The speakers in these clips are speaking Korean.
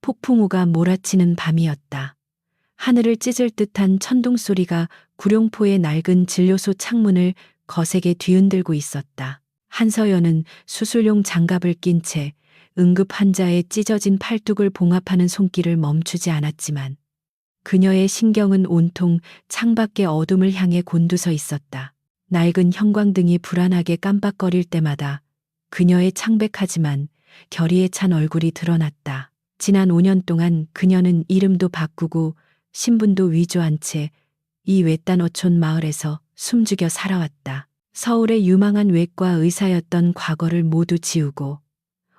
폭풍우가 몰아치는 밤이었다. 하늘을 찢을 듯한 천둥 소리가 구룡포의 낡은 진료소 창문을 거세게 뒤흔들고 있었다. 한서연은 수술용 장갑을 낀 채 응급 환자의 찢어진 팔뚝을 봉합하는 손길을 멈추지 않았지만 그녀의 신경은 온통 창밖의 어둠을 향해 곤두서 있었다. 낡은 형광등이 불안하게 깜빡거릴 때마다 그녀의 창백하지만 결의에 찬 얼굴이 드러났다. 지난 5년 동안 그녀는 이름도 바꾸고 신분도 위조한 채 이 외딴 어촌 마을에서 숨죽여 살아왔다. 서울의 유망한 외과 의사였던 과거를 모두 지우고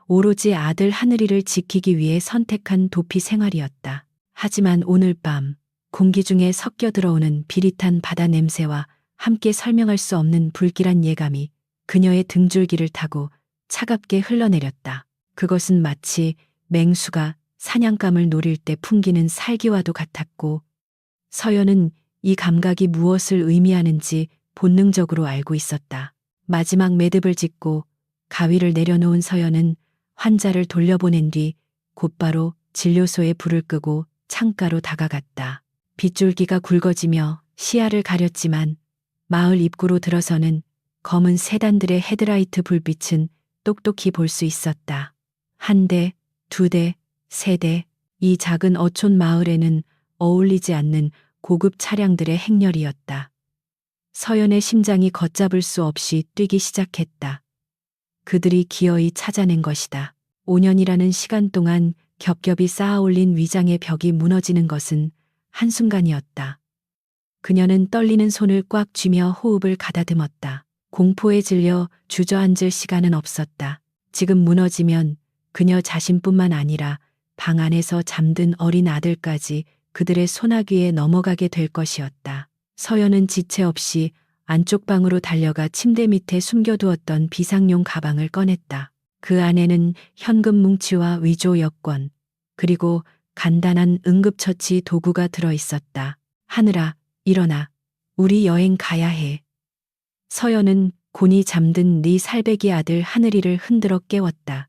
오로지 아들 하늘이를 지키기 위해 선택한 도피 생활이었다. 하지만 오늘 밤 공기 중에 섞여 들어오는 비릿한 바다 냄새와 함께 설명할 수 없는 불길한 예감이 그녀의 등줄기를 타고 차갑게 흘러내렸다. 그것은 마치 맹수가 사냥감을 노릴 때 풍기는 살기와도 같았고 서연은 이 감각이 무엇을 의미하는지 본능적으로 알고 있었다. 마지막 매듭을 짓고 가위를 내려놓은 서연은 환자를 돌려보낸 뒤 곧바로 진료소에 불을 끄고 창가로 다가갔다. 빗줄기가 굵어지며 시야를 가렸지만 마을 입구로 들어서는 검은 세단들의 헤드라이트 불빛은 똑똑히 볼 수 있었다. 한 대, 두 대, 세 대, 이 작은 어촌 마을에는 어울리지 않는 고급 차량들의 행렬이었다. 서연의 심장이 걷잡을 수 없이 뛰기 시작했다. 그들이 기어이 찾아낸 것이다. 5년이라는 시간 동안 겹겹이 쌓아올린 위장의 벽이 무너지는 것은 한순간이었다. 그녀는 떨리는 손을 꽉 쥐며 호흡을 가다듬었다. 공포에 질려 주저앉을 시간은 없었다. 지금 무너지면 그녀 자신뿐만 아니라 방 안에서 잠든 어린 아들까지 그들의 소나귀에 넘어가게 될 것이었다. 서연은 지체 없이 안쪽 방으로 달려가 침대 밑에 숨겨두었던 비상용 가방을 꺼냈다. 그 안에는 현금 뭉치와 위조 여권, 그리고 간단한 응급처치 도구가 들어있었다. 하늘아, 일어나. 우리 여행 가야 해. 서연은 곤히 잠든 네 살배기 아들 하늘이를 흔들어 깨웠다.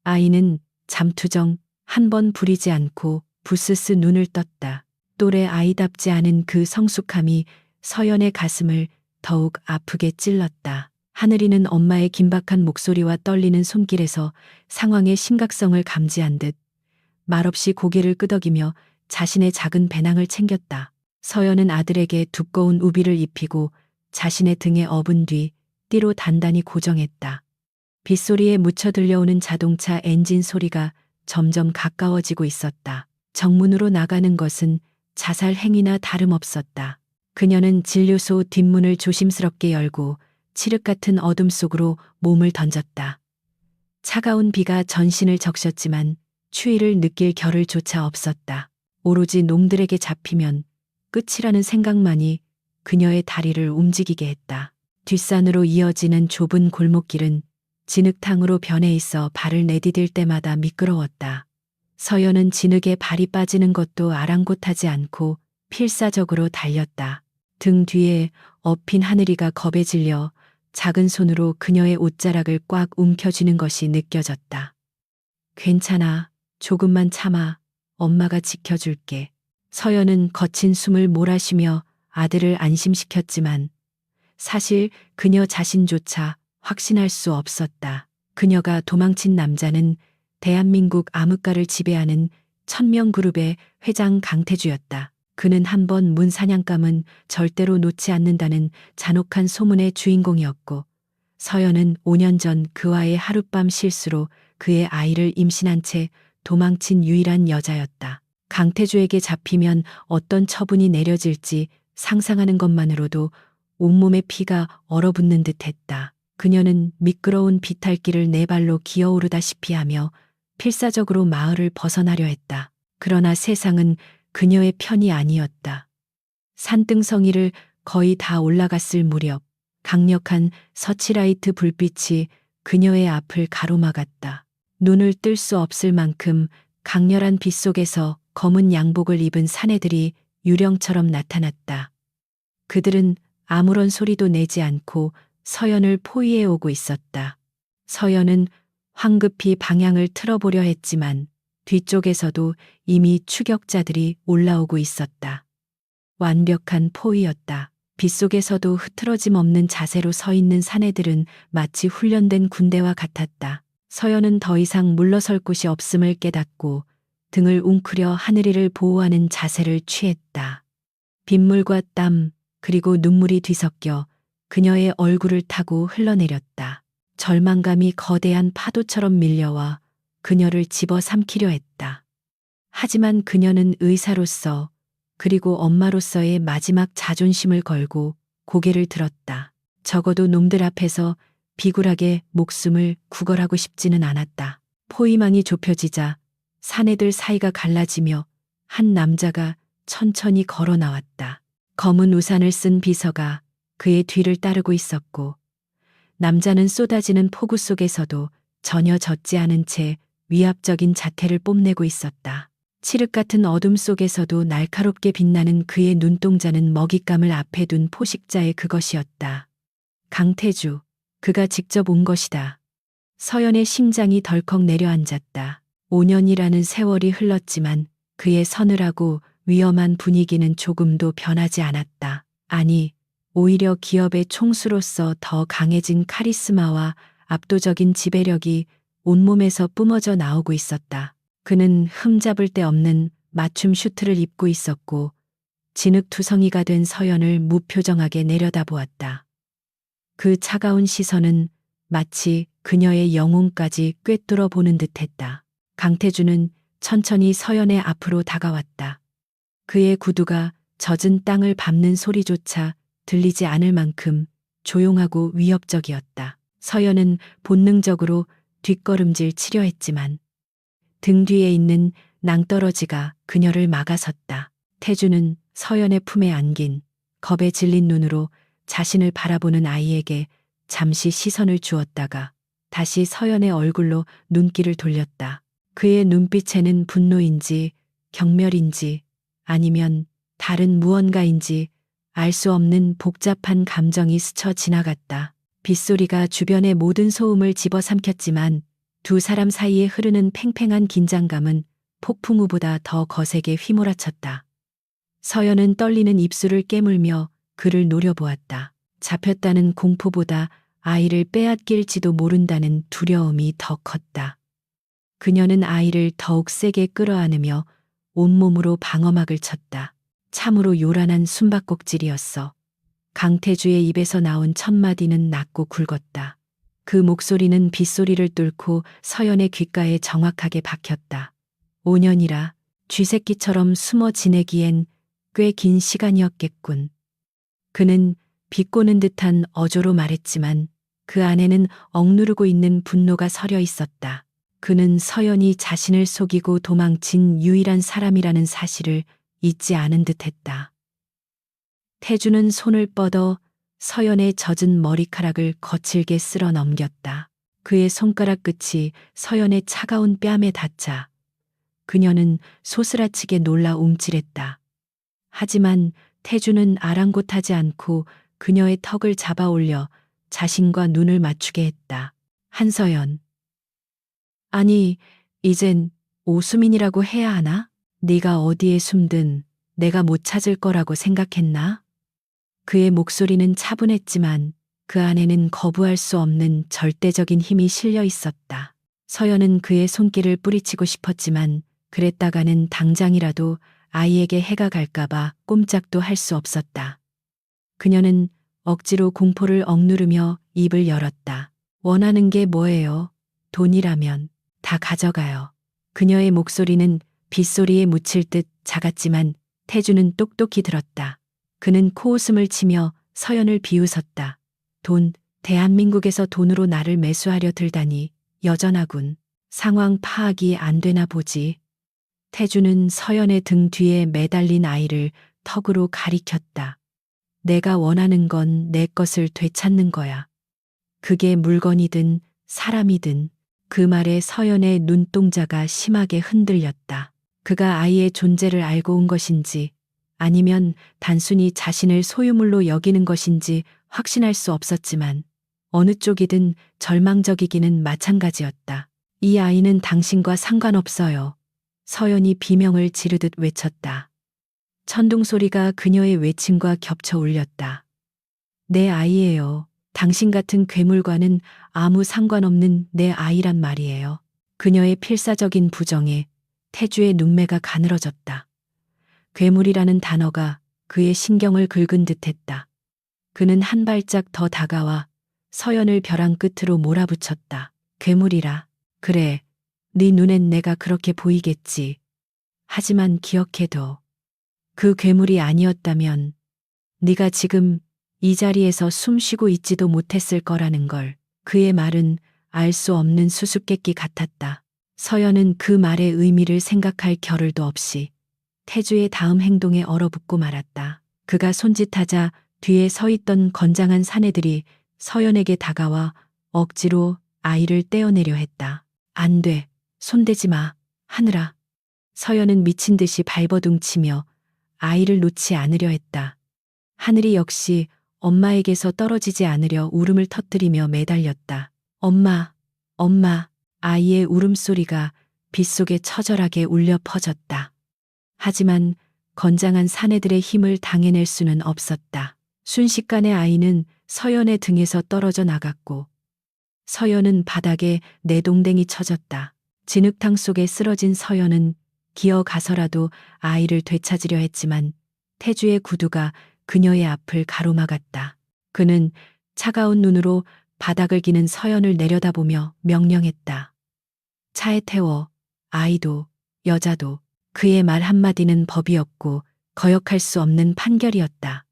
아이는 잠투정 한 번 부리지 않고 부스스 눈을 떴다. 또래 아이답지 않은 그 성숙함이 서연의 가슴을 더욱 아프게 찔렀다. 하늘이는 엄마의 긴박한 목소리와 떨리는 손길에서 상황의 심각성을 감지한 듯 말없이 고개를 끄덕이며 자신의 작은 배낭을 챙겼다. 서연은 아들에게 두꺼운 우비를 입히고 자신의 등에 업은 뒤 띠로 단단히 고정했다. 빗소리에 묻혀 들려오는 자동차 엔진 소리가 점점 가까워지고 있었다. 정문으로 나가는 것은 자살 행위나 다름없었다. 그녀는 진료소 뒷문을 조심스럽게 열고 칠흑 같은 어둠 속으로 몸을 던졌다. 차가운 비가 전신을 적셨지만 추위를 느낄 겨를조차 없었다. 오로지 놈들에게 잡히면 끝이라는 생각만이 그녀의 다리를 움직이게 했다. 뒷산으로 이어지는 좁은 골목길은 진흙탕으로 변해 있어 발을 내디딜 때마다 미끄러웠다. 서연은 진흙에 발이 빠지는 것도 아랑곳하지 않고 필사적으로 달렸다. 등 뒤에 엎인 하늘이가 겁에 질려 작은 손으로 그녀의 옷자락을 꽉 움켜쥐는 것이 느껴졌다. 괜찮아. 조금만 참아. 엄마가 지켜줄게. 서연은 거친 숨을 몰아쉬며 아들을 안심시켰지만 사실 그녀 자신조차 확신할 수 없었다. 그녀가 도망친 남자는 대한민국 암흑가를 지배하는 천명그룹의 회장 강태주였다. 그는 한번 문 사냥감은 절대로 놓지 않는다는 잔혹한 소문의 주인공이었고 서연은 5년 전 그와의 하룻밤 실수로 그의 아이를 임신한 채 도망친 유일한 여자였다. 강태주에게 잡히면 어떤 처분이 내려질지 상상하는 것만으로도 온몸의 피가 얼어붙는 듯했다. 그녀는 미끄러운 비탈길을 네 발로 기어오르다시피 하며 필사적으로 마을을 벗어나려 했다. 그러나 세상은 그녀의 편이 아니었다. 산등성이를 거의 다 올라갔을 무렵 강력한 서치라이트 불빛이 그녀의 앞을 가로막았다. 눈을 뜰 수 없을 만큼 강렬한 빛 속에서 검은 양복을 입은 사내들이 유령처럼 나타났다. 그들은 아무런 소리도 내지 않고 서연을 포위해 오고 있었다. 서연은 황급히 방향을 틀어보려 했지만 뒤쪽에서도 이미 추격자들이 올라오고 있었다. 완벽한 포위였다. 빗속에서도 흐트러짐 없는 자세로 서 있는 사내들은 마치 훈련된 군대와 같았다. 서연은 더 이상 물러설 곳이 없음을 깨닫고 등을 웅크려 하늘이를 보호하는 자세를 취했다. 빗물과 땀 그리고 눈물이 뒤섞여 그녀의 얼굴을 타고 흘러내렸다. 절망감이 거대한 파도처럼 밀려와 그녀를 집어삼키려 했다. 하지만 그녀는 의사로서 그리고 엄마로서의 마지막 자존심을 걸고 고개를 들었다. 적어도 놈들 앞에서 비굴하게 목숨을 구걸하고 싶지는 않았다. 포위망이 좁혀지자 사내들 사이가 갈라지며 한 남자가 천천히 걸어 나왔다. 검은 우산을 쓴 비서가 그의 뒤를 따르고 있었고 남자는 쏟아지는 폭우 속에서도 전혀 젖지 않은 채 위압적인 자태를 뽐내고 있었다. 칠흑 같은 어둠 속에서도 날카롭게 빛나는 그의 눈동자는 먹잇감을 앞에 둔 포식자의 그것이었다. 강태주, 그가 직접 온 것이다. 서연의 심장이 덜컥 내려앉았다. 5년이라는 세월이 흘렀지만 그의 서늘하고 위험한 분위기는 조금도 변하지 않았다. 아니, 오히려 기업의 총수로서 더 강해진 카리스마와 압도적인 지배력이 온몸에서 뿜어져 나오고 있었다. 그는 흠잡을 데 없는 맞춤 슈트를 입고 있었고 진흙투성이가 된 서연을 무표정하게 내려다보았다. 그 차가운 시선은 마치 그녀의 영혼까지 꿰뚫어 보는 듯했다. 강태주는 천천히 서연의 앞으로 다가왔다. 그의 구두가 젖은 땅을 밟는 소리조차 들리지 않을 만큼 조용하고 위협적이었다. 서연은 본능적으로 뒷걸음질 치려 했지만 등 뒤에 있는 낭떠러지가 그녀를 막아섰다. 태주는 서연의 품에 안긴 겁에 질린 눈으로 자신을 바라보는 아이에게 잠시 시선을 주었다가 다시 서연의 얼굴로 눈길을 돌렸다. 그의 눈빛에는 분노인지 경멸인지 아니면 다른 무언가인지 알 수 없는 복잡한 감정이 스쳐 지나갔다. 빗소리가 주변의 모든 소음을 집어삼켰지만 두 사람 사이에 흐르는 팽팽한 긴장감은 폭풍우보다 더 거세게 휘몰아쳤다. 서연은 떨리는 입술을 깨물며 그를 노려보았다. 잡혔다는 공포보다 아이를 빼앗길지도 모른다는 두려움이 더 컸다. 그녀는 아이를 더욱 세게 끌어안으며 온몸으로 방어막을 쳤다. 참으로 요란한 숨바꼭질이었어. 강태주의 입에서 나온 첫 마디는 낮고 굵었다. 그 목소리는 빗소리를 뚫고 서연의 귓가에 정확하게 박혔다. 5년이라 쥐새끼처럼 숨어 지내기엔 꽤 긴 시간이었겠군. 그는 비꼬는 듯한 어조로 말했지만 그 안에는 억누르고 있는 분노가 서려 있었다. 그는 서연이 자신을 속이고 도망친 유일한 사람이라는 사실을 잊지 않은 듯했다. 태주는 손을 뻗어 서연의 젖은 머리카락을 거칠게 쓸어 넘겼다. 그의 손가락 끝이 서연의 차가운 뺨에 닿자 그녀는 소스라치게 놀라 움찔했다. 하지만 태주는 아랑곳하지 않고 그녀의 턱을 잡아 올려 자신과 눈을 맞추게 했다. 한서연. 아니, 이젠 오수민이라고 해야 하나? 네가 어디에 숨든 내가 못 찾을 거라고 생각했나? 그의 목소리는 차분했지만 그 안에는 거부할 수 없는 절대적인 힘이 실려 있었다. 서연은 그의 손길을 뿌리치고 싶었지만 그랬다가는 당장이라도 아이에게 해가 갈까봐 꼼짝도 할 수 없었다. 그녀는 억지로 공포를 억누르며 입을 열었다. 원하는 게 뭐예요? 돈이라면 다 가져가요. 그녀의 목소리는 빗소리에 묻힐 듯 작았지만 태주는 똑똑히 들었다. 그는 코웃음을 치며 서연을 비웃었다. 돈, 대한민국에서 돈으로 나를 매수하려 들다니 여전하군. 상황 파악이 안 되나 보지. 태주는 서연의 등 뒤에 매달린 아이를 턱으로 가리켰다. 내가 원하는 건 내 것을 되찾는 거야. 그게 물건이든 사람이든. 그 말에 서연의 눈동자가 심하게 흔들렸다. 그가 아이의 존재를 알고 온 것인지 아니면 단순히 자신을 소유물로 여기는 것인지 확신할 수 없었지만 어느 쪽이든 절망적이기는 마찬가지였다. 이 아이는 당신과 상관없어요. 서연이 비명을 지르듯 외쳤다. 천둥 소리가 그녀의 외침과 겹쳐 울렸다. 내 아이예요. 당신 같은 괴물과는 아무 상관없는 내 아이란 말이에요. 그녀의 필사적인 부정에 태주의 눈매가 가늘어졌다. 괴물이라는 단어가 그의 신경을 긁은 듯했다. 그는 한 발짝 더 다가와 서연을 벼랑 끝으로 몰아붙였다. 괴물이라. 그래, 네 눈엔 내가 그렇게 보이겠지. 하지만 기억해둬. 그 괴물이 아니었다면 네가 지금 이 자리에서 숨 쉬고 있지도 못했을 거라는 걸. 그의 말은 알 수 없는 수수께끼 같았다. 서연은 그 말의 의미를 생각할 겨를도 없이 태주의 다음 행동에 얼어붙고 말았다. 그가 손짓하자 뒤에 서 있던 건장한 사내들이 서연에게 다가와 억지로 아이를 떼어내려 했다. 안 돼. 손대지 마. 하늘아. 서연은 미친 듯이 발버둥치며 아이를 놓지 않으려 했다. 하늘이 역시 엄마에게서 떨어지지 않으려 울음을 터뜨리며 매달렸다. 엄마, 엄마. 아이의 울음소리가 빗속에 처절하게 울려 퍼졌다. 하지만 건장한 사내들의 힘을 당해낼 수는 없었다. 순식간에 아이는 서연의 등에서 떨어져 나갔고 서연은 바닥에 내동댕이 쳐졌다. 진흙탕 속에 쓰러진 서연은 기어가서라도 아이를 되찾으려 했지만 태주의 구두가 그녀의 앞을 가로막았다. 그는 차가운 눈으로 바닥을 기는 서연을 내려다보며 명령했다. 차에 태워. 아이도 여자도. 그의 말 한마디는 법이었고 거역할 수 없는 판결이었다.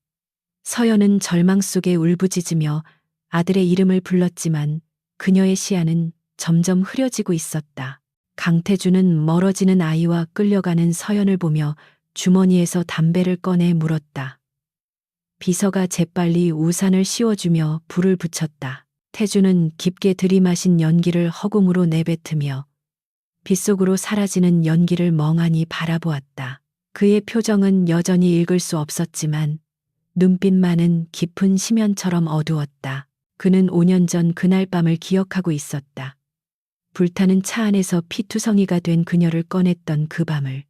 서연은 절망 속에 울부짖으며 아들의 이름을 불렀지만 그녀의 시야는 점점 흐려지고 있었다. 강태주는 멀어지는 아이와 끌려가는 서연을 보며 주머니에서 담배를 꺼내 물었다. 비서가 재빨리 우산을 씌워주며 불을 붙였다. 태주는 깊게 들이마신 연기를 허공으로 내뱉으며 빗속으로 사라지는 연기를 멍하니 바라보았다. 그의 표정은 여전히 읽을 수 없었지만 눈빛만은 깊은 심연처럼 어두웠다. 그는 5년 전 그날 밤을 기억하고 있었다. 불타는 차 안에서 피투성이가 된 그녀를 꺼냈던 그 밤을.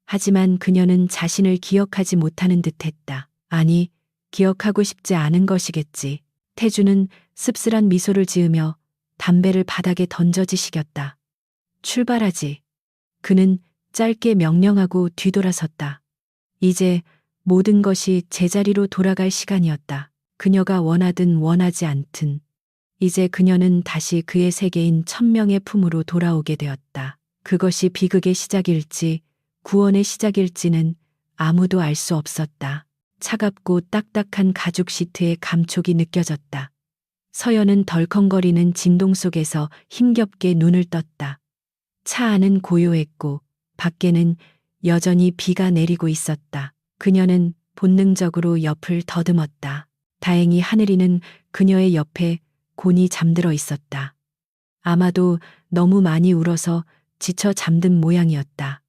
하지만 그녀는 자신을 기억하지 못하는 듯했다. 아니, 기억하고 싶지 않은 것이겠지. 태주는 씁쓸한 미소를 지으며 담배를 바닥에 던져지시겼다. 출발하지. 그는 짧게 명령하고 뒤돌아섰다. 이제 모든 것이 제자리로 돌아갈 시간이었다. 그녀가 원하든 원하지 않든 이제 그녀는 다시 그의 세계인 천명의 품으로 돌아오게 되었다. 그것이 비극의 시작일지 구원의 시작일지는 아무도 알 수 없었다. 차갑고 딱딱한 가죽 시트의 감촉이 느껴졌다. 서연은 덜컹거리는 진동 속에서 힘겹게 눈을 떴다. 차 안은 고요했고 밖에는 여전히 비가 내리고 있었다. 그녀는 본능적으로 옆을 더듬었다. 다행히 하늘이는 그녀의 옆에 곤히 잠들어 있었다. 아마도 너무 많이 울어서 지쳐 잠든 모양이었다.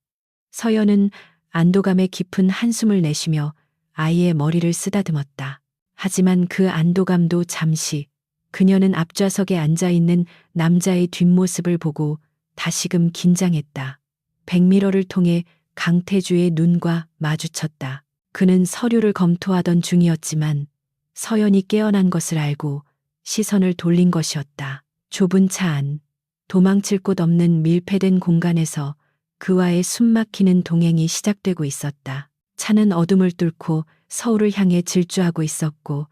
서연은 안도감에 깊은 한숨을 내쉬며 아이의 머리를 쓰다듬었다. 하지만 그 안도감도 잠시. 그녀는 앞좌석에 앉아있는 남자의 뒷모습을 보고 다시금 긴장했다. 백미러를 통해 강태주의 눈과 마주쳤다. 그는 서류를 검토하던 중이었지만 서연이 깨어난 것을 알고 시선을 돌린 것이었다. 좁은 차 안, 도망칠 곳 없는 밀폐된 공간에서 그와의 숨막히는 동행이 시작되고 있었다. 차는 어둠을 뚫고 서울을 향해 질주하고 있었고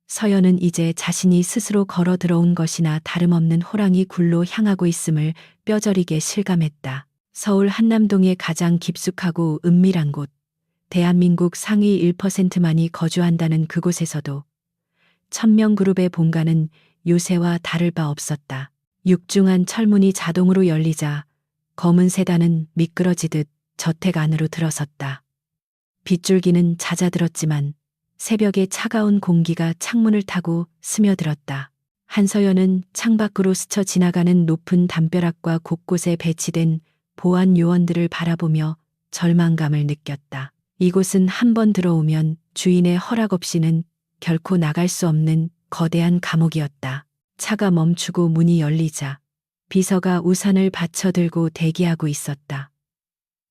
서연은 이제 자신이 스스로 걸어 들어온 것이나 다름없는 호랑이 굴로 향하고 있음을 뼈저리게 실감했다. 서울 한남동의 가장 깊숙하고 은밀한 곳, 대한민국 상위 1%만이 거주한다는 그곳에서도 천명그룹의 본가는 요새와 다를 바 없었다. 육중한 철문이 자동으로 열리자 검은 세단은 미끄러지듯 저택 안으로 들어섰다. 빗줄기는 잦아들었지만 새벽의 차가운 공기가 창문을 타고 스며들었다. 한서연은 창밖으로 스쳐 지나가는 높은 담벼락과 곳곳에 배치된 보안 요원들을 바라보며 절망감을 느꼈다. 이곳은 한 번 들어오면 주인의 허락 없이는 결코 나갈 수 없는 거대한 감옥이었다. 차가 멈추고 문이 열리자 비서가 우산을 받쳐 들고 대기하고 있었다.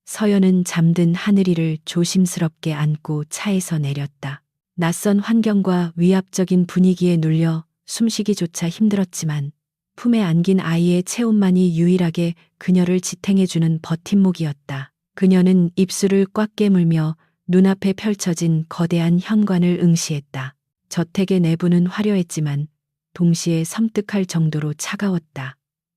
서연은 잠든 하늘이를 조심스럽게 안고 차에서 내렸다. 낯선 환경과 위압적인 분위기에 눌려 숨쉬기조차 힘들었지만 품에 안긴 아이의 체온만이 유일하게 그녀를 지탱해주는 버팀목이었다. 그녀는 입술을 꽉 깨물며 눈앞에 펼쳐진 거대한 현관을 응시했다. 저택의 내부는 화려했지만 동시에 섬뜩할 정도로 차가웠다.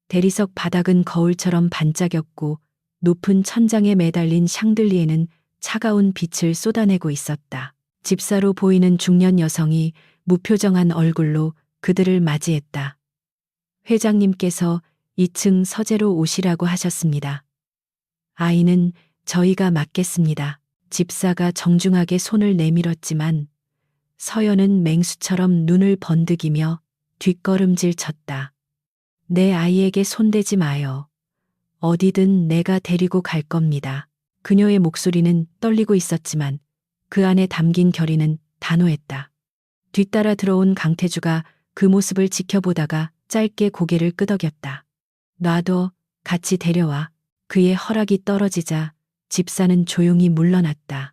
대리석 바닥은 거울처럼 반짝였고 높은 천장에 매달린 샹들리에는 차가운 빛을 쏟아내고 있었다. 집사로 보이는 중년 여성이 무표정한 얼굴로 그들을 맞이했다. 회장님께서 2층 서재로 오시라고 하셨습니다. 아이는 저희가 맡겠습니다. 집사가 정중하게 손을 내밀었지만 서연은 맹수처럼 눈을 번득이며 뒷걸음질 쳤다. 내 아이에게 손대지 마요. 어디든 내가 데리고 갈 겁니다. 그녀의 목소리는 떨리고 있었지만 그 안에 담긴 결의는 단호했다. 뒤따라 들어온 강태주가 그 모습을 지켜보다가 짧게 고개를 끄덕였다. 놔둬, 같이 데려와. 그의 허락이 떨어지자 집사는 조용히 물러났다.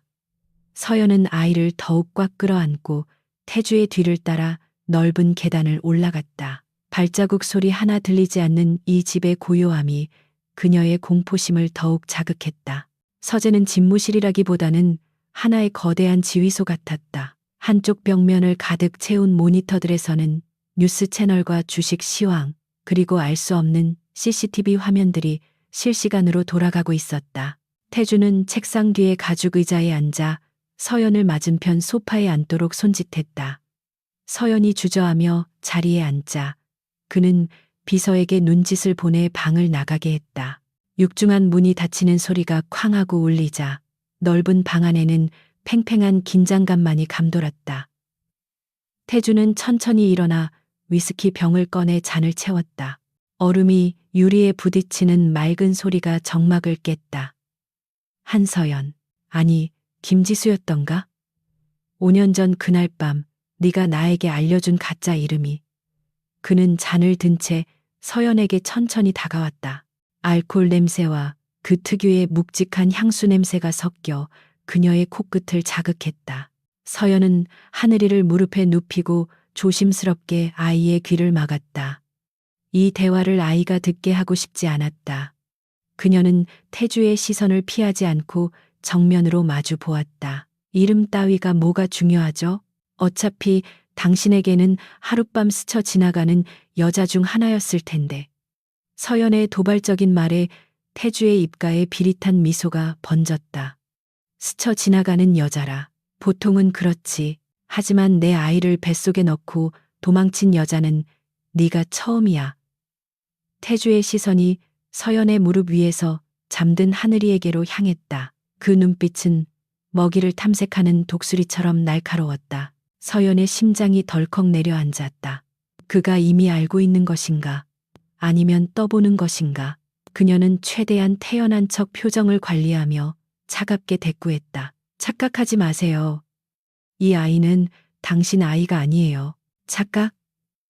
서연은 아이를 더욱 꽉 끌어안고 태주의 뒤를 따라 넓은 계단을 올라갔다. 발자국 소리 하나 들리지 않는 이 집의 고요함이 그녀의 공포심을 더욱 자극했다. 서재는 집무실이라기보다는 하나의 거대한 지휘소 같았다. 한쪽 벽면을 가득 채운 모니터들에서는 뉴스 채널과 주식 시황, 그리고 알 수 없는 CCTV 화면들이 실시간으로 돌아가고 있었다. 태주는 책상 뒤의 가죽 의자에 앉아 서연을 맞은편 소파에 앉도록 손짓했다. 서연이 주저하며 자리에 앉자 그는 비서에게 눈짓을 보내 방을 나가게 했다. 육중한 문이 닫히는 소리가 쾅 하고 울리자 넓은 방 안에는 팽팽한 긴장감만이 감돌았다. 태주는 천천히 일어나 위스키 병을 꺼내 잔을 채웠다. 얼음이 유리에 부딪히는 맑은 소리가 정막을 깼다. 한서연, 아니 김지수였던가? 5년 전 그날 밤 네가 나에게 알려준 가짜 이름이. 그는 잔을 든 채 서연에게 천천히 다가왔다. 알코올 냄새와 그 특유의 묵직한 향수 냄새가 섞여 그녀의 코끝을 자극했다. 서연은 하늘이를 무릎에 눕히고 조심스럽게 아이의 귀를 막았다. 이 대화를 아이가 듣게 하고 싶지 않았다. 그녀는 태주의 시선을 피하지 않고 정면으로 마주 보았다. 이름 따위가 뭐가 중요하죠? 어차피 당신에게는 하룻밤 스쳐 지나가는 여자 중 하나였을 텐데. 서연의 도발적인 말에 태주의 입가에 비릿한 미소가 번졌다. 스쳐 지나가는 여자라. 보통은 그렇지. 하지만 내 아이를 뱃속에 넣고 도망친 여자는 네가 처음이야. 태주의 시선이 서연의 무릎 위에서 잠든 하늘이에게로 향했다. 그 눈빛은 먹이를 탐색하는 독수리처럼 날카로웠다. 서연의 심장이 덜컥 내려앉았다. 그가 이미 알고 있는 것인가? 아니면 떠보는 것인가? 그녀는 최대한 태연한 척 표정을 관리하며 차갑게 대꾸했다. 착각하지 마세요. 이 아이는 당신 아이가 아니에요. 착각?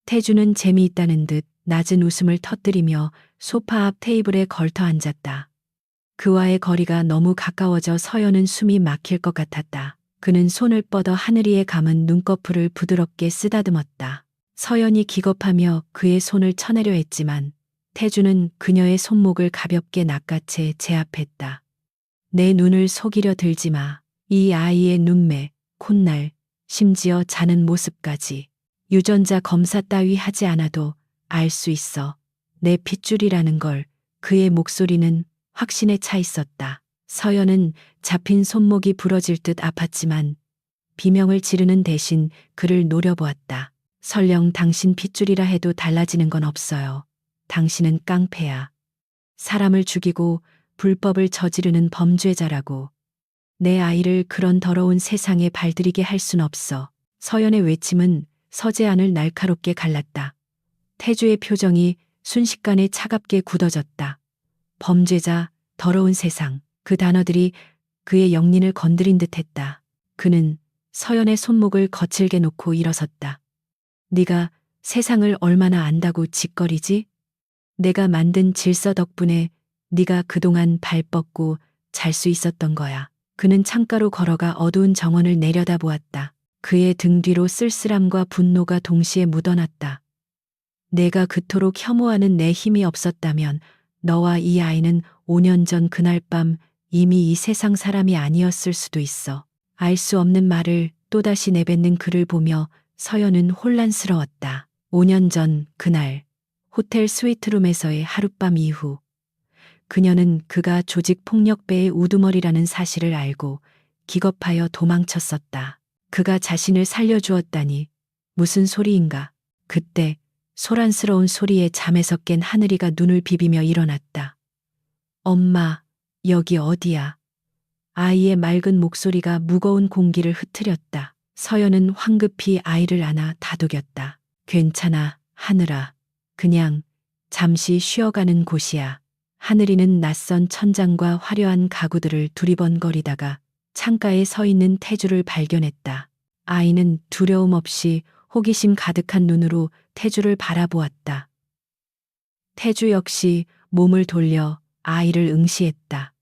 태주는 재미있다는 듯 낮은 웃음을 터뜨리며 소파 앞 테이블에 걸터 앉았다. 그와의 거리가 너무 가까워져 서연은 숨이 막힐 것 같았다. 그는 손을 뻗어 하늘이에 감은 눈꺼풀을 부드럽게 쓰다듬었다. 서연이 기겁하며 그의 손을 쳐내려 했지만 태주는 그녀의 손목을 가볍게 낚아채 제압했다. 내 눈을 속이려 들지 마. 이 아이의 눈매, 콧날, 심지어 자는 모습까지. 유전자 검사 따위 하지 않아도 알 수 있어. 내 핏줄이라는 걸. 그의 목소리는 확신에 차 있었다. 서연은 잡힌 손목이 부러질 듯 아팠지만 비명을 지르는 대신 그를 노려보았다. 설령 당신 핏줄이라 해도 달라지는 건 없어요. 당신은 깡패야. 사람을 죽이고 불법을 저지르는 범죄자라고. 내 아이를 그런 더러운 세상에 발들이게 할 순 없어. 서연의 외침은 서재 안을 날카롭게 갈랐다. 태주의 표정이 순식간에 차갑게 굳어졌다. 범죄자, 더러운 세상, 그 단어들이 그의 영린을 건드린 듯했다. 그는 서연의 손목을 거칠게 놓고 일어섰다. 네가 세상을 얼마나 안다고 짓거리지? 내가 만든 질서 덕분에 네가 그동안 발 뻗고 잘 수 있었던 거야. 그는 창가로 걸어가 어두운 정원을 내려다보았다. 그의 등 뒤로 쓸쓸함과 분노가 동시에 묻어났다. 내가 그토록 혐오하는 내 힘이 없었다면 너와 이 아이는 5년 전 그날 밤 이미 이 세상 사람이 아니었을 수도 있어. 알 수 없는 말을 또다시 내뱉는 그를 보며 서연은 혼란스러웠다. 5년 전 그날 호텔 스위트룸에서의 하룻밤 이후 그녀는 그가 조직폭력배의 우두머리라는 사실을 알고 기겁하여 도망쳤었다. 그가 자신을 살려주었다니 무슨 소리인가. 그때 소란스러운 소리에 잠에서 깬 하늘이가 눈을 비비며 일어났다. 엄마, 여기 어디야? 아이의 맑은 목소리가 무거운 공기를 흩트렸다. 서연은 황급히 아이를 안아 다독였다. 괜찮아, 하늘아. 그냥 잠시 쉬어가는 곳이야. 하늘이는 낯선 천장과 화려한 가구들을 두리번거리다가 창가에 서 있는 태주를 발견했다. 아이는 두려움 없이 호기심 가득한 눈으로 태주를 바라보았다. 태주 역시 몸을 돌려 아이를 응시했다.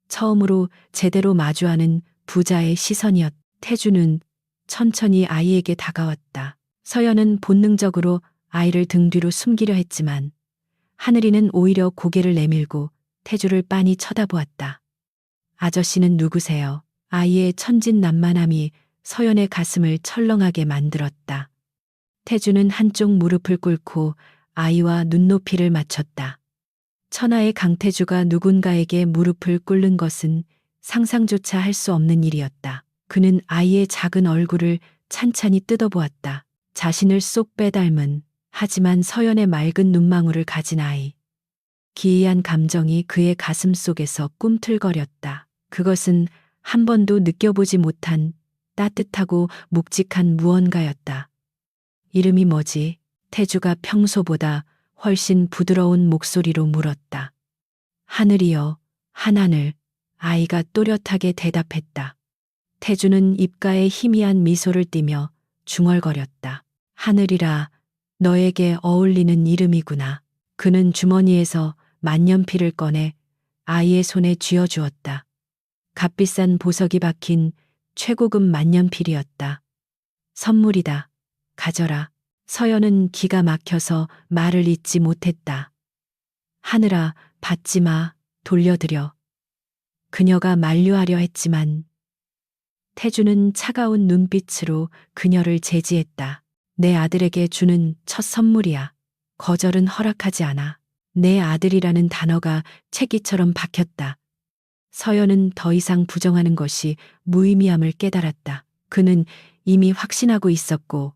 처음으로 제대로 마주하는 부자의 시선이었다. 태주는 천천히 아이에게 다가왔다. 서연은 본능적으로 아이를 등 뒤로 숨기려 했지만 하늘이는 오히려 고개를 내밀고 태주를 빤히 쳐다보았다. 아저씨는 누구세요? 아이의 천진난만함이 서연의 가슴을 철렁하게 만들었다. 태주는 한쪽 무릎을 꿇고 아이와 눈높이를 맞췄다. 천하의 강태주가 누군가에게 무릎을 꿇는 것은 상상조차 할 수 없는 일이었다. 그는 아이의 작은 얼굴을 찬찬히 뜯어보았다. 자신을 쏙 빼닮은 하지만 서연의 맑은 눈망울을 가진 아이. 기이한 감정이 그의 가슴 속에서 꿈틀거렸다. 그것은 한 번도 느껴보지 못한 따뜻하고 묵직한 무언가였다. 이름이 뭐지? 태주가 평소보다 훨씬 부드러운 목소리로 물었다. 하늘이여, 한하늘. 아이가 또렷하게 대답했다. 태주는 입가에 희미한 미소를 띠며 중얼거렸다. 하늘이라, 너에게 어울리는 이름이구나. 그는 주머니에서 만년필을 꺼내 아이의 손에 쥐어주었다. 값비싼 보석이 박힌 최고급 만년필이었다. 선물이다. 가져라. 서연은 기가 막혀서 말을 잇지 못했다. 하늘아, 받지 마. 돌려드려. 그녀가 만류하려 했지만 태주는 차가운 눈빛으로 그녀를 제지했다. 내 아들에게 주는 첫 선물이야. 거절은 허락하지 않아. 내 아들이라는 단어가 채기처럼 박혔다. 서연은 더 이상 부정하는 것이 무의미함을 깨달았다. 그는 이미 확신하고 있었고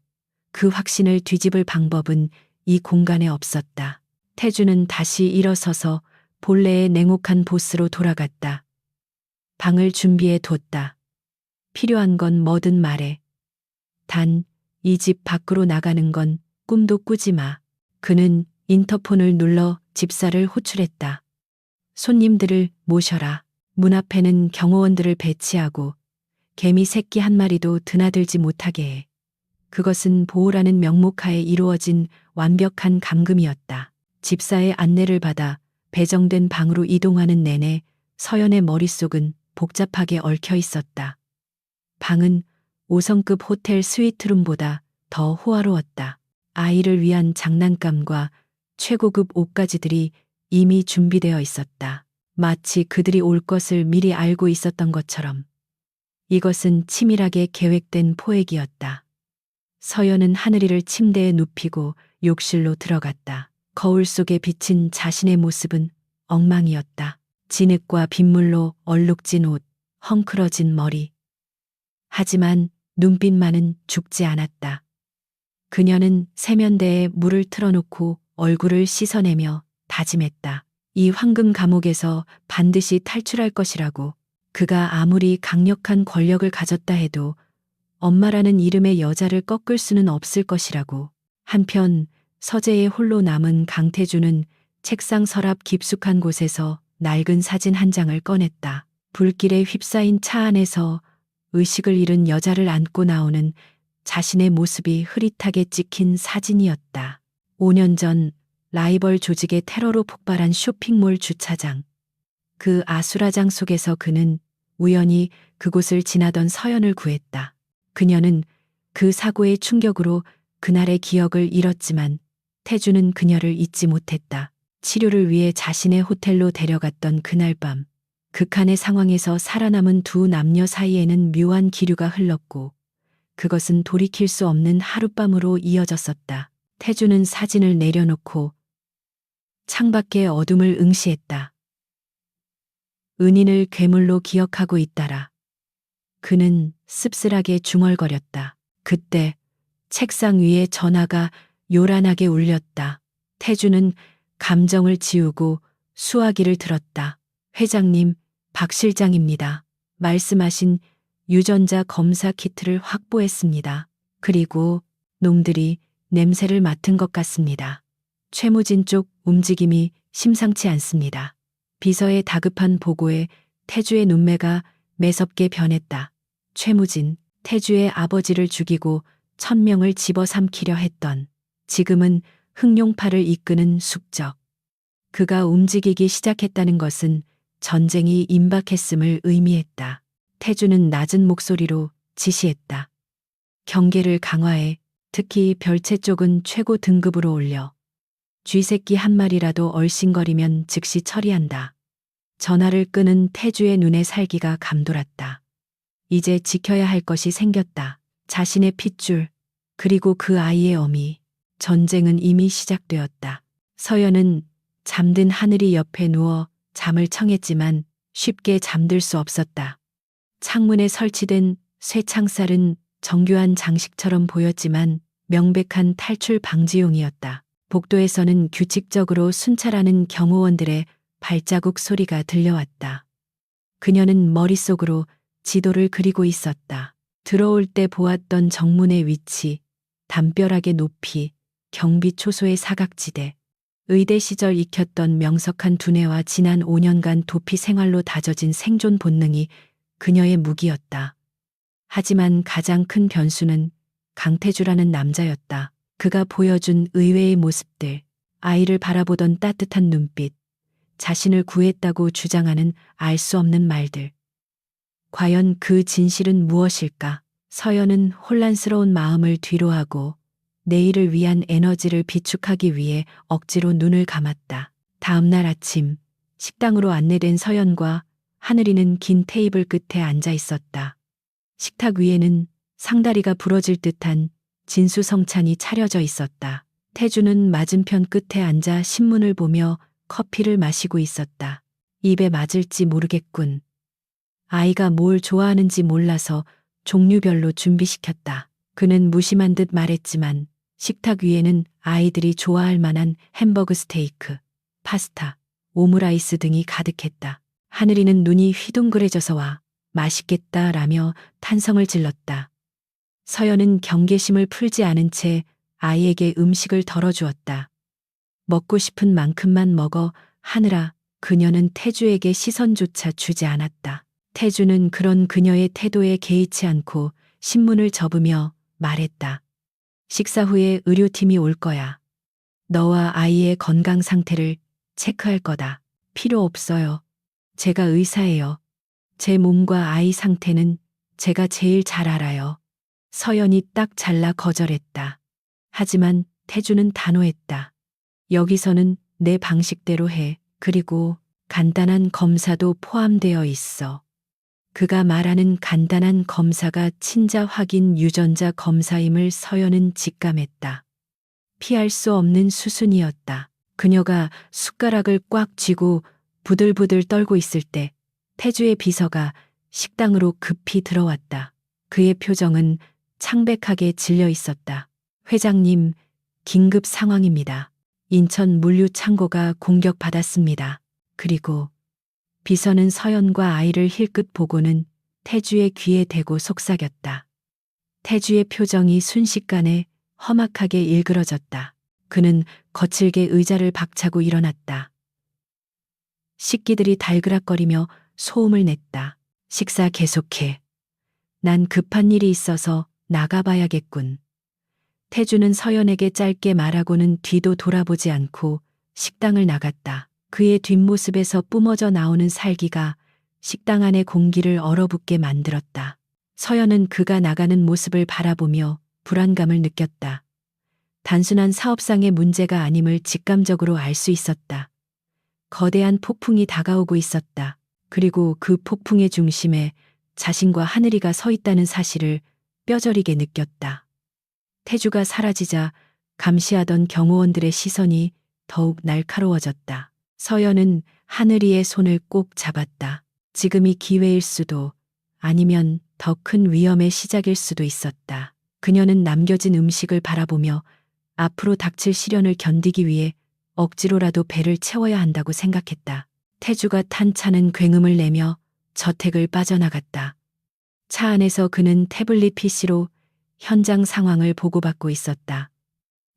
그 확신을 뒤집을 방법은 이 공간에 없었다. 태주는 다시 일어서서 본래의 냉혹한 보스로 돌아갔다. 방을 준비해 뒀다. 필요한 건 뭐든 말해. 단, 이 집 밖으로 나가는 건 꿈도 꾸지 마. 그는 인터폰을 눌러 집사를 호출했다. 손님들을 모셔라. 문 앞에는 경호원들을 배치하고 개미 새끼 한 마리도 드나들지 못하게 해. 그것은 보호라는 명목하에 이루어진 완벽한 감금이었다. 집사의 안내를 받아 배정된 방으로 이동하는 내내 서연의 머릿속은 복잡하게 얽혀 있었다. 방은 5성급 호텔 스위트룸보다 더 호화로웠다. 아이를 위한 장난감과 최고급 옷가지들이 이미 준비되어 있었다. 마치 그들이 올 것을 미리 알고 있었던 것처럼. 이것은 치밀하게 계획된 포획이었다. 서연은 하늘이를 침대에 눕히고 욕실로 들어갔다. 거울 속에 비친 자신의 모습은 엉망이었다. 진흙과 빗물로 얼룩진 옷, 헝클어진 머리. 하지만 눈빛만은 죽지 않았다. 그녀는 세면대에 물을 틀어놓고 얼굴을 씻어내며 다짐했다. 이 황금 감옥에서 반드시 탈출할 것이라고. 그가 아무리 강력한 권력을 가졌다 해도 엄마라는 이름의 여자를 꺾을 수는 없을 것이라고. 한편 서재에 홀로 남은 강태주는 책상 서랍 깊숙한 곳에서 낡은 사진 한 장을 꺼냈다. 불길에 휩싸인 차 안에서 의식을 잃은 여자를 안고 나오는 자신의 모습이 흐릿하게 찍힌 사진이었다. 5년 전 라이벌 조직의 테러로 폭발한 쇼핑몰 주차장. 그 아수라장 속에서 그는 우연히 그곳을 지나던 서연을 구했다. 그녀는 그 사고의 충격으로 그날의 기억을 잃었지만 태주는 그녀를 잊지 못했다. 치료를 위해 자신의 호텔로 데려갔던 그날 밤, 극한의 상황에서 살아남은 두 남녀 사이에는 묘한 기류가 흘렀고 그것은 돌이킬 수 없는 하룻밤으로 이어졌었다. 태주는 사진을 내려놓고 창밖의 어둠을 응시했다. 은인을 괴물로 기억하고 있다라. 그는 씁쓸하게 중얼거렸다. 그때 책상 위에 전화가 요란하게 울렸다. 태주는 감정을 지우고 수화기를 들었다. 회장님, 박 실장입니다. 말씀하신 유전자 검사 키트를 확보했습니다. 그리고 놈들이 냄새를 맡은 것 같습니다. 최무진 쪽 움직임이 심상치 않습니다. 비서의 다급한 보고에 태주의 눈매가 매섭게 변했다. 최무진, 태주의 아버지를 죽이고 1000명을 집어삼키려 했던, 지금은 흑룡파를 이끄는 숙적. 그가 움직이기 시작했다는 것은 전쟁이 임박했음을 의미했다. 태주는 낮은 목소리로 지시했다. 경계를 강화해, 특히 별채 쪽은 최고 등급으로 올려. 쥐새끼 한 마리라도 얼씬거리면 즉시 처리한다. 전화를 끄는 태주의 눈에 살기가 감돌았다. 이제 지켜야 할 것이 생겼다. 자신의 핏줄, 그리고 그 아이의 어미. 전쟁은 이미 시작되었다. 서연은 잠든 하늘이 옆에 누워 잠을 청했지만 쉽게 잠들 수 없었다. 창문에 설치된 쇠창살은 정교한 장식처럼 보였지만 명백한 탈출 방지용이었다. 복도에서는 규칙적으로 순찰하는 경호원들의 발자국 소리가 들려왔다. 그녀는 머릿속으로 지도를 그리고 있었다. 들어올 때 보았던 정문의 위치, 담벼락의 높이, 경비 초소의 사각지대, 의대 시절 익혔던 명석한 두뇌와 지난 5년간 도피 생활로 다져진 생존 본능이 그녀의 무기였다. 하지만 가장 큰 변수는 강태주라는 남자였다. 그가 보여준 의외의 모습들, 아이를 바라보던 따뜻한 눈빛, 자신을 구했다고 주장하는 알 수 없는 말들. 과연 그 진실은 무엇일까? 서연은 혼란스러운 마음을 뒤로하고 내일을 위한 에너지를 비축하기 위해 억지로 눈을 감았다. 다음 날 아침, 식당으로 안내된 서연과 하늘이는 긴 테이블 끝에 앉아 있었다. 식탁 위에는 상다리가 부러질 듯한 진수성찬이 차려져 있었다. 태주는 맞은편 끝에 앉아 신문을 보며 커피를 마시고 있었다. 입에 맞을지 모르겠군. 아이가 뭘 좋아하는지 몰라서 종류별로 준비시켰다. 그는 무심한 듯 말했지만 식탁 위에는 아이들이 좋아할 만한 햄버거 스테이크, 파스타, 오므라이스 등이 가득했다. 하늘이는 눈이 휘둥그레져서 와 맛있겠다라며 탄성을 질렀다. 서연은 경계심을 풀지 않은 채 아이에게 음식을 덜어주었다. 먹고 싶은 만큼만 먹어 하느라. 그녀는 태주에게 시선조차 주지 않았다. 태주는 그런 그녀의 태도에 개의치 않고 신문을 접으며 말했다. 식사 후에 의료팀이 올 거야. 너와 아이의 건강 상태를 체크할 거다. 필요 없어요. 제가 의사예요. 제 몸과 아이 상태는 제가 제일 잘 알아요. 서연이 딱 잘라 거절했다. 하지만 태주는 단호했다. 여기서는 내 방식대로 해. 그리고 간단한 검사도 포함되어 있어. 그가 말하는 간단한 검사가 친자 확인 유전자 검사임을 서연은 직감했다. 피할 수 없는 수순이었다. 그녀가 숟가락을 꽉 쥐고 부들부들 떨고 있을 때 태주의 비서가 식당으로 급히 들어왔다. 그의 표정은 창백하게 질려 있었다. 회장님, 긴급 상황입니다. 인천 물류 창고가 공격받았습니다. 그리고 비서는 서연과 아이를 힐끗 보고는 태주의 귀에 대고 속삭였다. 태주의 표정이 순식간에 험악하게 일그러졌다. 그는 거칠게 의자를 박차고 일어났다. 식기들이 달그락거리며 소음을 냈다. 식사 계속해. 난 급한 일이 있어서 나가봐야겠군. 태주는 서연에게 짧게 말하고는 뒤도 돌아보지 않고 식당을 나갔다. 그의 뒷모습에서 뿜어져 나오는 살기가 식당 안의 공기를 얼어붙게 만들었다. 서연은 그가 나가는 모습을 바라보며 불안감을 느꼈다. 단순한 사업상의 문제가 아님을 직감적으로 알 수 있었다. 거대한 폭풍이 다가오고 있었다. 그리고 그 폭풍의 중심에 자신과 하늘이가 서 있다는 사실을 뼈저리게 느꼈다. 태주가 사라지자 감시하던 경호원들의 시선이 더욱 날카로워졌다. 서연은 하늘이의 손을 꼭 잡았다. 지금이 기회일 수도, 아니면 더 큰 위험의 시작일 수도 있었다. 그녀는 남겨진 음식을 바라보며 앞으로 닥칠 시련을 견디기 위해 억지로라도 배를 채워야 한다고 생각했다. 태주가 탄 차는 굉음을 내며 저택을 빠져나갔다. 차 안에서 그는 태블릿 PC로 현장 상황을 보고받고 있었다.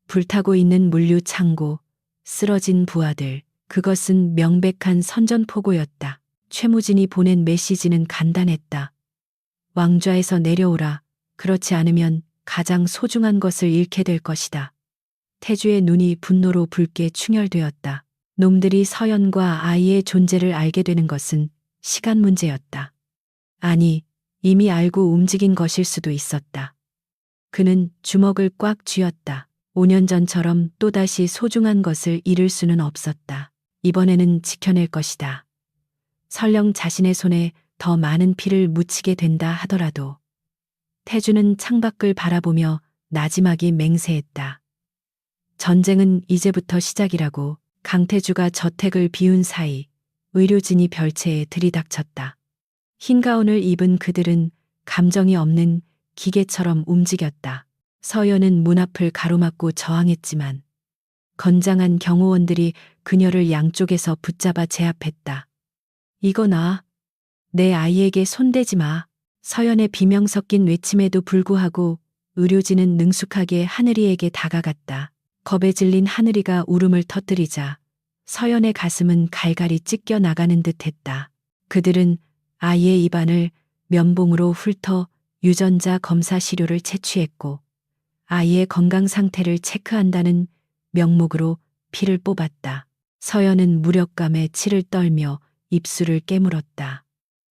불타고 있는 물류 창고, 쓰러진 부하들, 그것은 명백한 선전포고였다. 최무진이 보낸 메시지는 간단했다. 왕좌에서 내려오라. 그렇지 않으면 가장 소중한 것을 잃게 될 것이다. 태주의 눈이 분노로 붉게 충혈되었다. 놈들이 서연과 아이의 존재를 알게 되는 것은 시간 문제였다. 아니, 이미 알고 움직인 것일 수도 있었다. 그는 주먹을 꽉 쥐었다. 5년 전처럼 또다시 소중한 것을 잃을 수는 없었다. 이번에는 지켜낼 것이다. 설령 자신의 손에 더 많은 피를 묻히게 된다 하더라도. 태주는 창밖을 바라보며 나지막이 맹세했다. 전쟁은 이제부터 시작이라고. 강태주가 저택을 비운 사이 의료진이 별채에 들이닥쳤다. 흰 가운을 입은 그들은 감정이 없는 기계처럼 움직였다. 서연은 문 앞을 가로막고 저항했지만 건장한 경호원들이 그녀를 양쪽에서 붙잡아 제압했다. 이거 나. 내 아이에게 손대지 마. 서연의 비명 섞인 외침에도 불구하고 의료진은 능숙하게 하늘이에게 다가갔다. 겁에 질린 하늘이가 울음을 터뜨리자 서연의 가슴은 갈갈이 찢겨 나가는 듯했다. 그들은 아이의 입안을 면봉으로 훑어 유전자 검사 시료를 채취했고 아이의 건강 상태를 체크한다는 명목으로 피를 뽑았다. 서연은 무력감에 치를 떨며 입술을 깨물었다.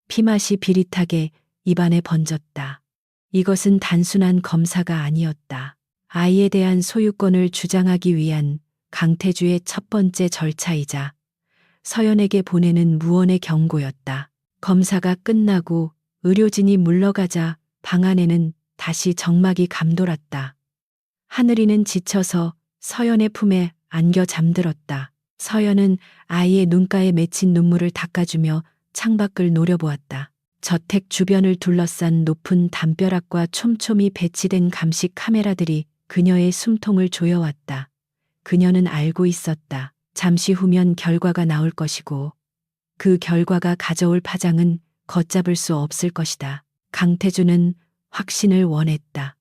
피맛이 비릿하게 입안에 번졌다. 이것은 단순한 검사가 아니었다. 아이에 대한 소유권을 주장하기 위한 강태주의 첫 번째 절차이자 서연에게 보내는 무언의 경고였다. 검사가 끝나고 의료진이 물러가자 방 안에는 다시 정막이 감돌았다. 하늘이는 지쳐서 서연의 품에 안겨 잠들었다. 서연은 아이의 눈가에 맺힌 눈물을 닦아주며 창밖을 노려보았다. 저택 주변을 둘러싼 높은 담벼락과 촘촘히 배치된 감시 카메라들이 그녀의 숨통을 조여왔다. 그녀는 알고 있었다. 잠시 후면 결과가 나올 것이고 그 결과가 가져올 파장은 걷잡을 수 없을 것이다. 강태주는 확신을 원했다.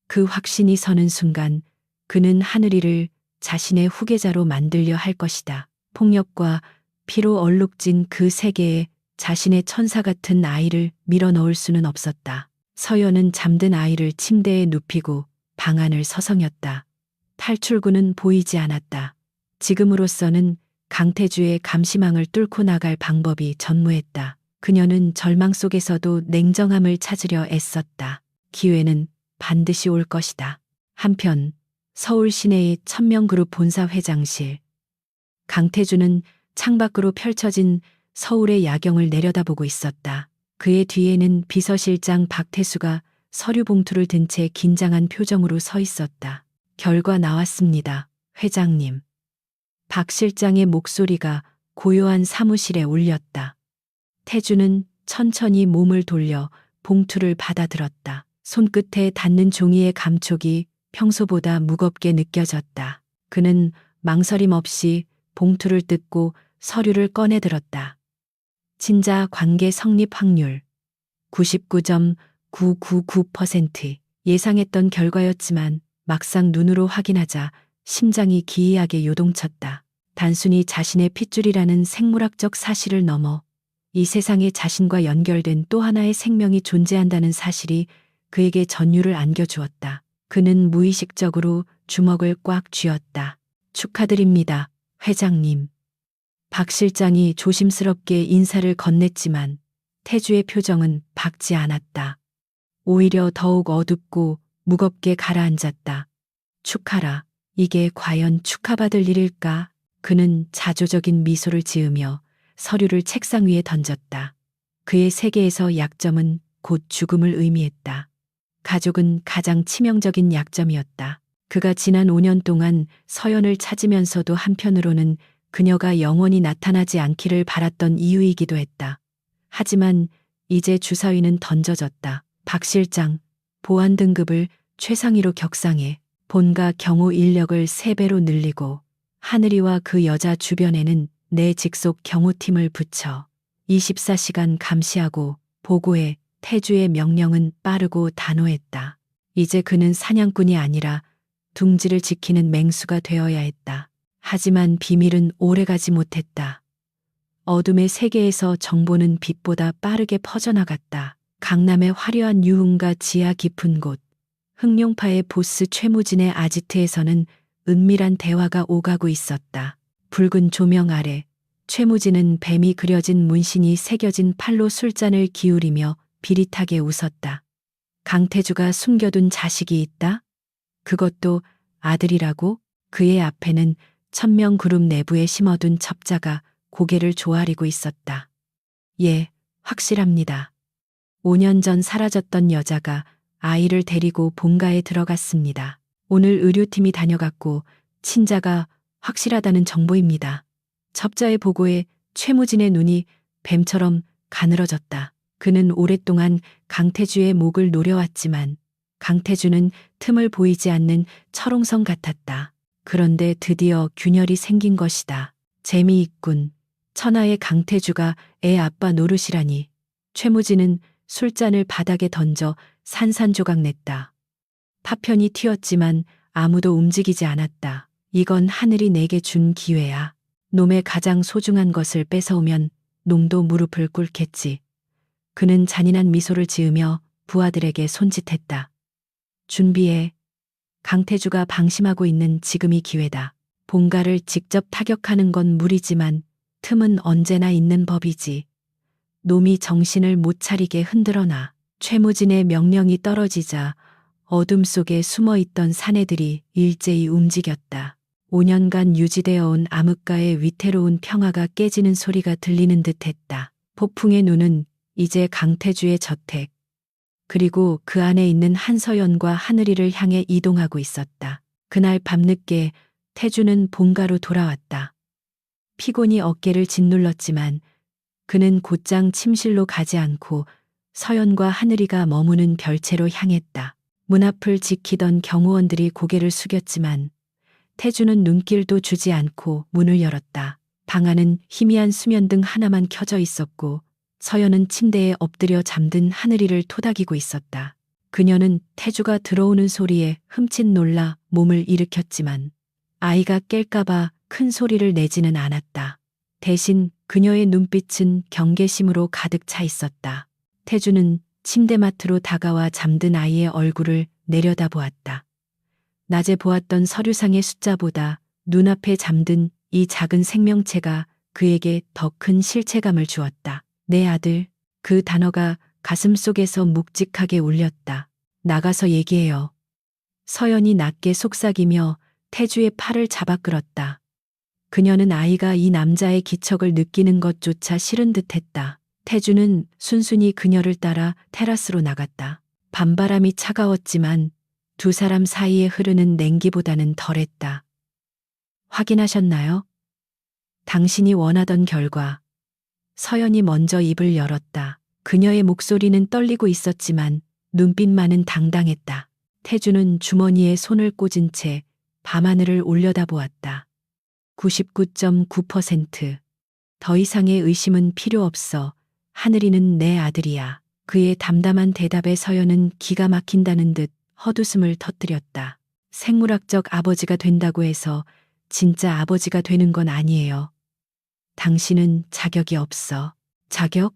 그 확신이 서는 순간 그는 하늘이를 자신의 후계자로 만들려 할 것이다. 폭력과 피로 얼룩진 그 세계에 자신의 천사 같은 아이를 밀어넣을 수는 없었다. 서연은 잠든 아이를 침대에 눕히고 방안을 서성였다. 탈출구는 보이지 않았다. 지금으로서는 강태주의 감시망을 뚫고 나갈 방법이 전무했다. 그녀는 절망 속에서도 냉정함을 찾으려 애썼다. 기회는 반드시 올 것이다. 한편 서울 시내의 천명그룹 본사 회장실. 강태주는 창밖으로 펼쳐진 서울의 야경을 내려다보고 있었다. 그의 뒤에는 비서실장 박태수가 서류 봉투를 든 채 긴장한 표정으로 서 있었다. 결과 나왔습니다, 회장님. 박 실장의 목소리가 고요한 사무실에 울렸다. 태주는 천천히 몸을 돌려 봉투를 받아들었다. 손끝에 닿는 종이의 감촉이 평소보다 무겁게 느껴졌다. 그는 망설임 없이 봉투를 뜯고 서류를 꺼내들었다. 친자 관계 성립 확률 99.999%. 예상했던 결과였지만 막상 눈으로 확인하자 심장이 기이하게 요동쳤다. 단순히 자신의 핏줄이라는 생물학적 사실을 넘어 이 세상에 자신과 연결된 또 하나의 생명이 존재한다는 사실이 그에게 전율을 안겨주었다. 그는 무의식적으로 주먹을 꽉 쥐었다. 축하드립니다, 회장님. 박 실장이 조심스럽게 인사를 건넸지만 태주의 표정은 밝지 않았다. 오히려 더욱 어둡고 무겁게 가라앉았다. 축하라. 이게 과연 축하받을 일일까? 그는 자조적인 미소를 지으며 서류를 책상 위에 던졌다. 그의 세계에서 약점은 곧 죽음을 의미했다. 가족은 가장 치명적인 약점이었다. 그가 지난 5년 동안 서연을 찾으면서도 한편으로는 그녀가 영원히 나타나지 않기를 바랐던 이유이기도 했다. 하지만 이제 주사위는 던져졌다. 박 실장, 보안 등급을 최상위로 격상해 본가 경호 인력을 3배로 늘리고 하늘이와 그 여자 주변에는 내 직속 경호팀을 붙여 24시간 감시하고 보고해. 태주의 명령은 빠르고 단호했다. 이제 그는 사냥꾼이 아니라 둥지를 지키는 맹수가 되어야 했다. 하지만 비밀은 오래가지 못했다. 어둠의 세계에서 정보는 빛보다 빠르게 퍼져나갔다. 강남의 화려한 유흥가 지하 깊은 곳, 흑룡파의 보스 최무진의 아지트에서는 은밀한 대화가 오가고 있었다. 붉은 조명 아래 최무진은 뱀이 그려진 문신이 새겨진 팔로 술잔을 기울이며 비릿하게 웃었다. 강태주가 숨겨둔 자식이 있다? 그것도 아들이라고? 그의 앞에는 1000명 그룹 내부에 심어둔 첩자가 고개를 조아리고 있었다. 예, 확실합니다. 5년 전 사라졌던 여자가 아이를 데리고 본가에 들어갔습니다. 오늘 의료팀이 다녀갔고 친자가 확실하다는 정보입니다. 첩자의 보고에 최무진의 눈이 뱀처럼 가늘어졌다. 그는 오랫동안 강태주의 목을 노려왔지만 강태주는 틈을 보이지 않는 철옹성 같았다. 그런데 드디어 균열이 생긴 것이다. 재미있군. 천하의 강태주가 애 아빠 노릇이라니. 최무진은 술잔을 바닥에 던져 산산조각 냈다. 파편이 튀었지만 아무도 움직이지 않았다. 이건 하늘이 내게 준 기회야. 놈의 가장 소중한 것을 뺏어오면 놈도 무릎을 꿇겠지. 그는 잔인한 미소를 지으며 부하들에게 손짓했다. 준비해. 강태주가 방심하고 있는 지금이 기회다. 본가를 직접 타격하는 건 무리지만 틈은 언제나 있는 법이지. 놈이 정신을 못 차리게 흔들어놔. 최무진의 명령이 떨어지자 어둠 속에 숨어있던 사내들이 일제히 움직였다. 5년간 유지되어 온 암흑가의 위태로운 평화가 깨지는 소리가 들리는 듯했다. 폭풍의 눈은 이제 강태주의 저택, 그리고 그 안에 있는 한서연과 하늘이를 향해 이동하고 있었다. 그날 밤늦게 태주는 본가로 돌아왔다. 피곤이 어깨를 짓눌렀지만 그는 곧장 침실로 가지 않고 서연과 하늘이가 머무는 별채로 향했다. 문 앞을 지키던 경호원들이 고개를 숙였지만 태주는 눈길도 주지 않고 문을 열었다. 방 안은 희미한 수면등 하나만 켜져 있었고 서연은 침대에 엎드려 잠든 하늘이를 토닥이고 있었다. 그녀는 태주가 들어오는 소리에 흠칫 놀라 몸을 일으켰지만 아이가 깰까봐 큰 소리를 내지는 않았다. 대신 그녀의 눈빛은 경계심으로 가득 차 있었다. 태주는 침대맡으로 다가와 잠든 아이의 얼굴을 내려다보았다. 낮에 보았던 서류상의 숫자보다 눈앞에 잠든 이 작은 생명체가 그에게 더 큰 실체감을 주었다. 내 아들, 그 단어가 가슴 속에서 묵직하게 울렸다. 나가서 얘기해요. 서연이 낮게 속삭이며 태주의 팔을 잡아 끌었다. 그녀는 아이가 이 남자의 기척을 느끼는 것조차 싫은 듯했다. 태주는 순순히 그녀를 따라 테라스로 나갔다. 밤바람이 차가웠지만 두 사람 사이에 흐르는 냉기보다는 덜했다. 확인하셨나요? 당신이 원하던 결과. 서연이 먼저 입을 열었다. 그녀의 목소리는 떨리고 있었지만 눈빛만은 당당했다. 태주는 주머니에 손을 꽂은 채 밤하늘을 올려다보았다. 99.9%. 더 이상의 의심은 필요 없어. 하늘이는 내 아들이야. 그의 담담한 대답에 서연은 기가 막힌다는 듯 헛웃음을 터뜨렸다. 생물학적 아버지가 된다고 해서 진짜 아버지가 되는 건 아니에요. 당신은 자격이 없어. 자격?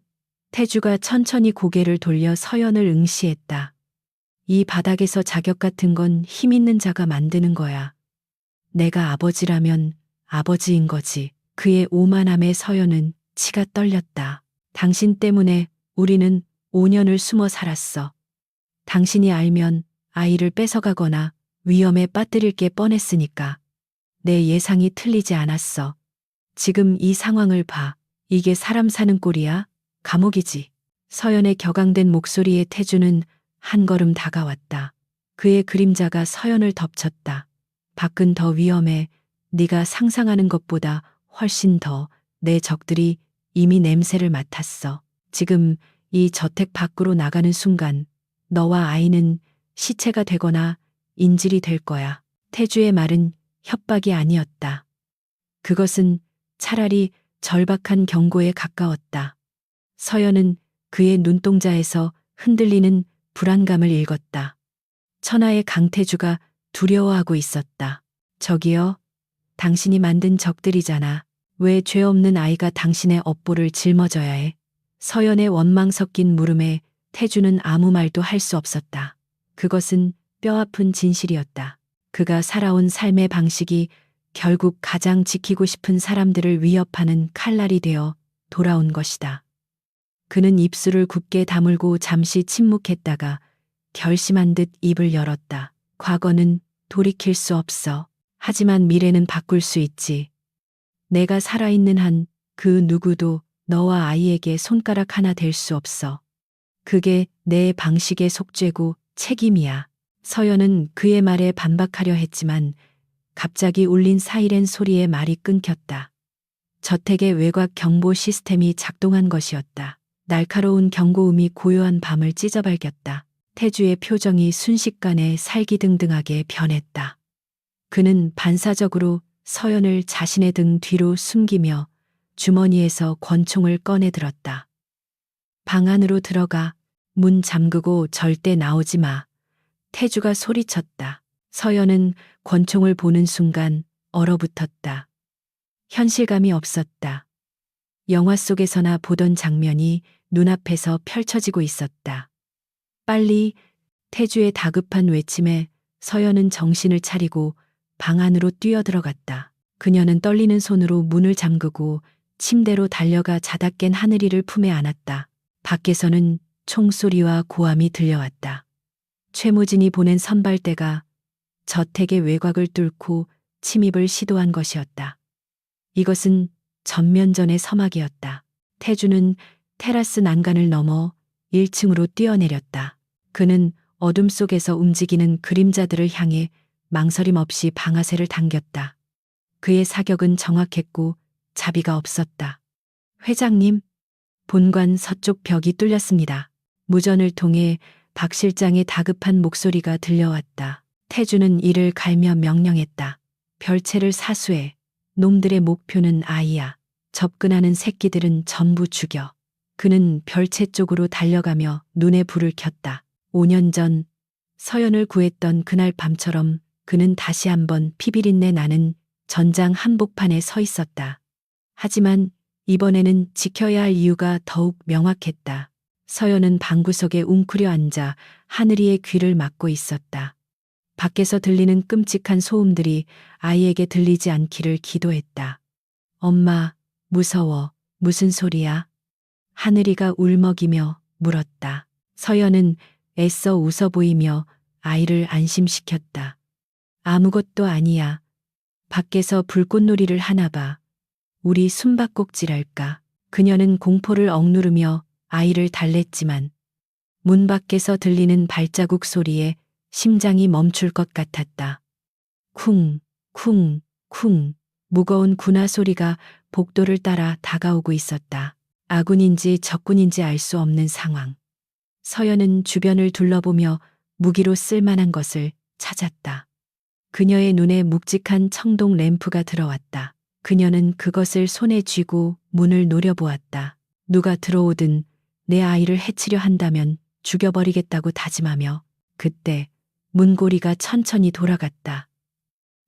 태주가 천천히 고개를 돌려 서연을 응시했다. 이 바닥에서 자격 같은 건 힘 있는 자가 만드는 거야. 내가 아버지라면 아버지인 거지. 그의 오만함에 서연은 치가 떨렸다. 당신 때문에 우리는 5년을 숨어 살았어. 당신이 알면 아이를 뺏어가거나 위험에 빠뜨릴 게 뻔했으니까. 내 예상이 틀리지 않았어. 지금 이 상황을 봐. 이게 사람 사는 꼴이야? 감옥이지. 서연의 격앙된 목소리에 태주는 한 걸음 다가왔다. 그의 그림자가 서연을 덮쳤다. 밖은 더 위험해. 네가 상상하는 것보다 훨씬 더. 내 적들이 이미 냄새를 맡았어. 지금 이 저택 밖으로 나가는 순간 너와 아이는 시체가 되거나 인질이 될 거야. 태주의 말은 협박이 아니었다. 그것은 차라리 절박한 경고에 가까웠다. 서연은 그의 눈동자에서 흔들리는 불안감을 읽었다. 천하의 강태주가 두려워하고 있었다. 저기요, 당신이 만든 적들이잖아. 왜 죄 없는 아이가 당신의 업보를 짊어져야 해? 서연의 원망 섞인 물음에 태주는 아무 말도 할 수 없었다. 그것은 뼈아픈 진실이었다. 그가 살아온 삶의 방식이 결국 가장 지키고 싶은 사람들을 위협하는 칼날이 되어 돌아온 것이다. 그는 입술을 굳게 다물고 잠시 침묵했다가 결심한 듯 입을 열었다. 과거는 돌이킬 수 없어. 하지만 미래는 바꿀 수 있지. 내가 살아있는 한 그 누구도 너와 아이에게 손가락 하나 댈 수 없어. 그게 내 방식의 속죄고 책임이야. 서연은 그의 말에 반박하려 했지만 갑자기 울린 사이렌 소리에 말이 끊겼다. 저택의 외곽 경보 시스템이 작동한 것이었다. 날카로운 경고음이 고요한 밤을 찢어발겼다. 태주의 표정이 순식간에 살기등등하게 변했다. 그는 반사적으로 서연을 자신의 등 뒤로 숨기며 주머니에서 권총을 꺼내 들었다. 방 안으로 들어가. 문 잠그고 절대 나오지 마. 태주가 소리쳤다. 서연은 권총을 보는 순간 얼어붙었다. 현실감이 없었다. 영화 속에서나 보던 장면이 눈앞에서 펼쳐지고 있었다. 빨리. 태주의 다급한 외침에 서연은 정신을 차리고 방 안으로 뛰어들어갔다. 그녀는 떨리는 손으로 문을 잠그고 침대로 달려가 자다 깬 하늘이를 품에 안았다. 밖에서는 총소리와 고함이 들려왔다. 최무진이 보낸 선발대가 저택의 외곽을 뚫고 침입을 시도한 것이었다. 이것은 전면전의 서막이었다. 태주는 테라스 난간을 넘어 1층으로 뛰어내렸다. 그는 어둠 속에서 움직이는 그림자들을 향해 망설임 없이 방아쇠를 당겼다. 그의 사격은 정확했고 자비가 없었다. 회장님, 본관 서쪽 벽이 뚫렸습니다. 무전을 통해 박 실장의 다급한 목소리가 들려왔다. 태주는 이를 갈며 명령했다. 별채를 사수해. 놈들의 목표는 아이야. 접근하는 새끼들은 전부 죽여. 그는 별채 쪽으로 달려가며 눈에 불을 켰다. 5년 전 서연을 구했던 그날 밤처럼 그는 다시 한번 피비린내 나는 전장 한복판에 서 있었다. 하지만 이번에는 지켜야 할 이유가 더욱 명확했다. 서연은 방구석에 웅크려 앉아 하늘이의 귀를 막고 있었다. 밖에서 들리는 끔찍한 소음들이 아이에게 들리지 않기를 기도했다. 엄마, 무서워. 무슨 소리야? 하늘이가 울먹이며 물었다. 서연은 애써 웃어 보이며 아이를 안심시켰다. 아무것도 아니야. 밖에서 불꽃놀이를 하나 봐. 우리 숨바꼭질할까? 그녀는 공포를 억누르며 아이를 달랬지만 문 밖에서 들리는 발자국 소리에 심장이 멈출 것 같았다. 쿵, 쿵, 쿵. 무거운 군화 소리가 복도를 따라 다가오고 있었다. 아군인지 적군인지 알 수 없는 상황. 서연은 주변을 둘러보며 무기로 쓸만한 것을 찾았다. 그녀의 눈에 묵직한 청동 램프가 들어왔다. 그녀는 그것을 손에 쥐고 문을 노려보았다. 누가 들어오든 내 아이를 해치려 한다면 죽여버리겠다고 다짐하며 그때 문고리가 천천히 돌아갔다.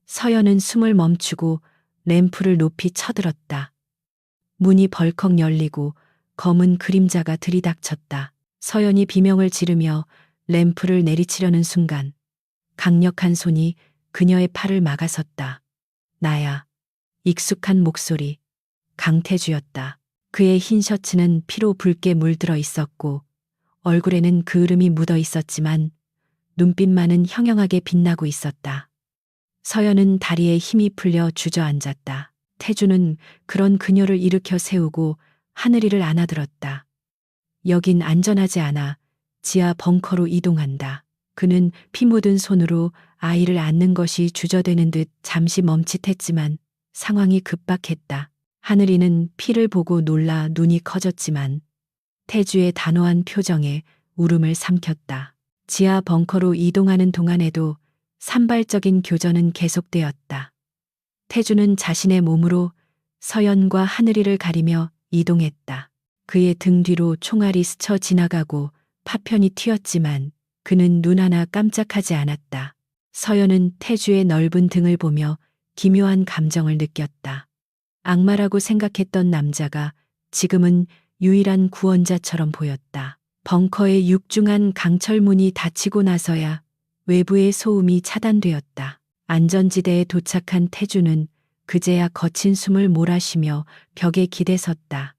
서연은 숨을 멈추고 램프를 높이 쳐들었다. 문이 벌컥 열리고 검은 그림자가 들이닥쳤다. 서연이 비명을 지르며 램프를 내리치려는 순간 강력한 손이 그녀의 팔을 막아섰다. 나야. 익숙한 목소리. 강태주였다. 그의 흰 셔츠는 피로 붉게 물들어 있었고 얼굴에는 그을음이 묻어 있었지만 눈빛만은 형형하게 빛나고 있었다. 서연은 다리에 힘이 풀려 주저앉았다. 태주는 그런 그녀를 일으켜 세우고 하늘이를 안아들었다. 여긴 안전하지 않아. 지하 벙커로 이동한다. 그는 피 묻은 손으로 아이를 안는 것이 주저되는 듯 잠시 멈칫했지만 상황이 급박했다. 하늘이는 피를 보고 놀라 눈이 커졌지만 태주의 단호한 표정에 울음을 삼켰다. 지하 벙커로 이동하는 동안에도 산발적인 교전은 계속되었다. 태주는 자신의 몸으로 서연과 하늘이를 가리며 이동했다. 그의 등 뒤로 총알이 스쳐 지나가고 파편이 튀었지만 그는 눈 하나 깜짝하지 않았다. 서연은 태주의 넓은 등을 보며 기묘한 감정을 느꼈다. 악마라고 생각했던 남자가 지금은 유일한 구원자처럼 보였다. 벙커의 육중한 강철문이 닫히고 나서야 외부의 소음이 차단되었다. 안전지대에 도착한 태주는 그제야 거친 숨을 몰아쉬며 벽에 기대섰다.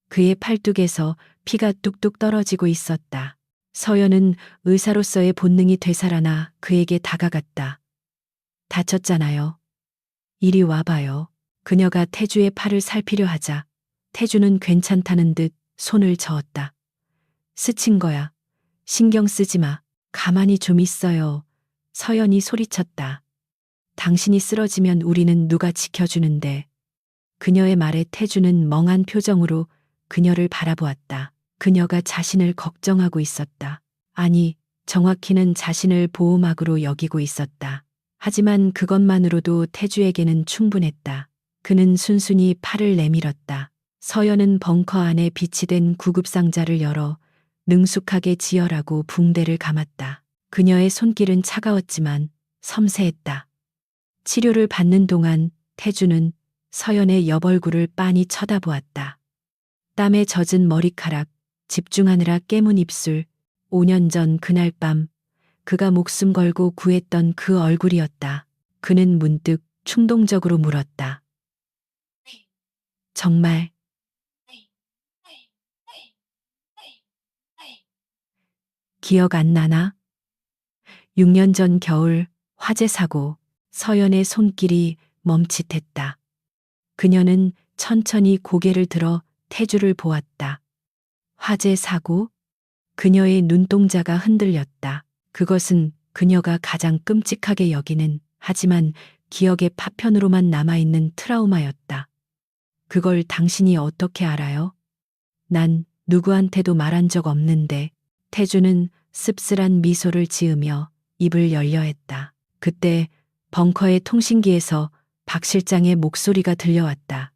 그의 팔뚝에서 피가 뚝뚝 떨어지고 있었다. 서연은 의사로서의 본능이 되살아나 그에게 다가갔다. 다쳤잖아요. 이리 와봐요. 그녀가 태주의 팔을 살피려 하자 태주는 괜찮다는 듯 손을 저었다. 스친 거야. 신경 쓰지 마. 가만히 좀 있어요. 서연이 소리쳤다. 당신이 쓰러지면 우리는 누가 지켜주는데. 그녀의 말에 태주는 멍한 표정으로 그녀를 바라보았다. 그녀가 자신을 걱정하고 있었다. 아니, 정확히는 자신을 보호막으로 여기고 있었다. 하지만 그것만으로도 태주에게는 충분했다. 그는 순순히 팔을 내밀었다. 서연은 벙커 안에 비치된 구급상자를 열어 능숙하게 지혈하고 붕대를 감았다. 그녀의 손길은 차가웠지만 섬세했다. 치료를 받는 동안 태주는 서연의 옆얼굴을 빤히 쳐다보았다. 땀에 젖은 머리카락, 집중하느라 깨문 입술, 5년 전 그날 밤 그가 목숨 걸고 구했던 그 얼굴이었다. 그는 문득 충동적으로 물었다. 정말 기억 안 나나? 6년 전 겨울 화재 사고, 서연의 손길이 멈칫했다. 그녀는 천천히 고개를 들어 태주를 보았다. 화재 사고? 그녀의 눈동자가 흔들렸다. 그것은 그녀가 가장 끔찍하게 여기는 하지만 기억의 파편으로만 남아있는 트라우마였다. 그걸 당신이 어떻게 알아요? 난 누구한테도 말한 적 없는데. 태주는 씁쓸한 미소를 지으며 입을 열려 했다. 그때 벙커의 통신기에서 박 실장의 목소리가 들려왔다.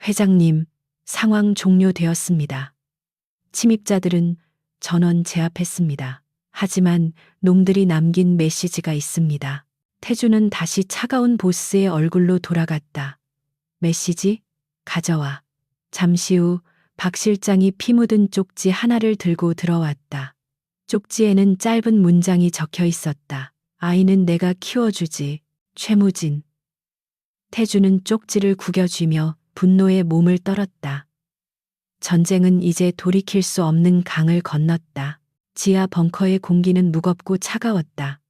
회장님, 상황 종료되었습니다. 침입자들은 전원 제압했습니다. 하지만 놈들이 남긴 메시지가 있습니다. 태주는 다시 차가운 보스의 얼굴로 돌아갔다. 메시지? 가져와. 잠시 후 박 실장이 피 묻은 쪽지 하나를 들고 들어왔다. 쪽지에는 짧은 문장이 적혀 있었다. 아이는 내가 키워주지. 최무진. 태주는 쪽지를 구겨쥐며 분노에 몸을 떨었다. 전쟁은 이제 돌이킬 수 없는 강을 건넜다. 지하 벙커의 공기는 무겁고 차가웠다.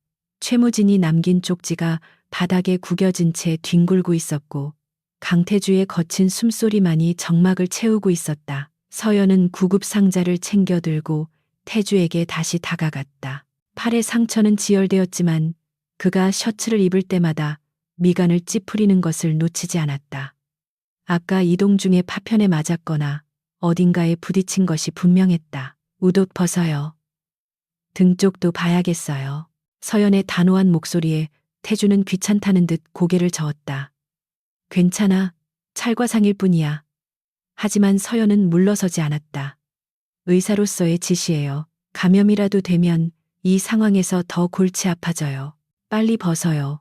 최무진이 남긴 쪽지가 바닥에 구겨진 채 뒹굴고 있었고 강태주의 거친 숨소리만이 정막을 채우고 있었다. 서연은 구급 상자를 챙겨 들고 태주에게 다시 다가갔다. 팔의 상처는 지혈되었지만 그가 셔츠를 입을 때마다 미간을 찌푸리는 것을 놓치지 않았다. 아까 이동 중에 파편에 맞았거나 어딘가에 부딪힌 것이 분명했다. 우옷 벗어요. 등 쪽도 봐야겠어요. 서연의 단호한 목소리에 태주는 귀찮다는 듯 고개를 저었다. 괜찮아. 찰과상일 뿐이야. 하지만 서연은 물러서지 않았다. 의사로서의 지시예요. 감염이라도 되면 이 상황에서 더 골치 아파져요. 빨리 벗어요.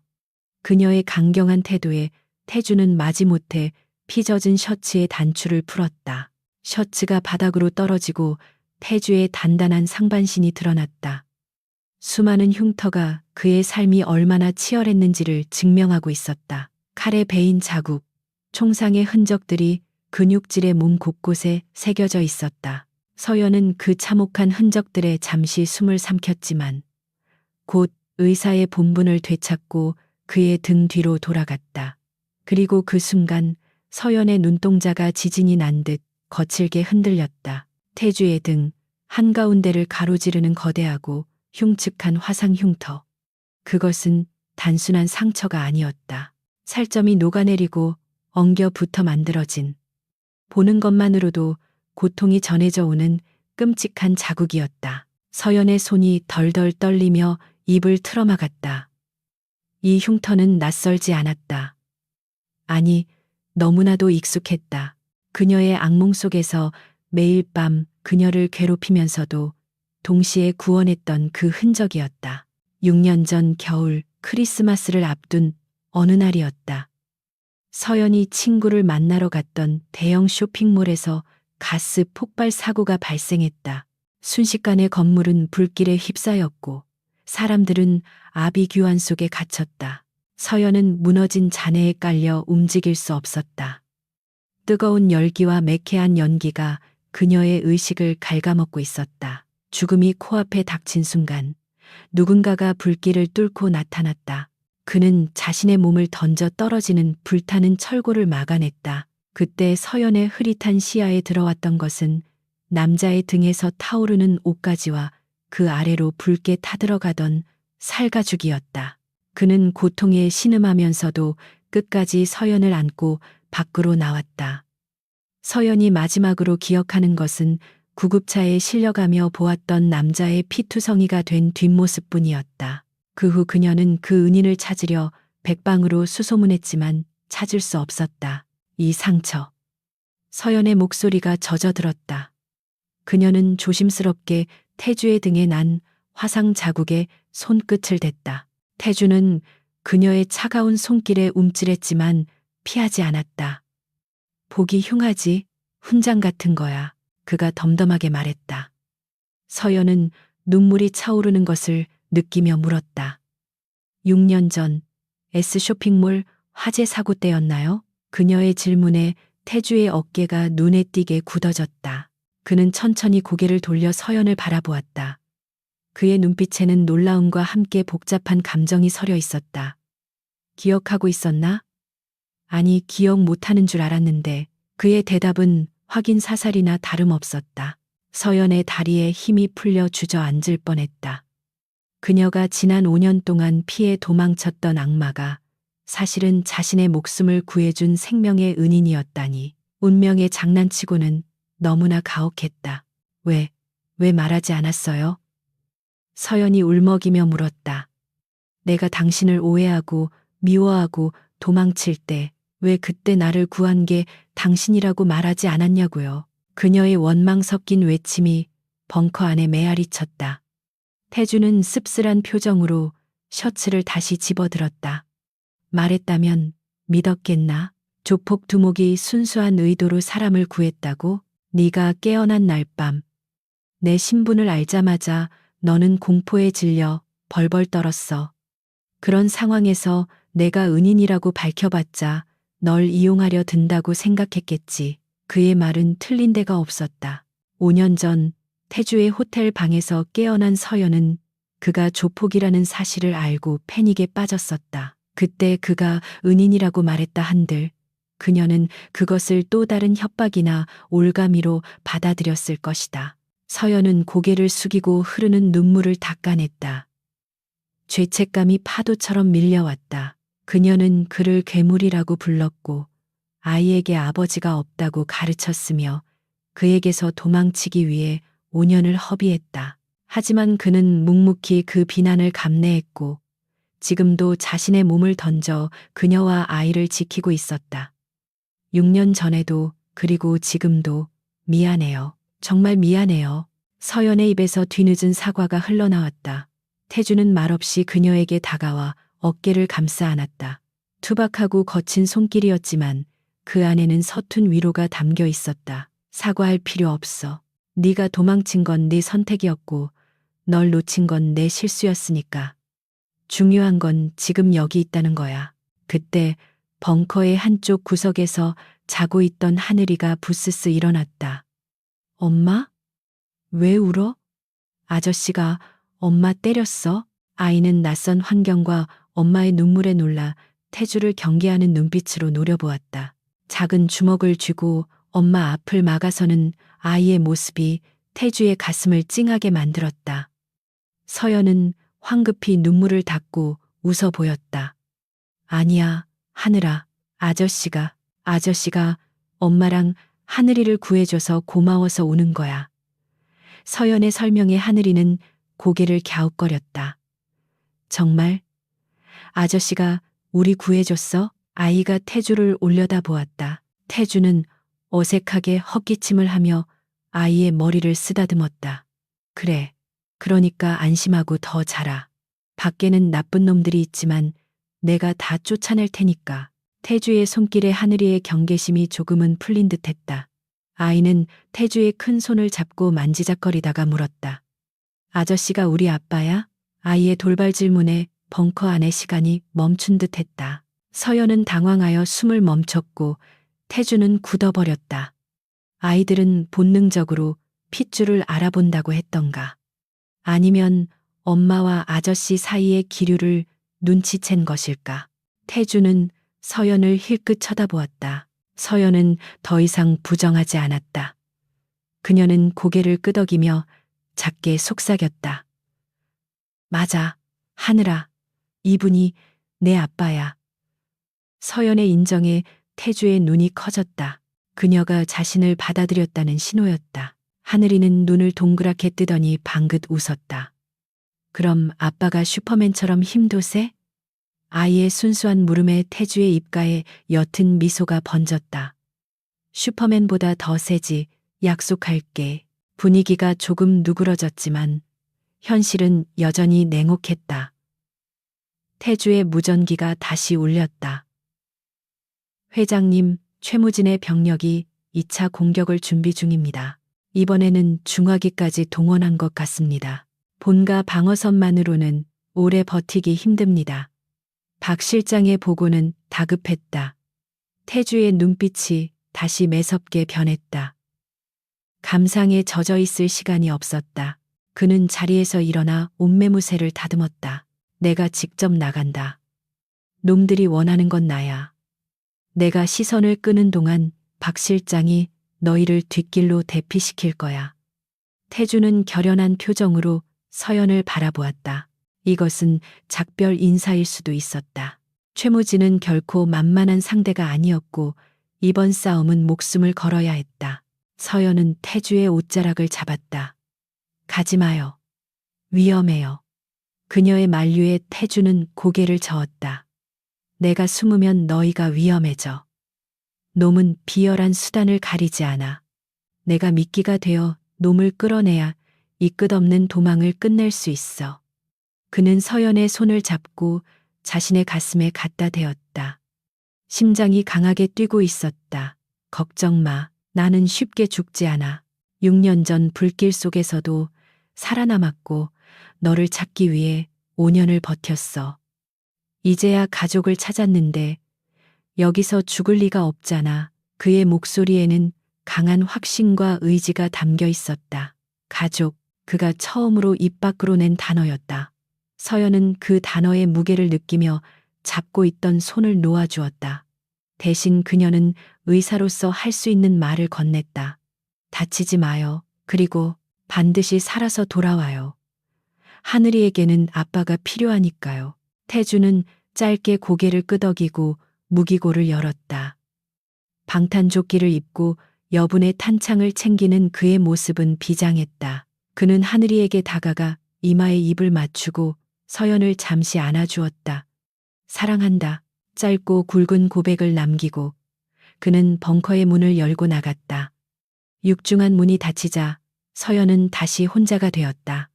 그녀의 강경한 태도에 태주는 마지못해 피 젖은 셔츠의 단추를 풀었다. 셔츠가 바닥으로 떨어지고 태주의 단단한 상반신이 드러났다. 수많은 흉터가 그의 삶이 얼마나 치열했는지를 증명하고 있었다. 칼에 베인 자국, 총상의 흔적들이 근육질의 몸 곳곳에 새겨져 있었다. 서연은 그 참혹한 흔적들에 잠시 숨을 삼켰지만 곧 의사의 본분을 되찾고 그의 등 뒤로 돌아갔다. 그리고 그 순간 서연의 눈동자가 지진이 난 듯 거칠게 흔들렸다. 태주의 등 한가운데를 가로지르는 거대하고 흉측한 화상 흉터. 그것은 단순한 상처가 아니었다. 살점이 녹아내리고 엉겨 붙어 만들어진, 보는 것만으로도 고통이 전해져 오는 끔찍한 자국이었다. 서연의 손이 덜덜 떨리며 입을 틀어막았다. 이 흉터는 낯설지 않았다. 아니, 너무나도 익숙했다. 그녀의 악몽 속에서 매일 밤 그녀를 괴롭히면서도 동시에 구원했던 그 흔적이었다. 6년 전 겨울 크리스마스를 앞둔 어느 날이었다. 서연이 친구를 만나러 갔던 대형 쇼핑몰에서 가스 폭발 사고가 발생했다. 순식간에 건물은 불길에 휩싸였고 사람들은 아비규환 속에 갇혔다. 서연은 무너진 잔해에 깔려 움직일 수 없었다. 뜨거운 열기와 매캐한 연기가 그녀의 의식을 갉아먹고 있었다. 죽음이 코앞에 닥친 순간 누군가가 불길을 뚫고 나타났다. 그는 자신의 몸을 던져 떨어지는 불타는 철골을 막아냈다. 그때 서연의 흐릿한 시야에 들어왔던 것은 남자의 등에서 타오르는 옷가지와 그 아래로 붉게 타들어가던 살가죽이었다. 그는 고통에 신음하면서도 끝까지 서연을 안고 밖으로 나왔다. 서연이 마지막으로 기억하는 것은 구급차에 실려가며 보았던 남자의 피투성이가 된 뒷모습뿐이었다. 그 후 그녀는 그 은인을 찾으려 백방으로 수소문했지만 찾을 수 없었다. 이 상처. 서연의 목소리가 젖어들었다. 그녀는 조심스럽게 태주의 등에 난 화상 자국에 손끝을 댔다. 태주는 그녀의 차가운 손길에 움찔했지만 피하지 않았다. 보기 흉하지, 훈장 같은 거야. 그가 덤덤하게 말했다. 서연은 눈물이 차오르는 것을 느끼며 물었다. 6년 전 S 쇼핑몰 화재 사고 때였나요? 그녀의 질문에 태주의 어깨가 눈에 띄게 굳어졌다. 그는 천천히 고개를 돌려 서연을 바라보았다. 그의 눈빛에는 놀라움과 함께 복잡한 감정이 서려 있었다. 기억하고 있었나? 아니, 기억 못하는 줄 알았는데 그의 대답은 확인 사살이나 다름없었다. 서연의 다리에 힘이 풀려 주저앉을 뻔했다. 그녀가 지난 5년 동안 피해 도망쳤던 악마가 사실은 자신의 목숨을 구해준 생명의 은인이었다니. 운명에 장난치고는 너무나 가혹했다. 왜 말하지 않았어요? 서연이 울먹이며 물었다. 내가 당신을 오해하고 미워하고 도망칠 때 왜 그때 나를 구한 게 당신이라고 말하지 않았냐고요. 그녀의 원망 섞인 외침이 벙커 안에 메아리 쳤다. 태주는 씁쓸한 표정으로 셔츠를 다시 집어들었다. 말했다면 믿었겠나? 조폭 두목이 순수한 의도로 사람을 구했다고? 네가 깨어난 날 밤 내 신분을 알자마자 너는 공포에 질려 벌벌 떨었어. 그런 상황에서 내가 은인이라고 밝혀봤자 널 이용하려 든다고 생각했겠지. 그의 말은 틀린 데가 없었다. 5년 전 태주의 호텔 방에서 깨어난 서연은 그가 조폭이라는 사실을 알고 패닉에 빠졌었다. 그때 그가 은인이라고 말했다 한들 그녀는 그것을 또 다른 협박이나 올가미로 받아들였을 것이다. 서연은 고개를 숙이고 흐르는 눈물을 닦아냈다. 죄책감이 파도처럼 밀려왔다. 그녀는 그를 괴물이라고 불렀고 아이에게 아버지가 없다고 가르쳤으며 그에게서 도망치기 위해 5년을 허비했다. 하지만 그는 묵묵히 그 비난을 감내했고 지금도 자신의 몸을 던져 그녀와 아이를 지키고 있었다. 6년 전에도 그리고 지금도 미안해요. 정말 미안해요. 서연의 입에서 뒤늦은 사과가 흘러나왔다. 태주는 말없이 그녀에게 다가와 어깨를 감싸 안았다. 투박하고 거친 손길이었지만 그 안에는 서툰 위로가 담겨 있었다. 사과할 필요 없어. 네가 도망친 건 네 선택이었고 널 놓친 건 내 실수였으니까. 중요한 건 지금 여기 있다는 거야. 그때 벙커의 한쪽 구석에서 자고 있던 하늘이가 부스스 일어났다. 엄마? 왜 울어? 아저씨가 엄마 때렸어? 아이는 낯선 환경과 엄마의 눈물에 놀라 태주를 경계하는 눈빛으로 노려보았다. 작은 주먹을 쥐고 엄마 앞을 막아서는 아이의 모습이 태주의 가슴을 찡하게 만들었다. 서연은 황급히 눈물을 닦고 웃어 보였다. 아니야, 하늘아. 아저씨가 엄마랑 하늘이를 구해줘서 고마워서 우는 거야. 서연의 설명에 하늘이는 고개를 갸웃거렸다. 정말? 아저씨가 우리 구해줬어? 아이가 태주를 올려다 보았다. 태주는 어색하게 헛기침을 하며 아이의 머리를 쓰다듬었다. 그래. 그러니까 안심하고 더 자라. 밖에는 나쁜 놈들이 있지만 내가 다 쫓아낼 테니까. 태주의 손길에 하늘이의 경계심이 조금은 풀린 듯했다. 아이는 태주의 큰 손을 잡고 만지작거리다가 물었다. 아저씨가 우리 아빠야? 아이의 돌발 질문에 벙커 안의 시간이 멈춘 듯했다. 서연은 당황하여 숨을 멈췄고 태주는 굳어버렸다. 아이들은 본능적으로 핏줄을 알아본다고 했던가. 아니면 엄마와 아저씨 사이의 기류를 눈치챈 것일까. 태주는 서연을 힐끗 쳐다보았다. 서연은 더 이상 부정하지 않았다. 그녀는 고개를 끄덕이며 작게 속삭였다. 맞아, 하늘아. 이분이 내 아빠야. 서연의 인정에 태주의 눈이 커졌다. 그녀가 자신을 받아들였다는 신호였다. 하늘이는 눈을 동그랗게 뜨더니 방긋 웃었다. 그럼 아빠가 슈퍼맨처럼 힘도 세? 아이의 순수한 물음에 태주의 입가에 옅은 미소가 번졌다. 슈퍼맨보다 더 세지, 약속할게. 분위기가 조금 누그러졌지만 현실은 여전히 냉혹했다. 태주의 무전기가 다시 울렸다. 회장님, 최무진의 병력이 2차 공격을 준비 중입니다. 이번에는 중화기까지 동원한 것 같습니다. 본가 방어선만으로는 오래 버티기 힘듭니다. 박 실장의 보고는 다급했다. 태주의 눈빛이 다시 매섭게 변했다. 감상에 젖어 있을 시간이 없었다. 그는 자리에서 일어나 옷매무새를 다듬었다. 내가 직접 나간다. 놈들이 원하는 건 나야. 내가 시선을 끄는 동안 박 실장이 너희를 뒷길로 대피시킬 거야. 태주는 결연한 표정으로 서연을 바라보았다. 이것은 작별 인사일 수도 있었다. 최무진은 결코 만만한 상대가 아니었고 이번 싸움은 목숨을 걸어야 했다. 서연은 태주의 옷자락을 잡았다. 가지 마요. 위험해요. 그녀의 만류에 태주는 고개를 저었다. 내가 숨으면 너희가 위험해져. 놈은 비열한 수단을 가리지 않아. 내가 미끼가 되어 놈을 끌어내야 이 끝없는 도망을 끝낼 수 있어. 그는 서연의 손을 잡고 자신의 가슴에 갖다 대었다. 심장이 강하게 뛰고 있었다. 걱정 마. 나는 쉽게 죽지 않아. 6년 전 불길 속에서도 살아남았고 너를 찾기 위해 5년을 버텼어. 이제야 가족을 찾았는데 여기서 죽을 리가 없잖아. 그의 목소리에는 강한 확신과 의지가 담겨 있었다. 가족, 그가 처음으로 입 밖으로 낸 단어였다. 서연은 그 단어의 무게를 느끼며 잡고 있던 손을 놓아주었다. 대신 그녀는 의사로서 할 수 있는 말을 건넸다. 다치지 마요. 그리고 반드시 살아서 돌아와요. 하늘이에게는 아빠가 필요하니까요. 태주는 짧게 고개를 끄덕이고 무기고를 열었다. 방탄조끼를 입고 여분의 탄창을 챙기는 그의 모습은 비장했다. 그는 하늘이에게 다가가 이마에 입을 맞추고 서연을 잠시 안아주었다. 사랑한다. 짧고 굵은 고백을 남기고 그는 벙커의 문을 열고 나갔다. 육중한 문이 닫히자 서연은 다시 혼자가 되었다.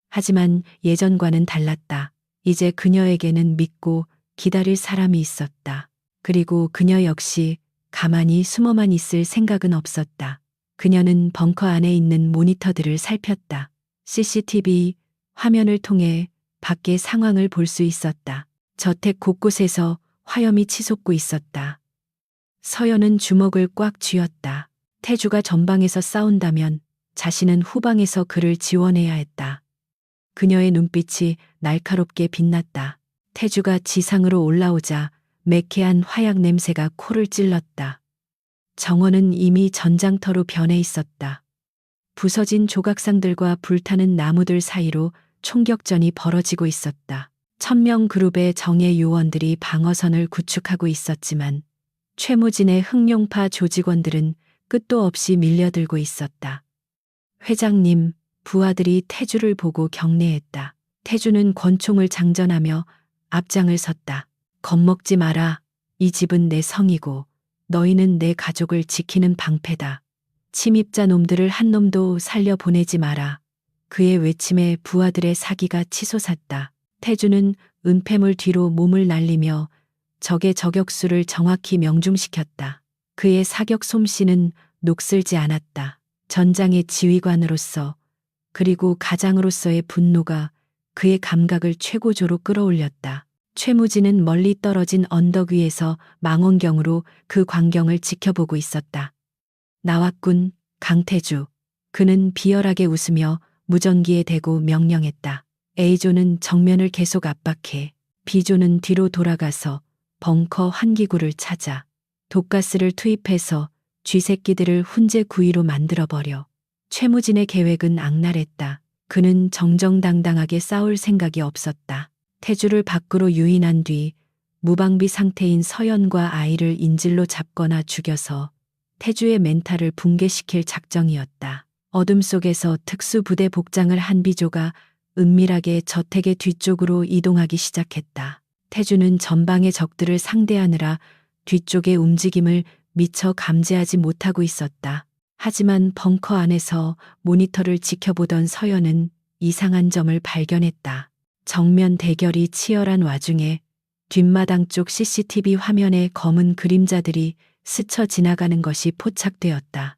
하지만 예전과는 달랐다. 이제 그녀에게는 믿고 기다릴 사람이 있었다. 그리고 그녀 역시 가만히 숨어만 있을 생각은 없었다. 그녀는 벙커 안에 있는 모니터들을 살폈다. CCTV 화면을 통해 밖의 상황을 볼 수 있었다. 저택 곳곳에서 화염이 치솟고 있었다. 서연은 주먹을 꽉 쥐었다. 태주가 전방에서 싸운다면 자신은 후방에서 그를 지원해야 했다. 그녀의 눈빛이 날카롭게 빛났다. 태주가 지상으로 올라오자 매캐한 화약 냄새가 코를 찔렀다. 정원은 이미 전장터로 변해 있었다. 부서진 조각상들과 불타는 나무들 사이로 총격전이 벌어지고 있었다. 1000명 그룹의 정예 요원들이 방어선을 구축하고 있었지만 최무진의 흑룡파 조직원들은 끝도 없이 밀려들고 있었다. 회장님, 부하들이 태주를 보고 경례했다. 태주는 권총을 장전하며 앞장을 섰다. 겁먹지 마라. 이 집은 내 성이고 너희는 내 가족을 지키는 방패다. 침입자 놈들을 한 놈도 살려보내지 마라. 그의 외침에 부하들의 사기가 치솟았다. 태주는 은폐물 뒤로 몸을 날리며 적의 저격수를 정확히 명중시켰다. 그의 사격 솜씨는 녹슬지 않았다. 전장의 지휘관으로서 그리고 가장으로서의 분노가 그의 감각을 최고조로 끌어올렸다. 최무진은 멀리 떨어진 언덕 위에서 망원경으로 그 광경을 지켜보고 있었다. 나왔군, 강태주. 그는 비열하게 웃으며 무전기에 대고 명령했다. A조는 정면을 계속 압박해. B조는 뒤로 돌아가서 벙커 환기구를 찾아 독가스를 투입해서 쥐새끼들을 훈제 구이로 만들어버려. 최무진의 계획은 악랄했다. 그는 정정당당하게 싸울 생각이 없었다. 태주를 밖으로 유인한 뒤 무방비 상태인 서연과 아이를 인질로 잡거나 죽여서 태주의 멘탈을 붕괴시킬 작정이었다. 어둠 속에서 특수부대 복장을 한 비조가 은밀하게 저택의 뒤쪽으로 이동하기 시작했다. 태주는 전방의 적들을 상대하느라 뒤쪽의 움직임을 미처 감지하지 못하고 있었다. 하지만 벙커 안에서 모니터를 지켜보던 서연은 이상한 점을 발견했다. 정면 대결이 치열한 와중에 뒷마당 쪽 CCTV 화면에 검은 그림자들이 스쳐 지나가는 것이 포착되었다.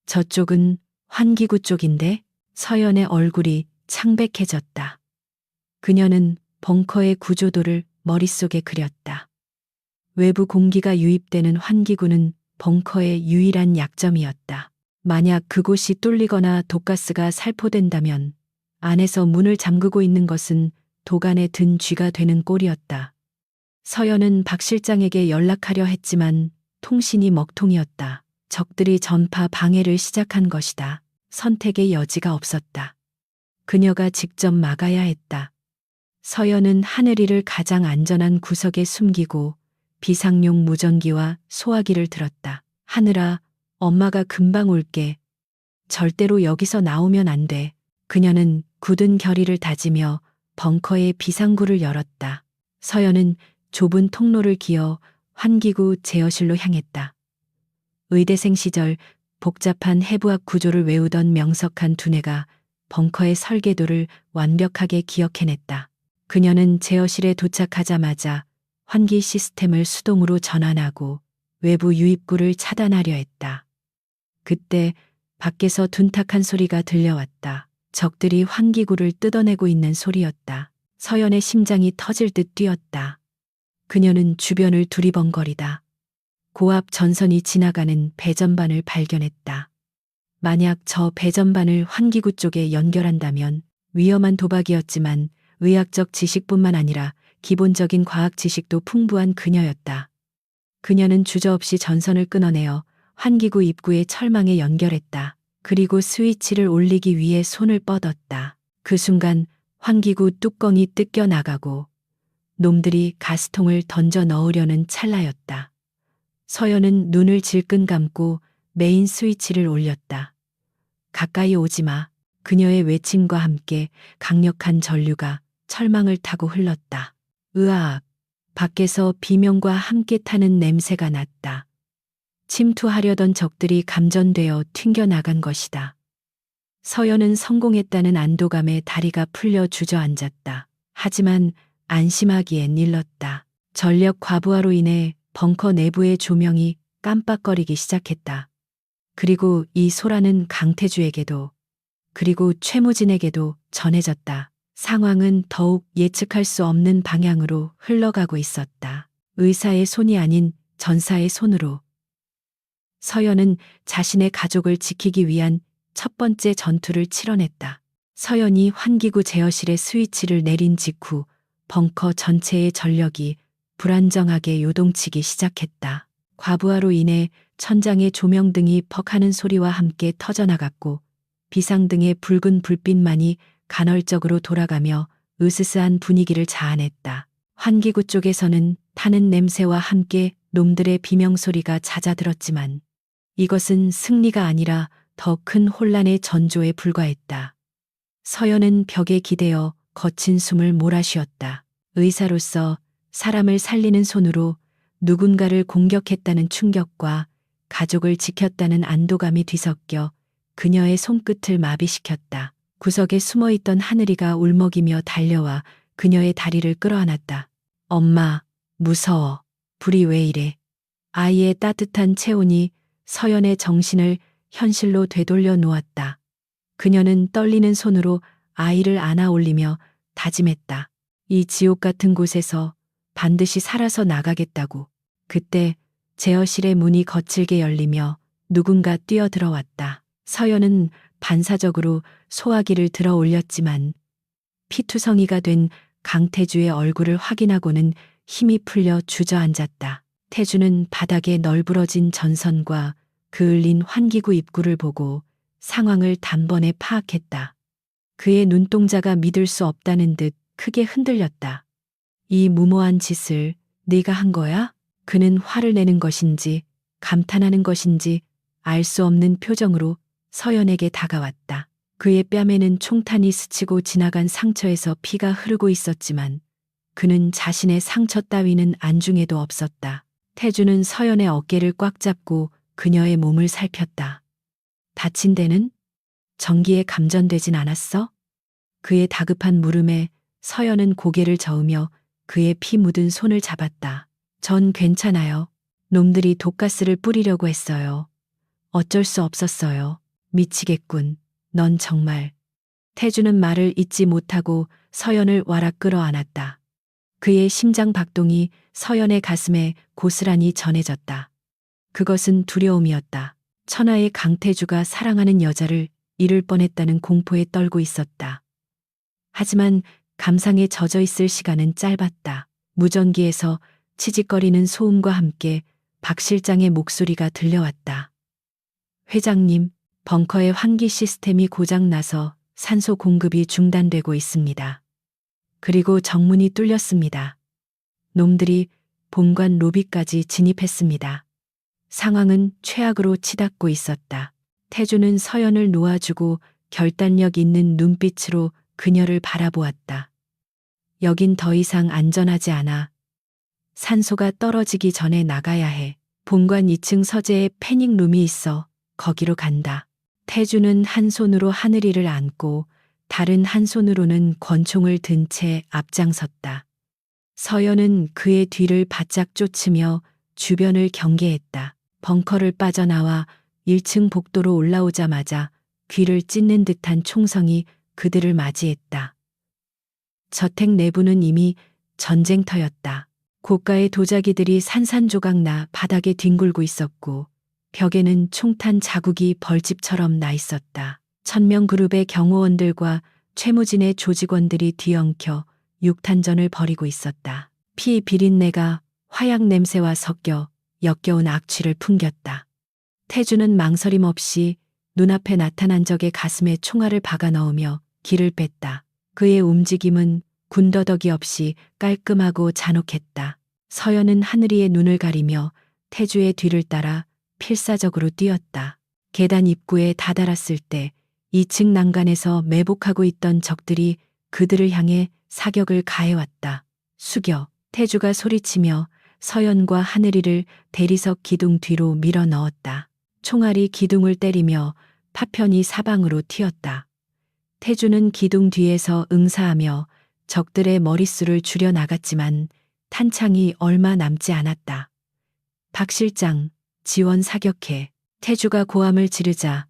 저쪽은 환기구 쪽인데? 서연의 얼굴이 창백해졌다. 그녀는 벙커의 구조도를 머릿속에 그렸다. 외부 공기가 유입되는 환기구는 벙커의 유일한 약점이었다. 만약 그곳이 뚫리거나 독가스가 살포된다면 안에서 문을 잠그고 있는 것은 도간에 든 쥐가 되는 꼴이었다. 서연은 박 실장에게 연락하려 했지만 통신이 먹통이었다. 적들이 전파 방해를 시작한 것이다. 선택의 여지가 없었다. 그녀가 직접 막아야 했다. 서연은 하늘이를 가장 안전한 구석에 숨기고 비상용 무전기와 소화기를 들었다. 하늘아, 엄마가 금방 올게. 절대로 여기서 나오면 안 돼. 그녀는 굳은 결의를 다지며 벙커의 비상구를 열었다. 서연은 좁은 통로를 기어 환기구 제어실로 향했다. 의대생 시절 복잡한 해부학 구조를 외우던 명석한 두뇌가 벙커의 설계도를 완벽하게 기억해냈다. 그녀는 제어실에 도착하자마자 환기 시스템을 수동으로 전환하고 외부 유입구를 차단하려 했다. 그때 밖에서 둔탁한 소리가 들려왔다. 적들이 환기구를 뜯어내고 있는 소리였다. 서연의 심장이 터질 듯 뛰었다. 그녀는 주변을 두리번거리다 고압 전선이 지나가는 배전반을 발견했다. 만약 저 배전반을 환기구 쪽에 연결한다면 위험한 도박이었지만 의학적 지식뿐만 아니라 기본적인 과학 지식도 풍부한 그녀였다. 그녀는 주저없이 전선을 끊어내어 환기구 입구의 철망에 연결했다. 그리고 스위치를 올리기 위해 손을 뻗었다. 그 순간 환기구 뚜껑이 뜯겨 나가고 놈들이 가스통을 던져 넣으려는 찰나였다. 서연은 눈을 질끈 감고 메인 스위치를 올렸다. 가까이 오지 마. 그녀의 외침과 함께 강력한 전류가 철망을 타고 흘렀다. 으악! 밖에서 비명과 함께 타는 냄새가 났다. 침투하려던 적들이 감전되어 튕겨나간 것이다. 서연은 성공했다는 안도감에 다리가 풀려 주저앉았다. 하지만 안심하기엔 일렀다. 전력 과부하로 인해 벙커 내부의 조명이 깜빡거리기 시작했다. 그리고 이 소라는 강태주에게도 그리고 최무진에게도 전해졌다. 상황은 더욱 예측할 수 없는 방향으로 흘러가고 있었다. 의사의 손이 아닌 전사의 손으로. 서연은 자신의 가족을 지키기 위한 첫 번째 전투를 치러냈다. 서연이 환기구 제어실에 스위치를 내린 직후 벙커 전체의 전력이 불안정하게 요동치기 시작했다. 과부하로 인해 천장의 조명등이 퍽하는 소리와 함께 터져나갔고 비상등의 붉은 불빛만이 간헐적으로 돌아가며 으스스한 분위기를 자아냈다. 환기구 쪽에서는 타는 냄새와 함께 놈들의 비명소리가 잦아들었지만 이것은 승리가 아니라 더 큰 혼란의 전조에 불과했다. 서연은 벽에 기대어 거친 숨을 몰아쉬었다. 의사로서 사람을 살리는 손으로 누군가를 공격했다는 충격과 가족을 지켰다는 안도감이 뒤섞여 그녀의 손끝을 마비시켰다. 구석에 숨어있던 하늘이가 울먹이며 달려와 그녀의 다리를 끌어안았다. 엄마, 무서워. 불이 왜 이래? 아이의 따뜻한 체온이 서연의 정신을 현실로 되돌려 놓았다. 그녀는 떨리는 손으로 아이를 안아 올리며 다짐했다. 이 지옥 같은 곳에서 반드시 살아서 나가겠다고. 그때 제어실의 문이 거칠게 열리며 누군가 뛰어들어왔다. 서연은 반사적으로 소화기를 들어 올렸지만 피투성이가 된 강태주의 얼굴을 확인하고는 힘이 풀려 주저앉았다. 태주는 바닥에 널브러진 전선과 그을린 환기구 입구를 보고 상황을 단번에 파악했다. 그의 눈동자가 믿을 수 없다는 듯 크게 흔들렸다. 이 무모한 짓을 네가 한 거야? 그는 화를 내는 것인지 감탄하는 것인지 알 수 없는 표정으로 서연에게 다가왔다. 그의 뺨에는 총탄이 스치고 지나간 상처에서 피가 흐르고 있었지만 그는 자신의 상처 따위는 안중에도 없었다. 태주는 서연의 어깨를 꽉 잡고 그녀의 몸을 살폈다. 다친 데는? 전기에 감전되진 않았어? 그의 다급한 물음에 서연은 고개를 저으며 그의 피 묻은 손을 잡았다. 전 괜찮아요. 놈들이 독가스를 뿌리려고 했어요. 어쩔 수 없었어요. 미치겠군. 넌 정말. 태주는 말을 잇지 못하고 서연을 와락 끌어안았다. 그의 심장 박동이 서연의 가슴에 고스란히 전해졌다. 그것은 두려움이었다. 천하의 강태주가 사랑하는 여자를 잃을 뻔했다는 공포에 떨고 있었다. 하지만 감상에 젖어 있을 시간은 짧았다. 무전기에서 치직거리는 소음과 함께 박 실장의 목소리가 들려왔다. 회장님, 벙커의 환기 시스템이 고장나서 산소 공급이 중단되고 있습니다. 그리고 정문이 뚫렸습니다. 놈들이 본관 로비까지 진입했습니다. 상황은 최악으로 치닫고 있었다. 태주는 서연을 놓아주고 결단력 있는 눈빛으로 그녀를 바라보았다. 여긴 더 이상 안전하지 않아. 산소가 떨어지기 전에 나가야 해. 본관 2층 서재에 패닉룸이 있어. 거기로 간다. 태주는 한 손으로 하늘이를 안고 다른 한 손으로는 권총을 든 채 앞장섰다. 서연은 그의 뒤를 바짝 쫓으며 주변을 경계했다. 벙커를 빠져나와 1층 복도로 올라오자마자 귀를 찢는 듯한 총성이 그들을 맞이했다. 저택 내부는 이미 전쟁터였다. 고가의 도자기들이 산산조각 나 바닥에 뒹굴고 있었고 벽에는 총탄 자국이 벌집처럼 나 있었다. 천명그룹의 경호원들과 최무진의 조직원들이 뒤엉켜 육탄전을 벌이고 있었다. 피 비린내가 화약 냄새와 섞여 역겨운 악취를 풍겼다. 태주는 망설임 없이 눈앞에 나타난 적의 가슴에 총알을 박아 넣으며 길을 뺐다. 그의 움직임은 군더더기 없이 깔끔하고 잔혹했다. 서연은 하늘이의 눈을 가리며 태주의 뒤를 따라 필사적으로 뛰었다. 계단 입구에 다다랐을 때 2층 난간에서 매복하고 있던 적들이 그들을 향해 사격을 가해왔다. 숙여. 태주가 소리치며 서연과 하늘이를 대리석 기둥 뒤로 밀어 넣었다. 총알이 기둥을 때리며 파편이 사방으로 튀었다. 태주는 기둥 뒤에서 응사하며 적들의 머릿수를 줄여 나갔지만 탄창이 얼마 남지 않았다. 박 실장, 지원 사격해. 태주가 고함을 지르자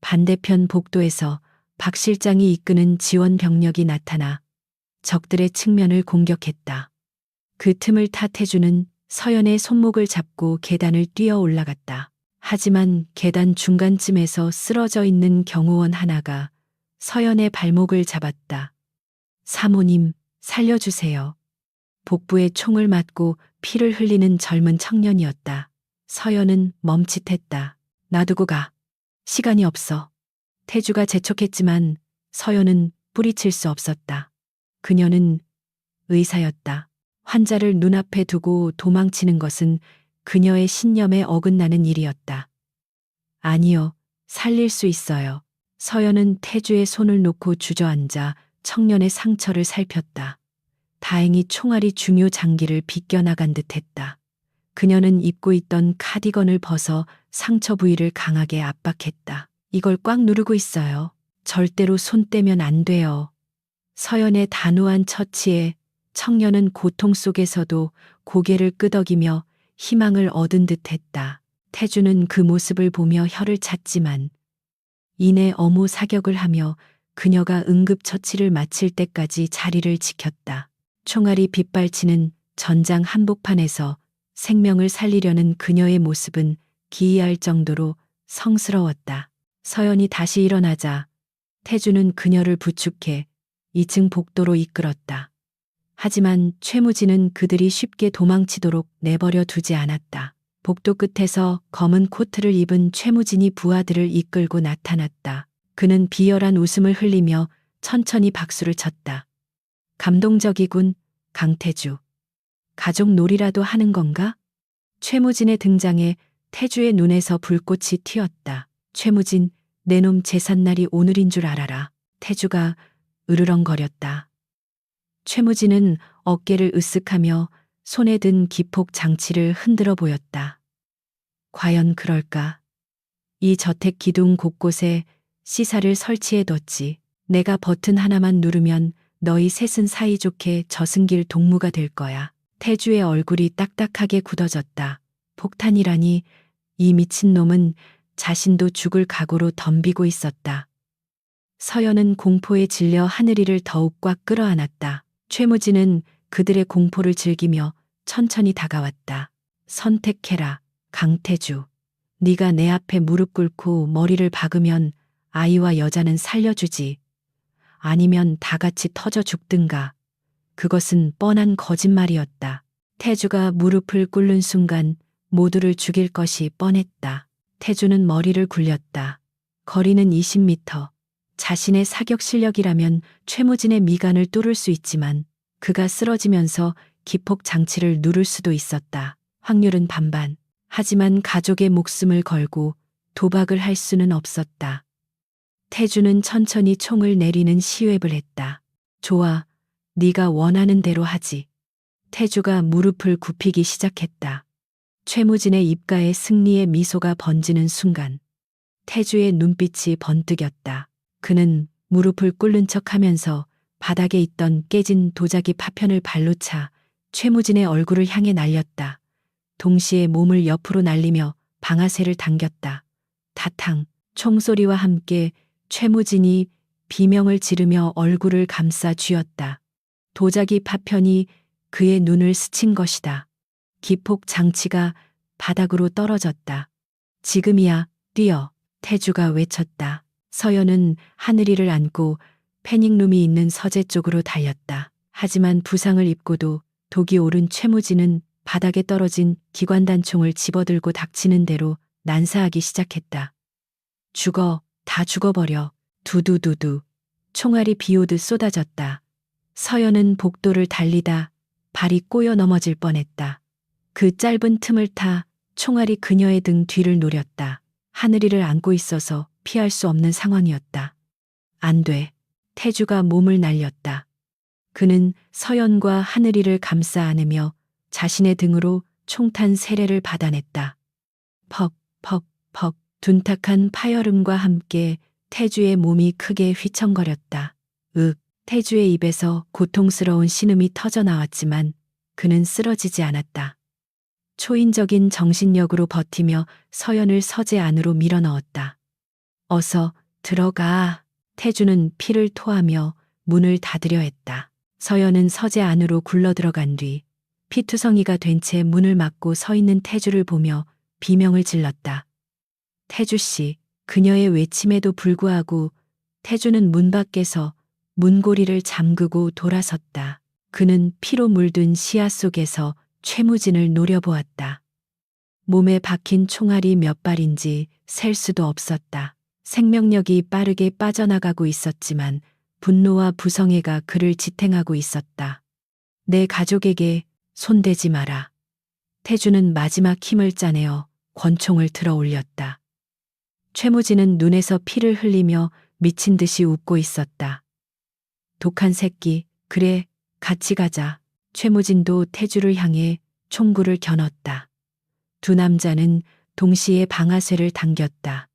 반대편 복도에서 박 실장이 이끄는 지원 병력이 나타나 적들의 측면을 공격했다. 그 틈을 타 태주는 서연의 손목을 잡고 계단을 뛰어 올라갔다. 하지만 계단 중간쯤에서 쓰러져 있는 경호원 하나가 서연의 발목을 잡았다. 사모님, 살려주세요. 복부에 총을 맞고 피를 흘리는 젊은 청년이었다. 서연은 멈칫했다. 놔두고 가. 시간이 없어. 태주가 재촉했지만 서연은 뿌리칠 수 없었다. 그녀는 의사였다. 환자를 눈앞에 두고 도망치는 것은 그녀의 신념에 어긋나는 일이었다. 아니요, 살릴 수 있어요. 서연은 태주의 손을 놓고 주저앉아 청년의 상처를 살폈다. 다행히 총알이 중요 장기를 비껴나간 듯했다. 그녀는 입고 있던 카디건을 벗어 상처 부위를 강하게 압박했다. 이걸 꽉 누르고 있어요. 절대로 손 떼면 안 돼요. 서연의 단호한 처치에 청년은 고통 속에서도 고개를 끄덕이며 희망을 얻은 듯했다. 태주는 그 모습을 보며 혀를 찼지만 이내 어무 사격을 하며 그녀가 응급처치를 마칠 때까지 자리를 지켰다. 총알이 빗발치는 전장 한복판에서 생명을 살리려는 그녀의 모습은 기이할 정도로 성스러웠다. 서연이 다시 일어나자 태주는 그녀를 부축해 2층 복도로 이끌었다. 하지만 최무진은 그들이 쉽게 도망치도록 내버려 두지 않았다. 복도 끝에서 검은 코트를 입은 최무진이 부하들을 이끌고 나타났다. 그는 비열한 웃음을 흘리며 천천히 박수를 쳤다. 감동적이군, 강태주. 가족 놀이라도 하는 건가? 최무진의 등장에 태주의 눈에서 불꽃이 튀었다. 최무진, 내 놈 제삿날이 오늘인 줄 알아라. 태주가 으르렁거렸다. 최무진은 어깨를 으쓱하며 손에 든 기폭 장치를 흔들어 보였다. 과연 그럴까? 이 저택 기둥 곳곳에 시사를 설치해뒀지. 내가 버튼 하나만 누르면 너희 셋은 사이좋게 저승길 동무가 될 거야. 태주의 얼굴이 딱딱하게 굳어졌다. 폭탄이라니, 이 미친놈은 자신도 죽을 각오로 덤비고 있었다. 서연은 공포에 질려 하늘이를 더욱 꽉 끌어안았다. 최무진은 그들의 공포를 즐기며 천천히 다가왔다. 선택해라, 강태주. 네가 내 앞에 무릎 꿇고 머리를 박으면 아이와 여자는 살려주지. 아니면 다 같이 터져 죽든가. 그것은 뻔한 거짓말이었다. 태주가 무릎을 꿇는 순간 모두를 죽일 것이 뻔했다. 태주는 머리를 굴렸다. 거리는 20m. 자신의 사격 실력이라면 최무진의 미간을 뚫을 수 있지만 그가 쓰러지면서 기폭 장치를 누를 수도 있었다. 확률은 반반. 하지만 가족의 목숨을 걸고 도박을 할 수는 없었다. 태주는 천천히 총을 내리는 시웹을 했다. 좋아, 네가 원하는 대로 하지. 태주가 무릎을 굽히기 시작했다. 최무진의 입가에 승리의 미소가 번지는 순간 태주의 눈빛이 번뜩였다. 그는 무릎을 꿇는 척하면서 바닥에 있던 깨진 도자기 파편을 발로 차 최무진의 얼굴을 향해 날렸다. 동시에 몸을 옆으로 날리며 방아쇠를 당겼다. 타탕, 총소리와 함께 최무진이 비명을 지르며 얼굴을 감싸 쥐었다. 도자기 파편이 그의 눈을 스친 것이다. 기폭 장치가 바닥으로 떨어졌다. 지금이야, 뛰어. 태주가 외쳤다. 서연은 하늘이를 안고 패닉룸이 있는 서재 쪽으로 달렸다. 하지만 부상을 입고도 독이 오른 최무진은 바닥에 떨어진 기관단총을 집어들고 닥치는 대로 난사하기 시작했다. 죽어, 다 죽어버려. 두두두두. 총알이 비오듯 쏟아졌다. 서연은 복도를 달리다 발이 꼬여 넘어질 뻔했다. 그 짧은 틈을 타 총알이 그녀의 등 뒤를 노렸다. 하늘이를 안고 있어서 피할 수 없는 상황이었다. 안 돼. 태주가 몸을 날렸다. 그는 서연과 하늘이를 감싸 안으며 자신의 등으로 총탄 세례를 받아냈다. 퍽, 퍽, 퍽. 둔탁한 파열음과 함께 태주의 몸이 크게 휘청거렸다. 태주의 입에서 고통스러운 신음이 터져 나왔지만 그는 쓰러지지 않았다. 초인적인 정신력으로 버티며 서연을 서재 안으로 밀어넣었다. 어서 들어가. 태주는 피를 토하며 문을 닫으려 했다. 서연은 서재 안으로 굴러 들어간 뒤 피투성이가 된 채 문을 막고 서 있는 태주를 보며 비명을 질렀다. 태주 씨, 그녀의 외침에도 불구하고 태주는 문 밖에서 문고리를 잠그고 돌아섰다. 그는 피로 물든 시야 속에서 최무진을 노려보았다. 몸에 박힌 총알이 몇 발인지 셀 수도 없었다. 생명력이 빠르게 빠져나가고 있었지만 분노와 부성애가 그를 지탱하고 있었다. 내 가족에게 손대지 마라. 태주는 마지막 힘을 짜내어 권총을 들어 올렸다. 최무진은 눈에서 피를 흘리며 미친 듯이 웃고 있었다. 독한 새끼, 그래, 같이 가자. 최무진도 태주를 향해 총구를 겨눴다. 두 남자는 동시에 방아쇠를 당겼다.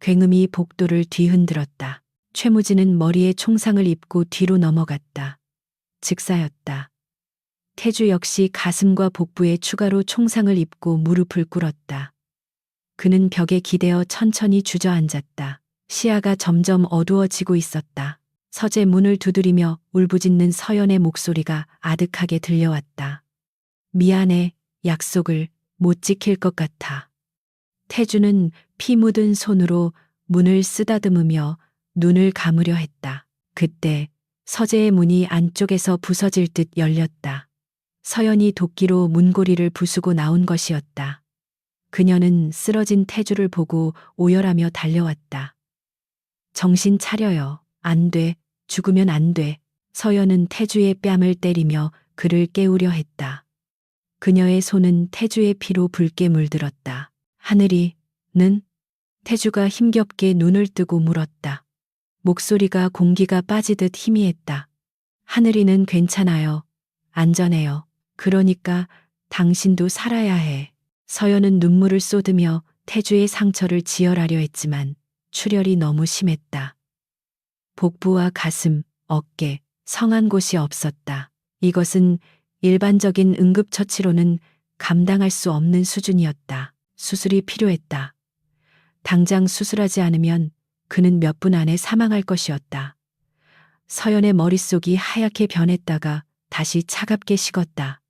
굉음이 복도를 뒤흔들었다. 최무진은 머리에 총상을 입고 뒤로 넘어갔다. 즉사였다. 태주 역시 가슴과 복부에 추가로 총상을 입고 무릎을 꿇었다. 그는 벽에 기대어 천천히 주저앉았다. 시야가 점점 어두워지고 있었다. 서재 문을 두드리며 울부짖는 서연의 목소리가 아득하게 들려왔다. 미안해, 약속을 못 지킬 것 같아. 태주는 피 묻은 손으로 문을 쓰다듬으며 눈을 감으려 했다. 그때 서재의 문이 안쪽에서 부서질 듯 열렸다. 서연이 도끼로 문고리를 부수고 나온 것이었다. 그녀는 쓰러진 태주를 보고 오열하며 달려왔다. 정신 차려요. 안 돼. 죽으면 안 돼. 서연은 태주의 뺨을 때리며 그를 깨우려 했다. 그녀의 손은 태주의 피로 붉게 물들었다. 하늘이는? 태주가 힘겹게 눈을 뜨고 물었다. 목소리가 공기가 빠지듯 희미했다. 하늘이는 괜찮아요. 안전해요. 그러니까 당신도 살아야 해. 서연은 눈물을 쏟으며 태주의 상처를 지혈하려 했지만 출혈이 너무 심했다. 복부와 가슴, 어깨, 성한 곳이 없었다. 이것은 일반적인 응급처치로는 감당할 수 없는 수준이었다. 수술이 필요했다. 당장 수술하지 않으면 그는 몇 분 안에 사망할 것이었다. 서연의 머릿속이 하얗게 변했다가 다시 차갑게 식었다.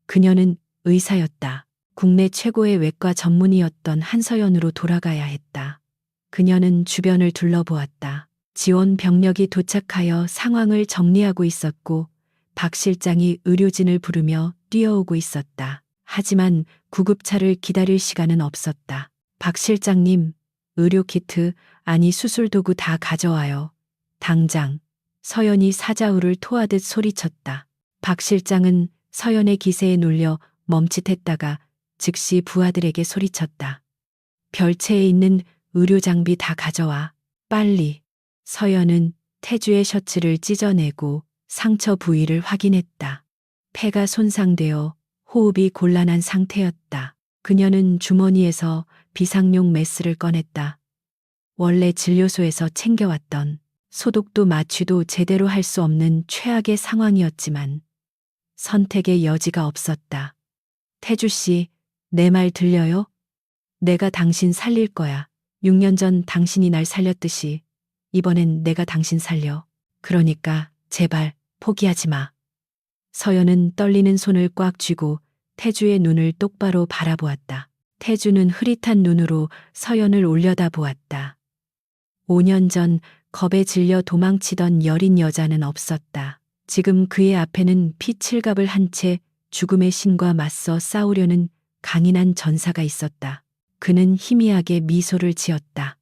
그녀는 의사였다. 국내 최고의 외과 전문의였던 한서연으로 돌아가야 했다. 그녀는 주변을 둘러보았다. 지원 병력이 도착하여 상황을 정리하고 있었고 박 실장이 의료진을 부르며 뛰어오고 있었다. 하지만 구급차를 기다릴 시간은 없었다. 박 실장님, 의료키트, 아니 수술도구 다 가져와요. 당장. 서연이 사자우를 토하듯 소리쳤다. 박 실장은 서연의 기세에 놀려 멈칫했다가 즉시 부하들에게 소리쳤다. 별채에 있는 의료 장비 다 가져와. 빨리. 서연은 태주의 셔츠를 찢어내고 상처 부위를 확인했다. 폐가 손상되어 호흡이 곤란한 상태였다. 그녀는 주머니에서 비상용 메스를 꺼냈다. 원래 진료소에서 챙겨왔던 소독도 마취도 제대로 할 수 없는 최악의 상황이었지만 선택의 여지가 없었다. 태주 씨, 내 말 들려요? 내가 당신 살릴 거야. 6년 전 당신이 날 살렸듯이 이번엔 내가 당신 살려. 그러니까 제발 포기하지 마. 서연은 떨리는 손을 꽉 쥐고 태주의 눈을 똑바로 바라보았다. 태주는 흐릿한 눈으로 서연을 올려다보았다. 5년 전 겁에 질려 도망치던 여린 여자는 없었다. 지금 그의 앞에는 피칠갑을 한 채 죽음의 신과 맞서 싸우려는 강인한 전사가 있었다. 그는 희미하게 미소를 지었다.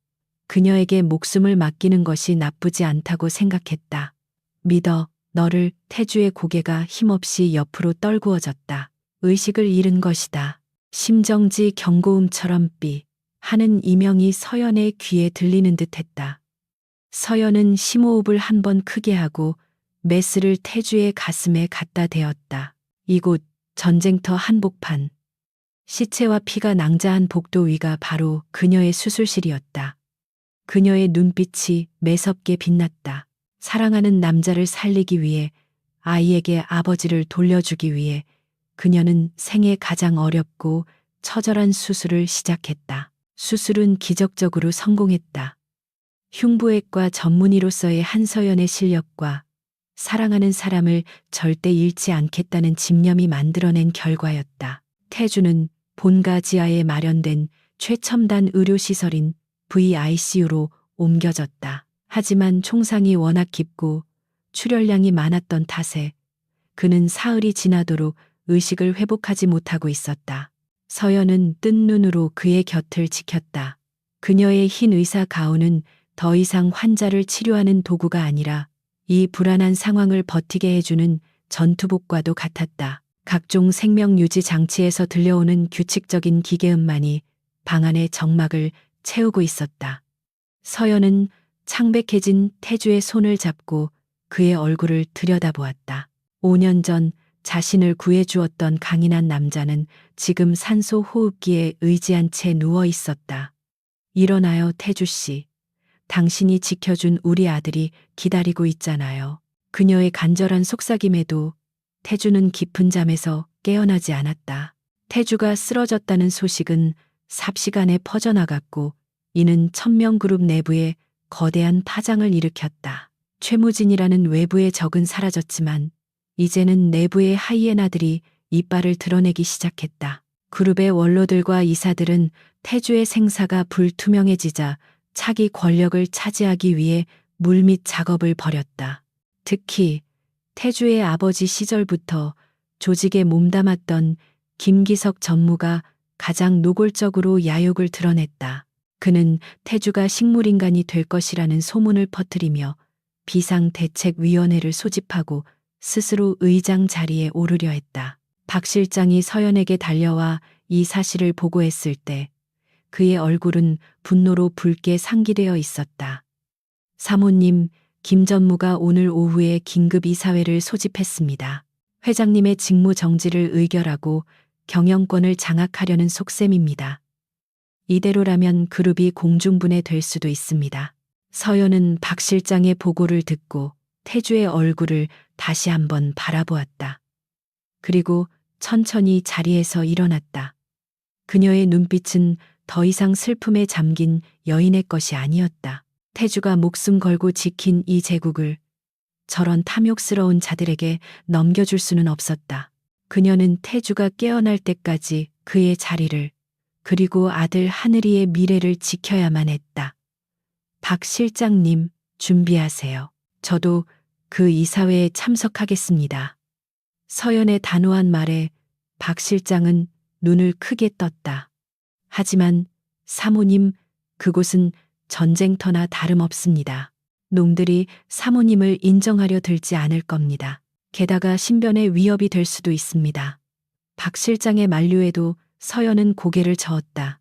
그녀에게 목숨을 맡기는 것이 나쁘지 않다고 생각했다. 믿어, 너를. 태주의 고개가 힘없이 옆으로 떨구어졌다. 의식을 잃은 것이다. 심정지 경고음처럼 삐 하는 이명이 서연의 귀에 들리는 듯했다. 서연은 심호흡을 한 번 크게 하고 메스를 태주의 가슴에 갖다 대었다. 이곳 전쟁터 한복판. 시체와 피가 낭자한 복도 위가 바로 그녀의 수술실이었다. 그녀의 눈빛이 매섭게 빛났다. 사랑하는 남자를 살리기 위해, 아이에게 아버지를 돌려주기 위해 그녀는 생애 가장 어렵고 처절한 수술을 시작했다. 수술은 기적적으로 성공했다. 흉부외과 전문의로서의 한서연의 실력과 사랑하는 사람을 절대 잃지 않겠다는 집념이 만들어낸 결과였다. 태주는 본가 지하에 마련된 최첨단 의료시설인 VICU로 옮겨졌다. 하지만 총상이 워낙 깊고 출혈량이 많았던 탓에 그는 사흘이 지나도록 의식을 회복하지 못하고 있었다. 서연은 뜬 눈으로 그의 곁을 지켰다. 그녀의 흰 의사 가운은 더 이상 환자를 치료하는 도구가 아니라 이 불안한 상황을 버티게 해주는 전투복과도 같았다. 각종 생명 유지 장치에서 들려오는 규칙적인 기계음만이 방 안의 정막을 채우고 있었다. 서연은 창백해진 태주의 손을 잡고 그의 얼굴을 들여다보았다. 5년 전 자신을 구해주었던 강인한 남자는 지금 산소 호흡기에 의지한 채 누워 있었다. 일어나요, 태주 씨. 당신이 지켜준 우리 아들이 기다리고 있잖아요. 그녀의 간절한 속삭임에도 태주는 깊은 잠에서 깨어나지 않았다. 태주가 쓰러졌다는 소식은 삽시간에 퍼져나갔고 이는 천명그룹 내부에 거대한 파장을 일으켰다. 최무진이라는 외부의 적은 사라졌지만 이제는 내부의 하이에나들이 이빨을 드러내기 시작했다. 그룹의 원로들과 이사들은 태주의 생사가 불투명해지자 차기 권력을 차지하기 위해 물밑 작업을 벌였다. 특히 태주의 아버지 시절부터 조직에 몸담았던 김기석 전무가 가장 노골적으로 야욕을 드러냈다. 그는 태주가 식물인간이 될 것이라는 소문을 퍼뜨리며 비상대책위원회를 소집하고 스스로 의장 자리에 오르려 했다. 박 실장이 서연에게 달려와 이 사실을 보고했을 때 그의 얼굴은 분노로 붉게 상기되어 있었다. 사모님, 김 전무가 오늘 오후에 긴급 이사회를 소집했습니다. 회장님의 직무 정지를 의결하고 경영권을 장악하려는 속셈입니다. 이대로라면 그룹이 공중분해될 수도 있습니다. 서연은 박 실장의 보고를 듣고 태주의 얼굴을 다시 한번 바라보았다. 그리고 천천히 자리에서 일어났다. 그녀의 눈빛은 더 이상 슬픔에 잠긴 여인의 것이 아니었다. 태주가 목숨 걸고 지킨 이 제국을 저런 탐욕스러운 자들에게 넘겨줄 수는 없었다. 그녀는 태주가 깨어날 때까지 그의 자리를 그리고 아들 하늘이의 미래를 지켜야만 했다. 박 실장님, 준비하세요. 저도 그 이사회에 참석하겠습니다. 서연의 단호한 말에 박 실장은 눈을 크게 떴다. 하지만 사모님, 그곳은 전쟁터나 다름없습니다. 놈들이 사모님을 인정하려 들지 않을 겁니다. 게다가 신변의 위협이 될 수도 있습니다. 박 실장의 만류에도 서연은 고개를 저었다.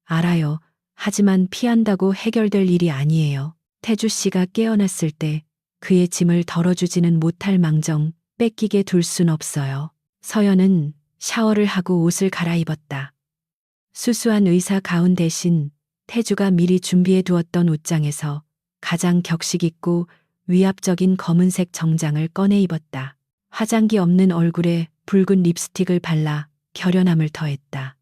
알아요. 하지만 피한다고 해결될 일이 아니에요. 태주 씨가 깨어났을 때 그의 짐을 덜어주지는 못할 망정 뺏기게 둘 순 없어요. 서연은 샤워를 하고 옷을 갈아입었다. 수수한 의사 가운 대신 태주가 미리 준비해 두었던 옷장에서 가장 격식 있고 위압적인 검은색 정장을 꺼내 입었다. 화장기 없는 얼굴에 붉은 립스틱을 발라 결연함을 더했다.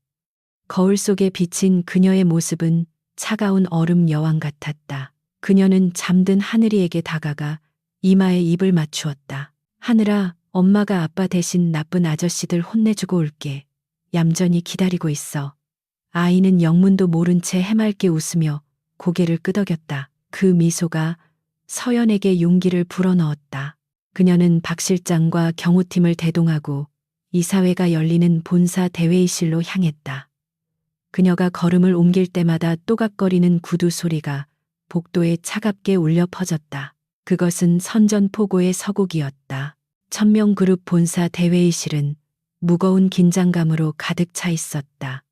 거울 속에 비친 그녀의 모습은 차가운 얼음 여왕 같았다. 그녀는 잠든 하늘이에게 다가가 이마에 입을 맞추었다. 하늘아, 엄마가 아빠 대신 나쁜 아저씨들 혼내주고 올게. 얌전히 기다리고 있어. 아이는 영문도 모른 채 해맑게 웃으며 고개를 끄덕였다. 그 미소가 서연에게 용기를 불어넣었다. 그녀는 박 실장과 경호팀을 대동하고 이사회가 열리는 본사 대회의실로 향했다. 그녀가 걸음을 옮길 때마다 또각거리는 구두 소리가 복도에 차갑게 울려 퍼졌다. 그것은 선전포고의 서곡이었다. 천명그룹 본사 대회의실은 무거운 긴장감으로 가득 차 있었다.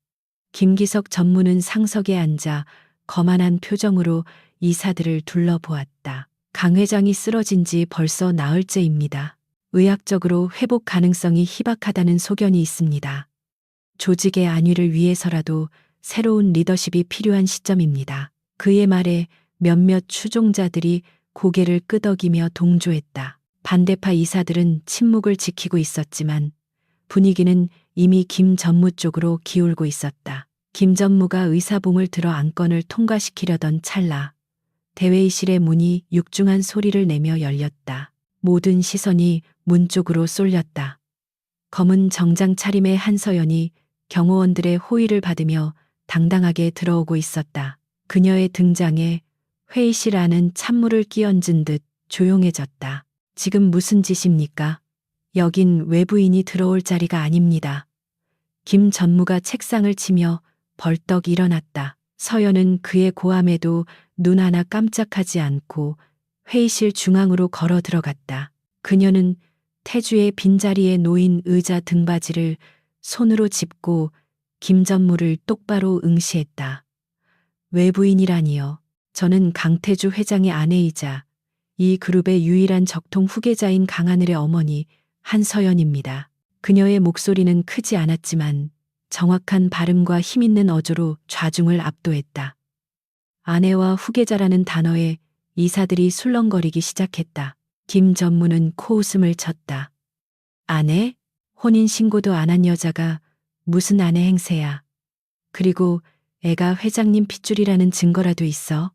김기석 전무는 상석에 앉아 거만한 표정으로 이사들을 둘러보았다. 강 회장이 쓰러진 지 벌써 나흘째입니다. 의학적으로 회복 가능성이 희박하다는 소견이 있습니다. 조직의 안위를 위해서라도 새로운 리더십이 필요한 시점입니다. 그의 말에 몇몇 추종자들이 고개를 끄덕이며 동조했다. 반대파 이사들은 침묵을 지키고 있었지만 분위기는 이미 김 전무 쪽으로 기울고 있었다. 김 전무가 의사봉을 들어 안건을 통과시키려던 찰나 대회의실의 문이 육중한 소리를 내며 열렸다. 모든 시선이 문 쪽으로 쏠렸다. 검은 정장 차림의 한서연이 경호원들의 호의를 받으며 당당하게 들어오고 있었다. 그녀의 등장에 회의실 안은 찬물을 끼얹은 듯 조용해졌다. 지금 무슨 짓입니까? 여긴 외부인이 들어올 자리가 아닙니다. 김 전무가 책상을 치며 벌떡 일어났다. 서연은 그의 고함에도 눈 하나 깜짝하지 않고 회의실 중앙으로 걸어 들어갔다. 그녀는 태주의 빈자리에 놓인 의자 등받이를 손으로 짚고 김 전무를 똑바로 응시했다. 외부인이라니요. 저는 강태주 회장의 아내이자 이 그룹의 유일한 적통 후계자인 강하늘의 어머니 한서연입니다. 그녀의 목소리는 크지 않았지만 정확한 발음과 힘있는 어조로 좌중을 압도했다. 아내와 후계자라는 단어에 이사들이 술렁거리기 시작했다. 김 전무는 코웃음을 쳤다. 아내? 혼인신고도 안 한 여자가 무슨 아내 행세야. 그리고 애가 회장님 핏줄이라는 증거라도 있어.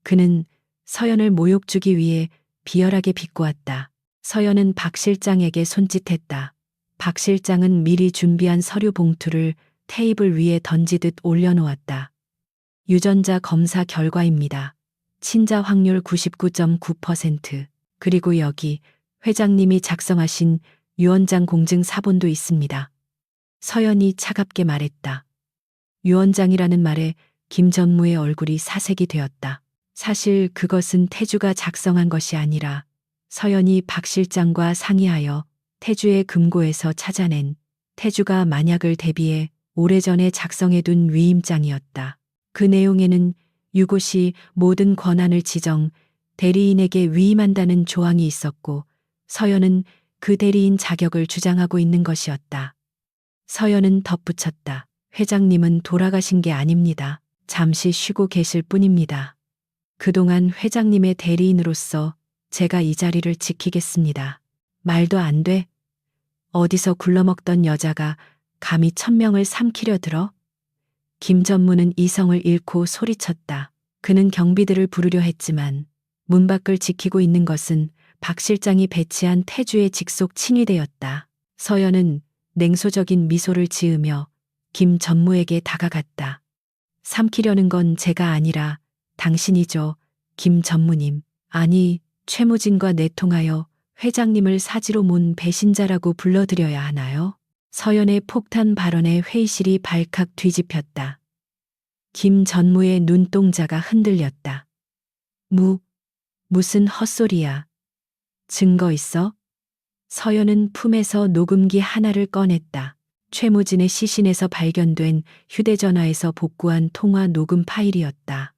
그는 서연을 모욕 주기 위해 비열하게 비꼬았다. 서연은 박 실장에게 손짓했다. 박 실장은 미리 준비한 서류 봉투를 테이블 위에 던지듯 올려놓았다. 유전자 검사 결과입니다. 친자 확률 99.9%. 그리고 여기 회장님이 작성하신 유언장 공증 사본도 있습니다. 서연이 차갑게 말했다. 유언장이라는 말에 김 전무의 얼굴이 사색이 되었다. 사실 그것은 태주가 작성한 것이 아니라 서연이 박 실장과 상의하여 태주의 금고에서 찾아낸 태주가 만약을 대비해 오래전에 작성해둔 위임장이었다. 그 내용에는 유고시 모든 권한을 지정 대리인에게 위임한다는 조항이 있었고 서연은 그 대리인 자격을 주장하고 있는 것이었다. 서연은 덧붙였다. 회장님은 돌아가신 게 아닙니다. 잠시 쉬고 계실 뿐입니다. 그동안 회장님의 대리인으로서 제가 이 자리를 지키겠습니다. 말도 안 돼. 어디서 굴러먹던 여자가 감히 천명을 삼키려 들어? 김 전무는 이성을 잃고 소리쳤다. 그는 경비들을 부르려 했지만 문 밖을 지키고 있는 것은 박 실장이 배치한 태주의 직속 친위대였다. 서연은 냉소적인 미소를 지으며 김 전무에게 다가갔다. 삼키려는 건 제가 아니라 당신이죠, 김 전무님. 아니, 최무진과 내통하여 회장님을 사지로 몬 배신자라고 불러드려야 하나요? 서연의 폭탄 발언에 회의실이 발칵 뒤집혔다. 김 전무의 눈동자가 흔들렸다. 무슨 헛소리야. 증거 있어? 서연은 품에서 녹음기 하나를 꺼냈다. 최무진의 시신에서 발견된 휴대전화에서 복구한 통화 녹음 파일이었다.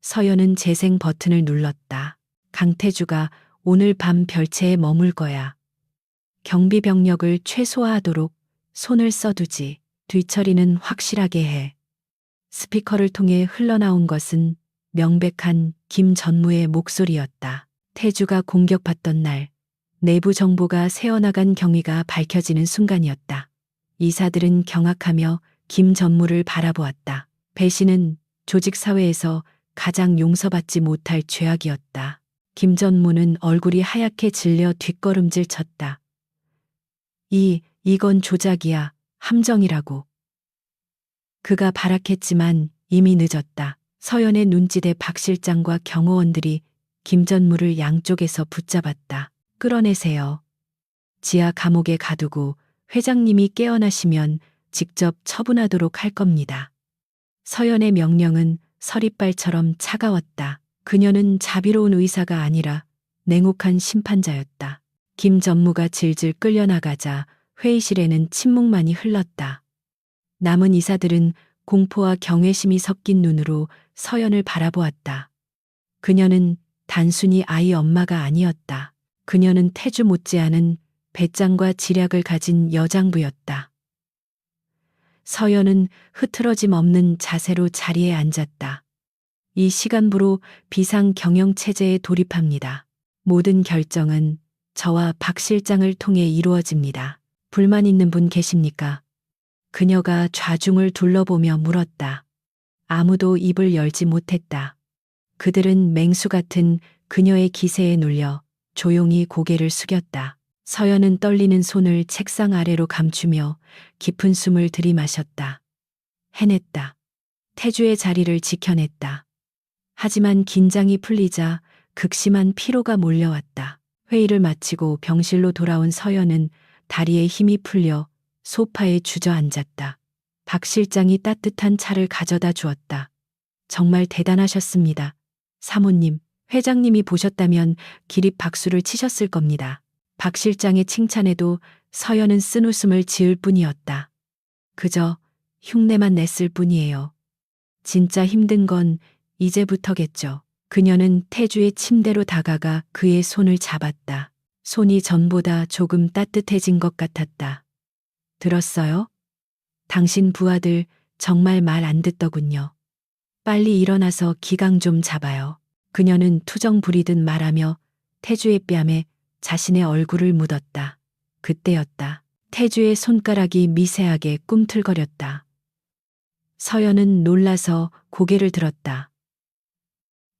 서연은 재생 버튼을 눌렀다. 강태주가 오늘 밤 별채에 머물 거야. 경비 병력을 최소화하도록 손을 써두지. 뒤처리는 확실하게 해. 스피커를 통해 흘러나온 것은 명백한 김 전무의 목소리였다. 태주가 공격받던 날 내부 정보가 새어나간 경위가 밝혀지는 순간이었다. 이사들은 경악하며 김 전무를 바라보았다. 배신은 조직 사회에서 가장 용서받지 못할 죄악이었다. 김 전무는 얼굴이 하얗게 질려 뒷걸음질 쳤다. 이건 조작이야. 함정이라고. 그가 발악했지만 이미 늦었다. 서연의 눈짓에 박 실장과 경호원들이 김 전무를 양쪽에서 붙잡았다. 끌어내세요. 지하 감옥에 가두고 회장님이 깨어나시면 직접 처분하도록 할 겁니다. 서연의 명령은 서리발처럼 차가웠다. 그녀는 자비로운 의사가 아니라 냉혹한 심판자였다. 김 전무가 질질 끌려나가자 회의실에는 침묵만이 흘렀다. 남은 이사들은 공포와 경외심이 섞인 눈으로 서연을 바라보았다. 그녀는 단순히 아이 엄마가 아니었다. 그녀는 태주 못지않은 배짱과 지략을 가진 여장부였다. 서연은 흐트러짐 없는 자세로 자리에 앉았다. 이 시간부로 비상 경영 체제에 돌입합니다. 모든 결정은 저와 박 실장을 통해 이루어집니다. 불만 있는 분 계십니까? 그녀가 좌중을 둘러보며 물었다. 아무도 입을 열지 못했다. 그들은 맹수 같은 그녀의 기세에 눌려 조용히 고개를 숙였다. 서연은 떨리는 손을 책상 아래로 감추며 깊은 숨을 들이마셨다. 해냈다. 태주의 자리를 지켜냈다. 하지만 긴장이 풀리자 극심한 피로가 몰려왔다. 회의를 마치고 병실로 돌아온 서연은 다리에 힘이 풀려 소파에 주저앉았다. 박 실장이 따뜻한 차를 가져다 주었다. 정말 대단하셨습니다. 사모님, 회장님이 보셨다면 기립 박수를 치셨을 겁니다. 박 실장의 칭찬에도 서연은 쓴웃음을 지을 뿐이었다. 그저 흉내만 냈을 뿐이에요. 진짜 힘든 건 이제부터겠죠. 그녀는 태주의 침대로 다가가 그의 손을 잡았다. 손이 전보다 조금 따뜻해진 것 같았다. 들었어요? 당신 부하들 정말 말 안 듣더군요. 빨리 일어나서 기강 좀 잡아요. 그녀는 투정 부리듯 말하며 태주의 뺨에 자신의 얼굴을 묻었다. 그때였다. 태주의 손가락이 미세하게 꿈틀거렸다. 서연은 놀라서 고개를 들었다.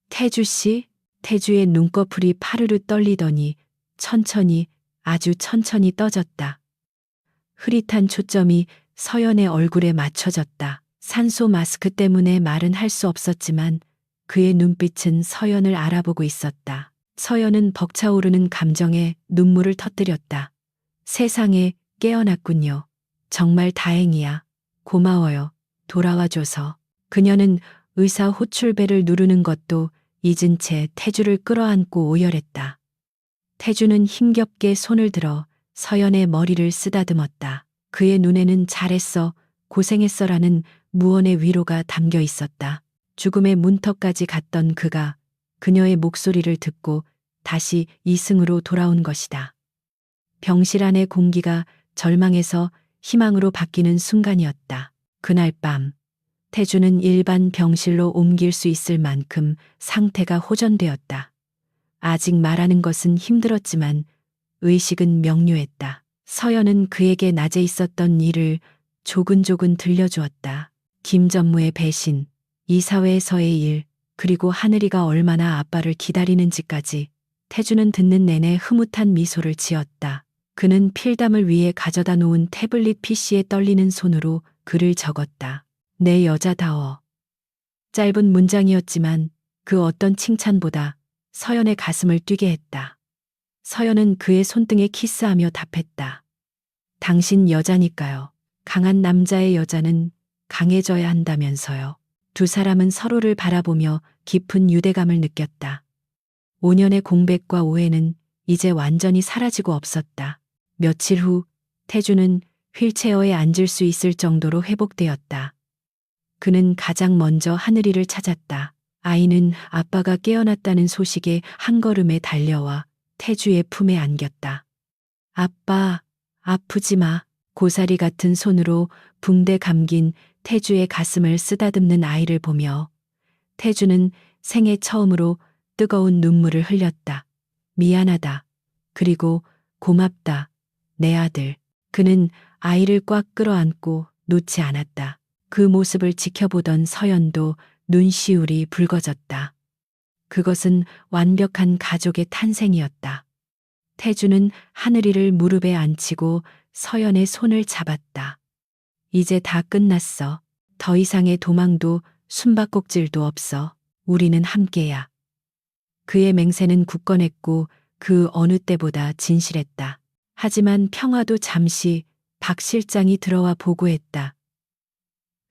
태주 씨? 태주의 눈꺼풀이 파르르 떨리더니 천천히, 아주 천천히 떠졌다. 흐릿한 초점이 서연의 얼굴에 맞춰졌다. 산소 마스크 때문에 말은 할 수 없었지만 그의 눈빛은 서연을 알아보고 있었다. 서연은 벅차오르는 감정에 눈물을 터뜨렸다. 세상에 깨어났군요. 정말 다행이야. 고마워요. 돌아와줘서. 그녀는 의사 호출벨을 누르는 것도 잊은 채 태주를 끌어안고 오열했다. 태주는 힘겹게 손을 들어 서연의 머리를 쓰다듬었다. 그의 눈에는 잘했어, 고생했어라는 무언의 위로가 담겨 있었다. 죽음의 문턱까지 갔던 그가 그녀의 목소리를 듣고 다시 이승으로 돌아온 것이다. 병실 안의 공기가 절망에서 희망으로 바뀌는 순간이었다. 그날 밤, 태주는 일반 병실로 옮길 수 있을 만큼 상태가 호전되었다. 아직 말하는 것은 힘들었지만 의식은 명료했다. 서연은 그에게 낮에 있었던 일을 조근조근 들려주었다. 김전무의 배신, 이사회에서의 일, 그리고 하늘이가 얼마나 아빠를 기다리는지까지. 태주는 듣는 내내 흐뭇한 미소를 지었다. 그는 필담을 위해 가져다 놓은 태블릿 PC에 떨리는 손으로 글을 적었다. 내 여자다워. 짧은 문장이었지만 그 어떤 칭찬보다 서연의 가슴을 뛰게 했다. 서연은 그의 손등에 키스하며 답했다. 당신 여자니까요. 강한 남자의 여자는 강해져야 한다면서요. 두 사람은 서로를 바라보며 깊은 유대감을 느꼈다. 5년의 공백과 오해는 이제 완전히 사라지고 없었다. 며칠 후 태주는 휠체어에 앉을 수 있을 정도로 회복되었다. 그는 가장 먼저 하늘이를 찾았다. 아이는 아빠가 깨어났다는 소식에 한 걸음에 달려와 태주의 품에 안겼다. 아빠, 아프지 마. 고사리 같은 손으로 붕대 감긴 태주의 가슴을 쓰다듬는 아이를 보며 태주는 생애 처음으로 뜨거운 눈물을 흘렸다. 미안하다. 그리고 고맙다. 내 아들. 그는 아이를 꽉 끌어안고 놓지 않았다. 그 모습을 지켜보던 서연도 눈시울이 붉어졌다. 그것은 완벽한 가족의 탄생이었다. 태주는 하늘이를 무릎에 앉히고 서연의 손을 잡았다. 이제 다 끝났어. 더 이상의 도망도 숨바꼭질도 없어. 우리는 함께야. 그의 맹세는 굳건했고 그 어느 때보다 진실했다. 하지만 평화도 잠시. 박 실장이 들어와 보고했다.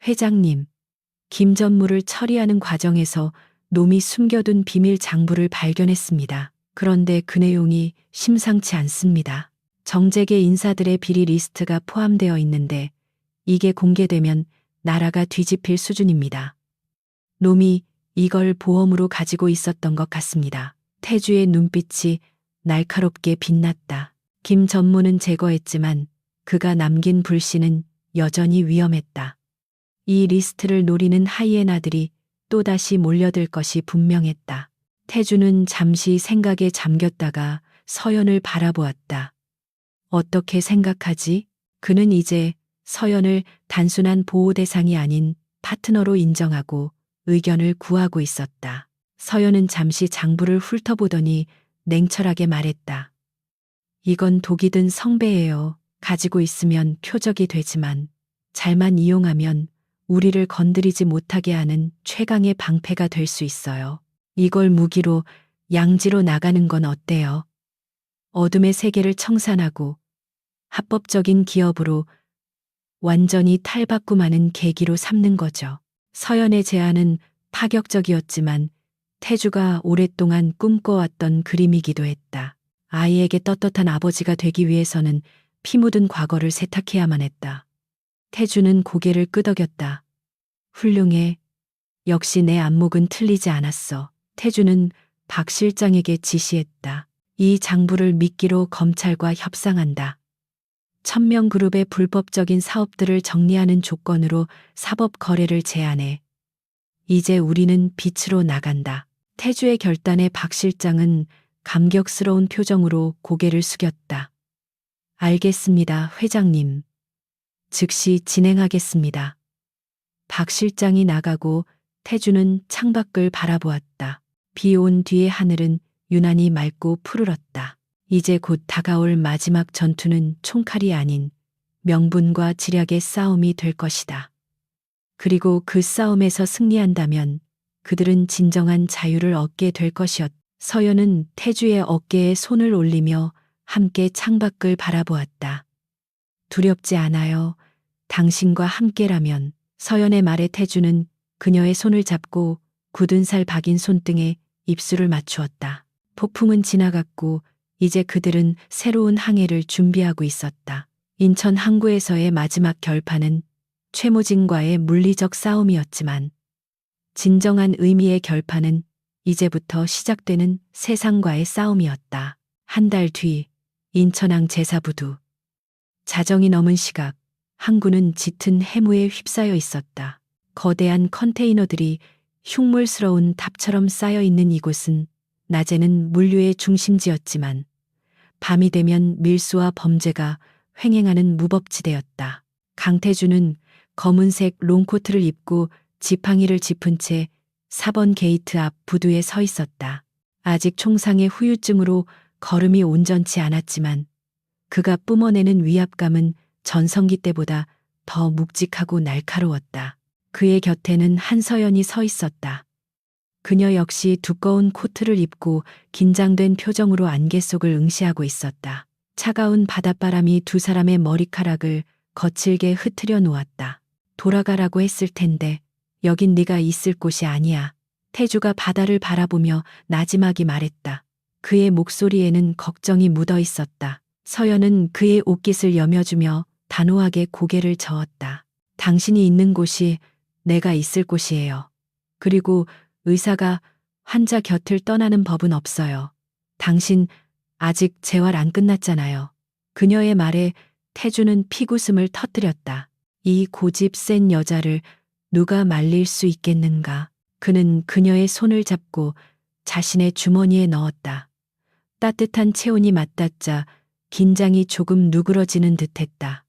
회장님, 김전무를 처리하는 과정에서 놈이 숨겨둔 비밀 장부를 발견했습니다. 그런데 그 내용이 심상치 않습니다. 정재계 인사들의 비리 리스트가 포함되어 있는데 이게 공개되면 나라가 뒤집힐 수준입니다. 놈이 이걸 보험으로 가지고 있었던 것 같습니다. 태주의 눈빛이 날카롭게 빛났다. 김 전무는 제거했지만 그가 남긴 불씨는 여전히 위험했다. 이 리스트를 노리는 하이에나들이 또다시 몰려들 것이 분명했다. 태주는 잠시 생각에 잠겼다가 서연을 바라보았다. 어떻게 생각하지? 그는 이제 서연을 단순한 보호 대상이 아닌 파트너로 인정하고 의견을 구하고 있었다. 서연은 잠시 장부를 훑어보더니 냉철하게 말했다. 이건 독이 든 성배예요. 가지고 있으면 표적이 되지만 잘만 이용하면 우리를 건드리지 못하게 하는 최강의 방패가 될 수 있어요. 이걸 무기로 양지로 나가는 건 어때요? 어둠의 세계를 청산하고 합법적인 기업으로 완전히 탈바꿈하는 계기로 삼는 거죠. 서연의 제안은 파격적이었지만 태주가 오랫동안 꿈꿔왔던 그림이기도 했다. 아이에게 떳떳한 아버지가 되기 위해서는 피 묻은 과거를 세탁해야만 했다. 태주는 고개를 끄덕였다. 훌륭해. 역시 내 안목은 틀리지 않았어. 태주는 박 실장에게 지시했다. 이 장부를 미끼로 검찰과 협상한다. 천명그룹의 불법적인 사업들을 정리하는 조건으로 사법 거래를 제안해. 이제 우리는 빛으로 나간다. 태주의 결단에 박 실장은 감격스러운 표정으로 고개를 숙였다. 알겠습니다, 회장님. 즉시 진행하겠습니다. 박 실장이 나가고 태주는 창밖을 바라보았다. 비 온 뒤의 하늘은 유난히 맑고 푸르렀다. 이제 곧 다가올 마지막 전투는 총칼이 아닌 명분과 지략의 싸움이 될 것이다. 그리고 그 싸움에서 승리한다면 그들은 진정한 자유를 얻게 될 것이었다. 서연은 태주의 어깨에 손을 올리며 함께 창밖을 바라보았다. 두렵지 않아요. 당신과 함께라면. 서연의 말에 태주는 그녀의 손을 잡고 굳은 살 박인 손등에 입술을 맞추었다. 폭풍은 지나갔고 이제 그들은 새로운 항해를 준비하고 있었다. 인천 항구에서의 마지막 결판은 최무진과의 물리적 싸움이었지만 진정한 의미의 결판은 이제부터 시작되는 세상과의 싸움이었다. 한 달 뒤 인천항 제사부두. 자정이 넘은 시각 항구는 짙은 해무에 휩싸여 있었다. 거대한 컨테이너들이 흉물스러운 탑처럼 쌓여 있는 이곳은 낮에는 물류의 중심지였지만 밤이 되면 밀수와 범죄가 횡행하는 무법지대였다. 강태주는 검은색 롱코트를 입고 지팡이를 짚은 채 4번 게이트 앞 부두에 서 있었다. 아직 총상의 후유증으로 걸음이 온전치 않았지만 그가 뿜어내는 위압감은 전성기 때보다 더 묵직하고 날카로웠다. 그의 곁에는 한서연이 서 있었다. 그녀 역시 두꺼운 코트를 입고 긴장된 표정으로 안개 속을 응시하고 있었다. 차가운 바닷바람이 두 사람의 머리카락을 거칠게 흩트려 놓았다. 돌아가라고 했을 텐데 여긴 네가 있을 곳이 아니야. 태주가 바다를 바라보며 나지막이 말했다. 그의 목소리에는 걱정이 묻어 있었다. 서연은 그의 옷깃을 여며주며 단호하게 고개를 저었다. 당신이 있는 곳이 내가 있을 곳이에요. 그리고 의사가 환자 곁을 떠나는 법은 없어요. 당신 아직 재활 안 끝났잖아요. 그녀의 말에 태주는 피구슴을 터뜨렸다. 이 고집 센 여자를 누가 말릴 수 있겠는가. 그는 그녀의 손을 잡고 자신의 주머니에 넣었다. 따뜻한 체온이 맞닿자 긴장이 조금 누그러지는 듯했다.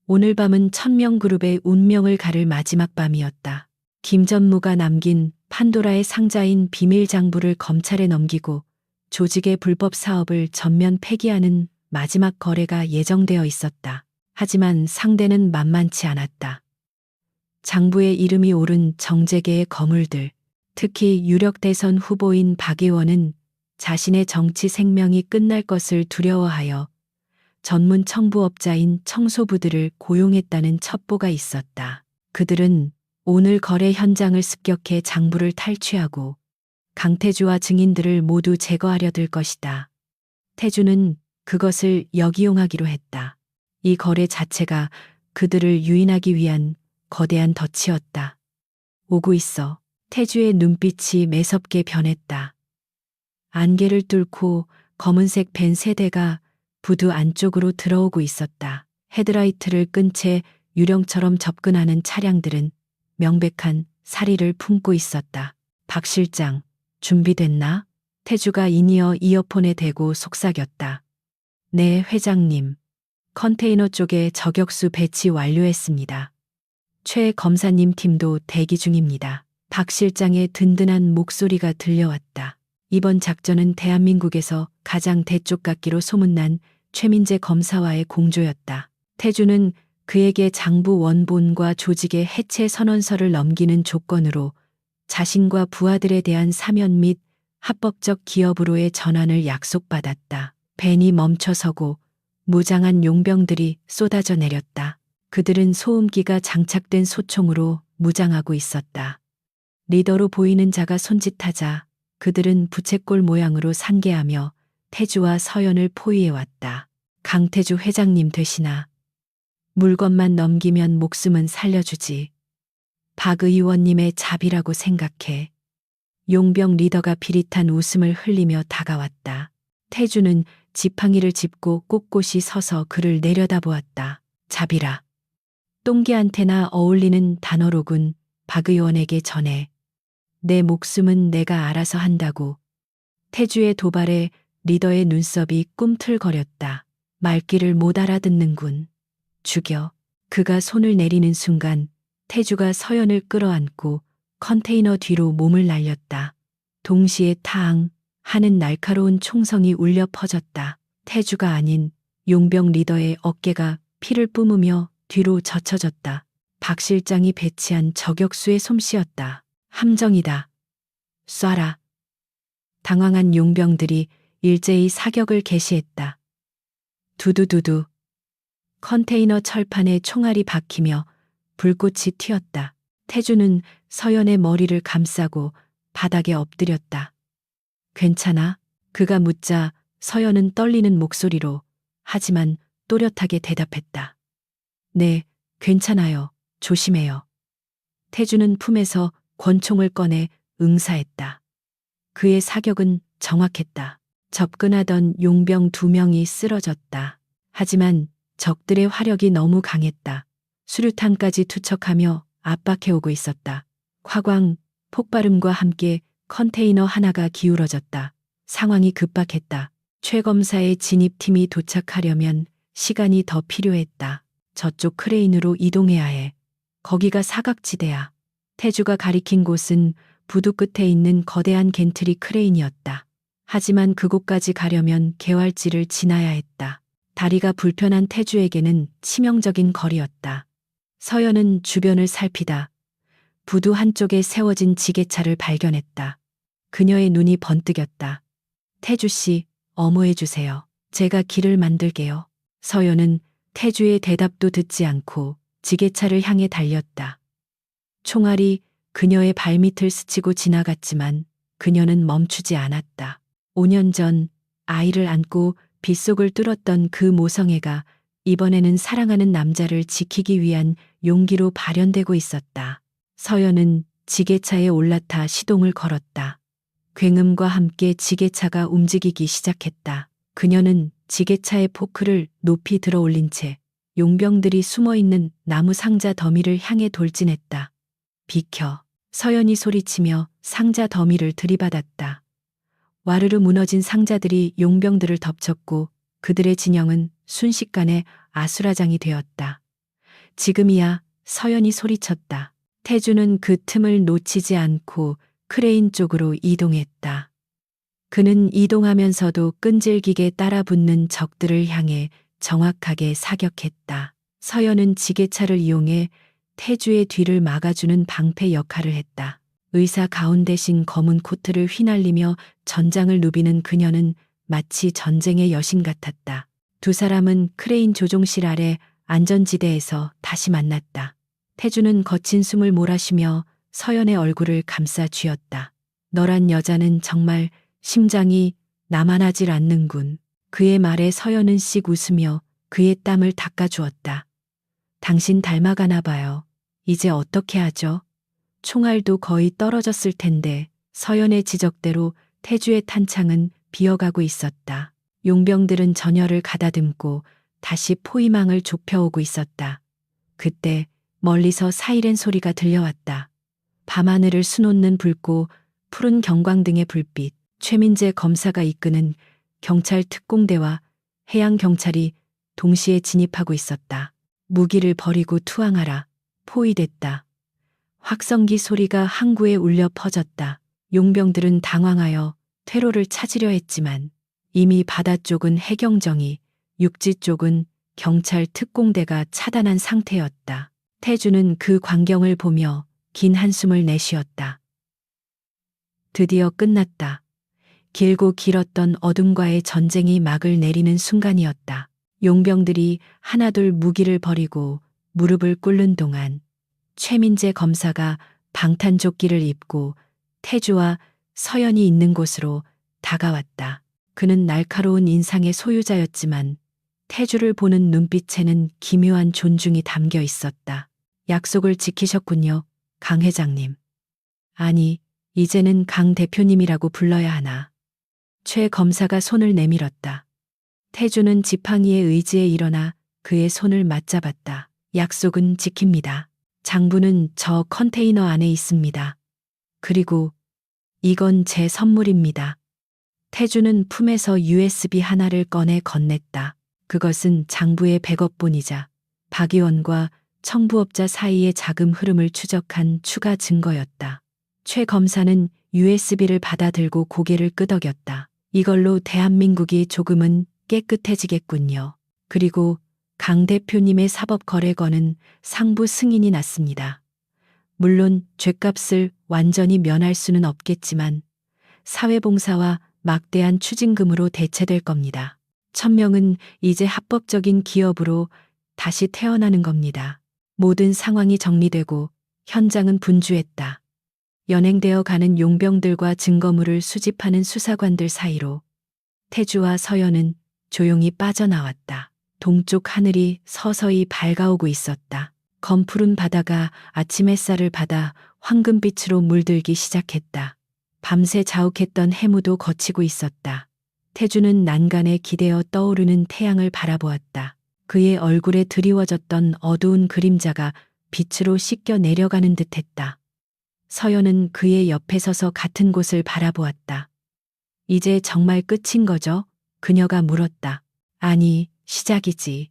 오늘 밤은 천명그룹의 운명을 가를 마지막 밤이었다. 김전무가 남긴 판도라의 상자인 비밀 장부를 검찰에 넘기고 조직의 불법 사업을 전면 폐기하는 마지막 거래가 예정되어 있었다. 하지만 상대는 만만치 않았다. 장부에 이름이 오른 정재계의 거물들, 특히 유력 대선 후보인 박 의원은 자신의 정치 생명이 끝날 것을 두려워하여 전문 청부업자인 청소부들을 고용했다는 첩보가 있었다. 그들은 오늘 거래 현장을 습격해 장부를 탈취하고 강태주와 증인들을 모두 제거하려 들 것이다. 태주는 그것을 역이용하기로 했다. 이 거래 자체가 그들을 유인하기 위한 거대한 덫이었다. 오고 있어. 태주의 눈빛이 매섭게 변했다. 안개를 뚫고 검은색 벤 세대가 부두 안쪽으로 들어오고 있었다. 헤드라이트를 끈 채 유령처럼 접근하는 차량들은 명백한 사리를 품고 있었다. 박 실장, 준비됐나? 태주가 인이어 이어폰에 대고 속삭였다. 네, 회장님. 컨테이너 쪽에 저격수 배치 완료했습니다. 최 검사님 팀도 대기 중입니다. 박 실장의 든든한 목소리가 들려왔다. 이번 작전은 대한민국에서 가장 대쪽같기로 소문난 최민재 검사와의 공조였다. 태주는 그에게 장부 원본과 조직의 해체 선언서를 넘기는 조건으로 자신과 부하들에 대한 사면 및 합법적 기업으로의 전환을 약속받았다. 벤이 멈춰서고 무장한 용병들이 쏟아져 내렸다. 그들은 소음기가 장착된 소총으로 무장하고 있었다. 리더로 보이는 자가 손짓하자 그들은 부채꼴 모양으로 산계하며 태주와 서연을 포위해왔다. 강태주 회장님 되시나. 물건만 넘기면 목숨은 살려주지. 박 의원님의 자비라고 생각해. 용병 리더가 비릿한 웃음을 흘리며 다가왔다. 태주는 지팡이를 짚고 꼿꼿이 서서 그를 내려다보았다. 자비라. 똥개한테나 어울리는 단어로군. 박 의원에게 전해. 내 목숨은 내가 알아서 한다고. 태주의 도발에 리더의 눈썹이 꿈틀거렸다. 말귀를 못 알아듣는군. 죽여. 그가 손을 내리는 순간 태주가 서연을 끌어안고 컨테이너 뒤로 몸을 날렸다. 동시에 탕 하는 날카로운 총성이 울려 퍼졌다. 태주가 아닌 용병 리더의 어깨가 피를 뿜으며 뒤로 젖혀졌다. 박 실장이 배치한 저격수의 솜씨였다. 함정이다. 쏴라. 당황한 용병들이 일제히 사격을 개시했다. 두두두두. 컨테이너 철판에 총알이 박히며 불꽃이 튀었다. 태주는 서연의 머리를 감싸고 바닥에 엎드렸다. 괜찮아? 그가 묻자 서연은 떨리는 목소리로 하지만 또렷하게 대답했다. 네, 괜찮아요. 조심해요. 태주는 품에서 권총을 꺼내 응사했다. 그의 사격은 정확했다. 접근하던 용병 2명이 쓰러졌다. 하지만 적들의 화력이 너무 강했다. 수류탄까지 투척하며 압박해오고 있었다. 화광, 폭발음과 함께 컨테이너 하나가 기울어졌다. 상황이 급박했다. 최 검사의 진입팀이 도착하려면 시간이 더 필요했다. 저쪽 크레인으로 이동해야 해. 거기가 사각지대야. 태주가 가리킨 곳은 부두 끝에 있는 거대한 겐트리 크레인이었다. 하지만 그곳까지 가려면 개활지를 지나야 했다. 다리가 불편한 태주에게는 치명적인 거리였다. 서연은 주변을 살피다 부두 한쪽에 세워진 지게차를 발견했다. 그녀의 눈이 번뜩였다. 태주 씨, 어머해 주세요. 제가 길을 만들게요. 서연은 태주의 대답도 듣지 않고 지게차를 향해 달렸다. 총알이 그녀의 발밑을 스치고 지나갔지만 그녀는 멈추지 않았다. 5년 전 아이를 안고 빗속을 뚫었던 그 모성애가 이번에는 사랑하는 남자를 지키기 위한 용기로 발현되고 있었다. 서연은 지게차에 올라타 시동을 걸었다. 굉음과 함께 지게차가 움직이기 시작했다. 그녀는 지게차의 포크를 높이 들어 올린 채 용병들이 숨어있는 나무 상자 더미를 향해 돌진했다. 비켜. 서연이 소리치며 상자 더미를 들이받았다. 와르르 무너진 상자들이 용병들을 덮쳤고 그들의 진영은 순식간에 아수라장이 되었다. 지금이야. 서연이 소리쳤다. 태주는 그 틈을 놓치지 않고 크레인 쪽으로 이동했다. 그는 이동하면서도 끈질기게 따라붙는 적들을 향해 정확하게 사격했다. 서연은 지게차를 이용해 태주의 뒤를 막아주는 방패 역할을 했다. 의사 가운 대신 검은 코트를 휘날리며 전장을 누비는 그녀는 마치 전쟁의 여신 같았다. 두 사람은 크레인 조종실 아래 안전지대에서 다시 만났다. 태주는 거친 숨을 몰아쉬며 서연의 얼굴을 감싸 쥐었다. 너란 여자는 정말 심장이 나만하질 않는군. 그의 말에 서연은 씩 웃으며 그의 땀을 닦아주었다. 당신 닮아가나 봐요. 이제 어떻게 하죠? 총알도 거의 떨어졌을 텐데 서연의 지적대로 태주의 탄창은 비어가고 있었다. 용병들은 전열을 가다듬고 다시 포위망을 좁혀오고 있었다. 그때 멀리서 사이렌 소리가 들려왔다. 밤하늘을 수놓는 붉고 푸른 경광등의 불빛, 최민재 검사가 이끄는 경찰 특공대와 해양경찰이 동시에 진입하고 있었다. 무기를 버리고 투항하라. 포위됐다. 확성기 소리가 항구에 울려 퍼졌다. 용병들은 당황하여 퇴로를 찾으려 했지만 이미 바다 쪽은 해경정이, 육지 쪽은 경찰 특공대가 차단한 상태였다. 태주는 그 광경을 보며 긴 한숨을 내쉬었다. 드디어 끝났다. 길고 길었던 어둠과의 전쟁이 막을 내리는 순간이었다. 용병들이 하나둘 무기를 버리고 무릎을 꿇는 동안 최민재 검사가 방탄조끼를 입고 태주와 서연이 있는 곳으로 다가왔다. 그는 날카로운 인상의 소유자였지만 태주를 보는 눈빛에는 기묘한 존중이 담겨 있었다. 약속을 지키셨군요, 강 회장님. 아니, 이제는 강 대표님이라고 불러야 하나. 최 검사가 손을 내밀었다. 태주는 지팡이의 의지에 일어나 그의 손을 맞잡았다. 약속은 지킵니다. 장부는 저 컨테이너 안에 있습니다. 그리고 이건 제 선물입니다. 태주는 품에서 USB 하나를 꺼내 건넸다. 그것은 장부의 백업본이자 박 의원과 청부업자 사이의 자금 흐름을 추적한 추가 증거였다. 최 검사는 USB를 받아들고 고개를 끄덕였다. 이걸로 대한민국이 조금은 깨끗해지겠군요. 그리고 강 대표님의 사법거래건은 상부 승인이 났습니다. 물론 죗값을 완전히 면할 수는 없겠지만 사회봉사와 막대한 추징금으로 대체될 겁니다. 천명은 이제 합법적인 기업으로 다시 태어나는 겁니다. 모든 상황이 정리되고 현장은 분주했다. 연행되어 가는 용병들과 증거물을 수집하는 수사관들 사이로 태주와 서연은 조용히 빠져나왔다. 동쪽 하늘이 서서히 밝아오고 있었다. 검푸른 바다가 아침 햇살을 받아 황금빛으로 물들기 시작했다. 밤새 자욱했던 해무도 걷히고 있었다. 태주는 난간에 기대어 떠오르는 태양을 바라보았다. 그의 얼굴에 드리워졌던 어두운 그림자가 빛으로 씻겨 내려가는 듯했다. 서연은 그의 옆에 서서 같은 곳을 바라보았다. 이제 정말 끝인 거죠? 그녀가 물었다. 아니, 시작이지.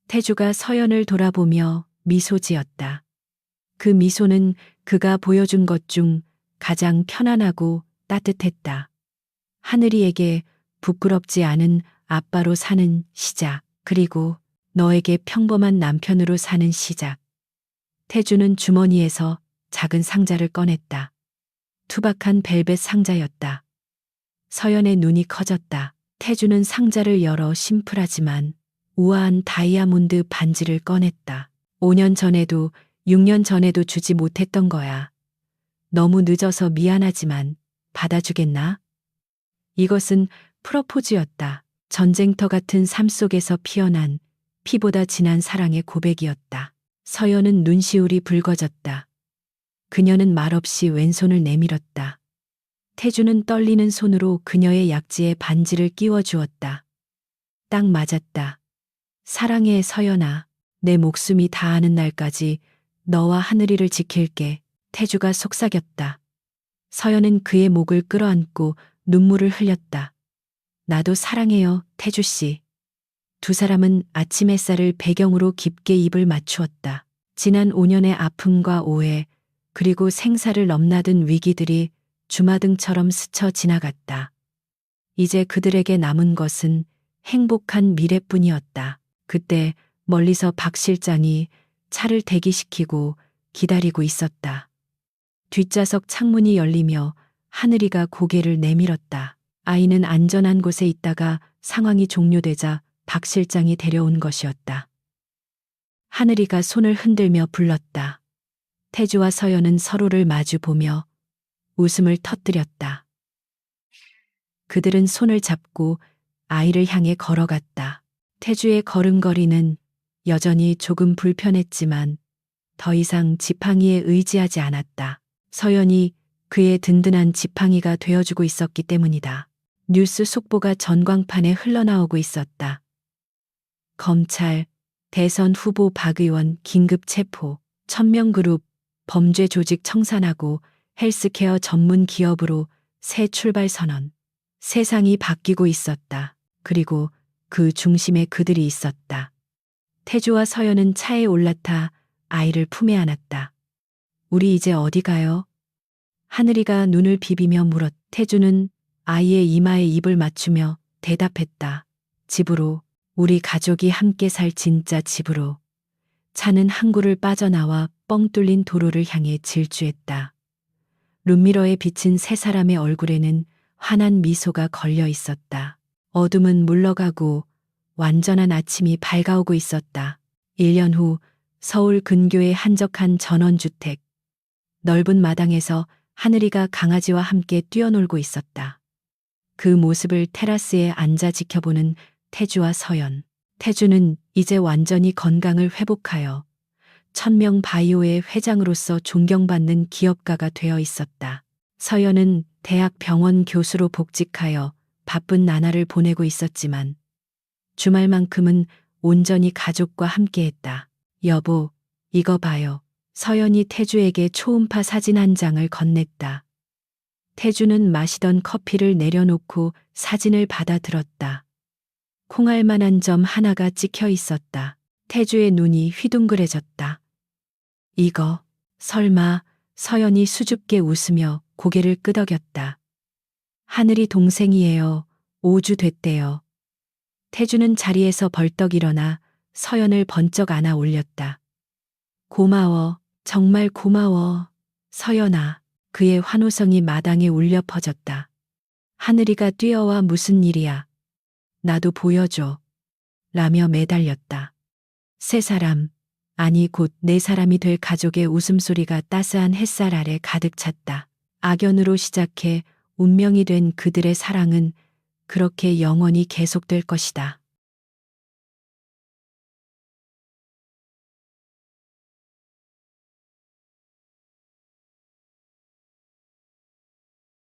태주가 서연을 돌아보며 미소 지었다. 그 미소는 그가 보여준 것 중 가장 편안하고 따뜻했다. 하늘이에게 부끄럽지 않은 아빠로 사는 시작, 그리고 너에게 평범한 남편으로 사는 시작. 태주는 주머니에서 작은 상자를 꺼냈다. 투박한 벨벳 상자였다. 서연의 눈이 커졌다. 태주는 상자를 열어 심플하지만 우아한 다이아몬드 반지를 꺼냈다. 5년 전에도 6년 전에도 주지 못했던 거야. 너무 늦어서 미안하지만 받아주겠나? 이것은 프러포즈였다. 전쟁터 같은 삶 속에서 피어난 피보다 진한 사랑의 고백이었다. 서연은 눈시울이 붉어졌다. 그녀는 말없이 왼손을 내밀었다. 태주는 떨리는 손으로 그녀의 약지에 반지를 끼워 주었다. 딱 맞았다. 사랑해, 서연아. 내 목숨이 다하는 날까지 너와 하늘이를 지킬게. 태주가 속삭였다. 서연은 그의 목을 끌어안고 눈물을 흘렸다. 나도 사랑해요, 태주씨. 두 사람은 아침 햇살을 배경으로 깊게 입을 맞추었다. 지난 5년의 아픔과 오해, 그리고 생사를 넘나든 위기들이 주마등처럼 스쳐 지나갔다. 이제 그들에게 남은 것은 행복한 미래뿐이었다. 그때 멀리서 박 실장이 차를 대기시키고 기다리고 있었다. 뒷좌석 창문이 열리며 하늘이가 고개를 내밀었다. 아이는 안전한 곳에 있다가 상황이 종료되자 박 실장이 데려온 것이었다. 하늘이가 손을 흔들며 불렀다. 태주와 서연은 서로를 마주 보며 웃음을 터뜨렸다. 그들은 손을 잡고 아이를 향해 걸어갔다. 태주의 걸음걸이는 여전히 조금 불편했지만 더 이상 지팡이에 의지하지 않았다. 서연이 그의 든든한 지팡이가 되어주고 있었기 때문이다. 뉴스 속보가 전광판에 흘러나오고 있었다. 검찰, 대선 후보 박 의원 긴급 체포, 천명그룹, 범죄 조직 청산하고 헬스케어 전문 기업으로 새 출발 선언. 세상이 바뀌고 있었다. 그리고 그 중심에 그들이 있었다. 태주와 서연은 차에 올라타 아이를 품에 안았다. 우리 이제 어디 가요? 하늘이가 눈을 비비며 물었. 태주는 아이의 이마에 입을 맞추며 대답했다. 집으로, 우리 가족이 함께 살 진짜 집으로. 차는 항구를 빠져나와 뻥 뚫린 도로를 향해 질주했다. 룸미러에 비친 세 사람의 얼굴에는 환한 미소가 걸려 있었다. 어둠은 물러가고 완전한 아침이 밝아오고 있었다. 1년 후 서울 근교의 한적한 전원주택. 넓은 마당에서 하늘이가 강아지와 함께 뛰어놀고 있었다. 그 모습을 테라스에 앉아 지켜보는 태주와 서연. 태주는 이제 완전히 건강을 회복하여 천명 바이오의 회장으로서 존경받는 기업가가 되어 있었다. 서연은 대학 병원 교수로 복직하여 바쁜 나날을 보내고 있었지만 주말만큼은 온전히 가족과 함께했다. 여보, 이거 봐요. 서연이 태주에게 초음파 사진 한 장을 건넸다. 태주는 마시던 커피를 내려놓고 사진을 받아들었다. 콩알만한 점 하나가 찍혀 있었다. 태주의 눈이 휘둥그레졌다. 이거, 설마, 서연이 수줍게 웃으며 고개를 끄덕였다. 하늘이 동생이에요. 5주 됐대요. 태주는 자리에서 벌떡 일어나 서연을 번쩍 안아 올렸다. 고마워, 정말 고마워. 서연아. 그의 환호성이 마당에 울려 퍼졌다. 하늘이가 뛰어와 무슨 일이야. 나도 보여줘. 라며 매달렸다. 세 사람, 아니 곧 네 사람이 될 가족의 웃음소리가 따스한 햇살 아래 가득 찼다. 악연으로 시작해 운명이 된 그들의 사랑은 그렇게 영원히 계속될 것이다.